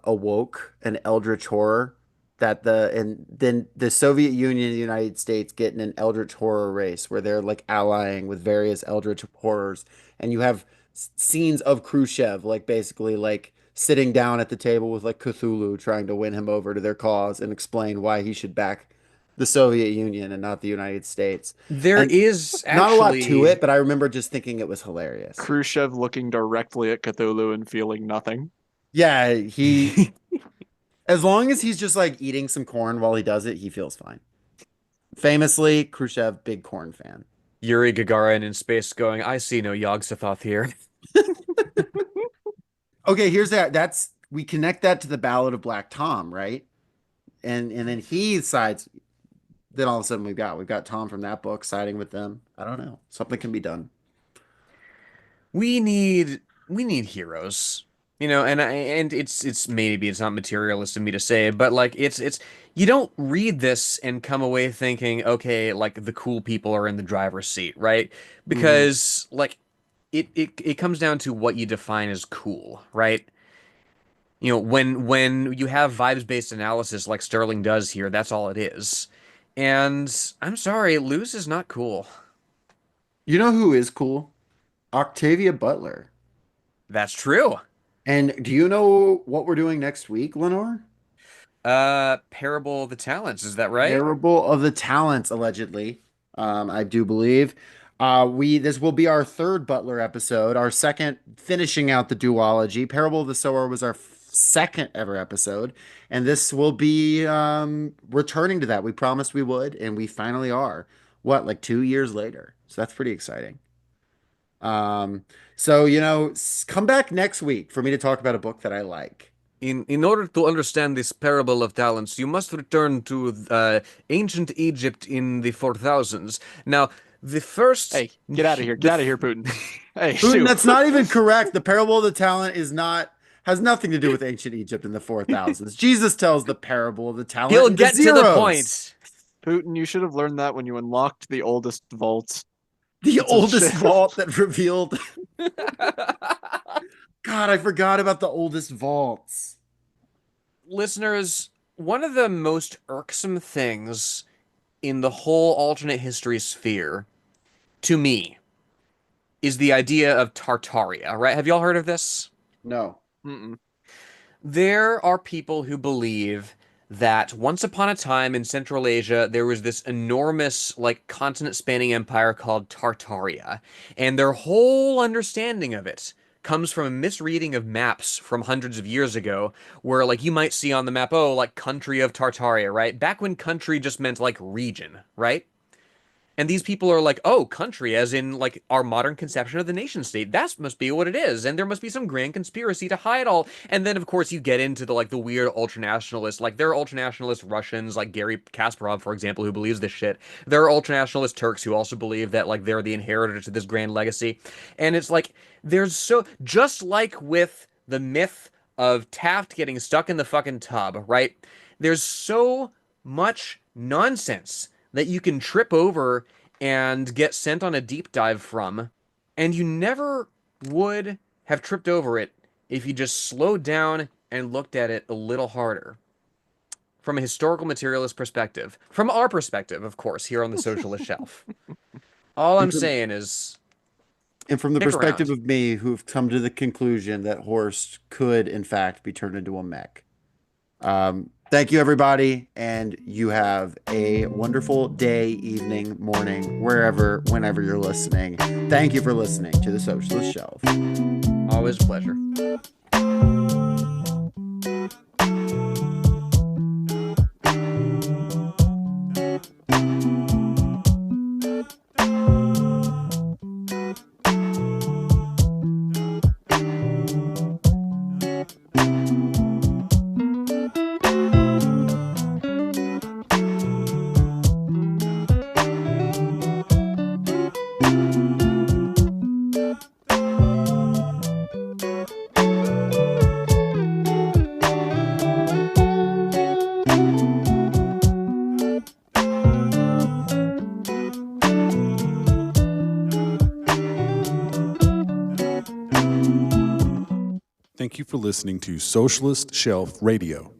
[SPEAKER 2] awoke an eldritch horror and then the Soviet Union and the United States get in an eldritch horror race where they're like allying with various eldritch horrors, and you have scenes of Khrushchev like basically like sitting down at the table with like Cthulhu trying to win him over to their cause and explain why he should back the Soviet Union and not the United States.
[SPEAKER 1] There
[SPEAKER 2] And
[SPEAKER 1] is
[SPEAKER 2] not a lot to
[SPEAKER 1] actually
[SPEAKER 2] it, but I remember just thinking it was hilarious.
[SPEAKER 5] Khrushchev looking directly at Cthulhu and feeling nothing.
[SPEAKER 2] Yeah, as long as he's just like eating some corn while he does it, he feels fine. Famously, Khrushchev, big corn fan.
[SPEAKER 1] Yuri Gagarin in space going, I see no Yog-Sothoth here.
[SPEAKER 2] Okay, here's we connect that to the Ballad of Black Tom, right? And then he sides. Then all of a sudden we've got Tom from that book siding with them. I don't know. Something can be done.
[SPEAKER 1] We need heroes. And it's maybe it's not materialist of me to say, but like it's you don't read this and come away thinking, okay, like the cool people are in the driver's seat, right?
[SPEAKER 2] Mhm.
[SPEAKER 1] Because like it comes down to what you define as cool, right? When you have vibes-based analysis like Sterling does here, that's all it is. And I'm sorry, Luz is not cool.
[SPEAKER 2] You know who is cool? Octavia Butler.
[SPEAKER 1] That's true.
[SPEAKER 2] And do you know what we're doing next week, Lenore?
[SPEAKER 1] Parable of the Talents, is that right?
[SPEAKER 2] Parable of the Talents, allegedly. I do believe. This will be our third Butler episode, our second finishing out the duology. Parable of the Sower was our second ever episode, and this will be returning to that. We promised we would, and we finally are. What, like 2 years later? So that's pretty exciting. Um, so come back next week for me to talk about a book that I like.
[SPEAKER 1] In order to understand this parable of talents, you must return to ancient Egypt in the 4000s. Now, the first
[SPEAKER 5] Hey, get out of here.
[SPEAKER 1] the
[SPEAKER 5] Get out of here, Putin. Hey,
[SPEAKER 2] Putin,
[SPEAKER 5] shoot.
[SPEAKER 2] that's not even correct. The parable of the talent has nothing to do with ancient Egypt in the 4000s. Jesus tells the parable of the talent
[SPEAKER 1] He'll
[SPEAKER 2] in the
[SPEAKER 1] get to the
[SPEAKER 2] zeros.
[SPEAKER 1] point.
[SPEAKER 5] Putin, you should have learned that when you unlocked the oldest vault.
[SPEAKER 2] The
[SPEAKER 5] It's a
[SPEAKER 2] oldest
[SPEAKER 5] shit.
[SPEAKER 2] vault that revealed. God, I forgot about the oldest vaults.
[SPEAKER 1] Listeners, one of the most irksome things in the whole alternate history sphere, to me, is the idea of Tartaria, right? Have y'all heard of this?
[SPEAKER 2] No.
[SPEAKER 5] Mm-mm.
[SPEAKER 1] There are people who believe that once upon a time in Central Asia, there was this enormous, like, continent-spanning empire called Tartaria, and their whole understanding of it comes from a misreading of maps from hundreds of years ago, where, like, you might see on the map, oh, like, country of Tartaria, right? Back when country just meant, like, region, right? And these people are like, oh, country, as in like our modern conception of the nation state. That must be what it is. And there must be some grand conspiracy to hide all. And then, of course, you get into the weird ultranationalists. Like, there are ultranationalist Russians, like Gary Kasparov, for example, who believes this shit. There are ultranationalist Turks who also believe that, like, they're the inheritors to this grand legacy. And it's like, just like with the myth of Taft getting stuck in the fucking tub, right? There's so much nonsense that you can trip over and get sent on a deep dive from, and you never would have tripped over it if you just slowed down and looked at it a little harder. From a historical materialist perspective, from our perspective, of course, here on the socialist shelf. All I'm saying is,
[SPEAKER 2] And from the
[SPEAKER 1] stick
[SPEAKER 2] perspective
[SPEAKER 1] around.
[SPEAKER 2] of me, who've come to the conclusion that Horst could, in fact, be turned into a mech. Thank you, everybody. And you have a wonderful day, evening, morning, wherever, whenever you're listening. Thank you for listening to The Socialist Shelf.
[SPEAKER 1] Always a pleasure.
[SPEAKER 4] Thank you for listening to Socialist Shelf Radio.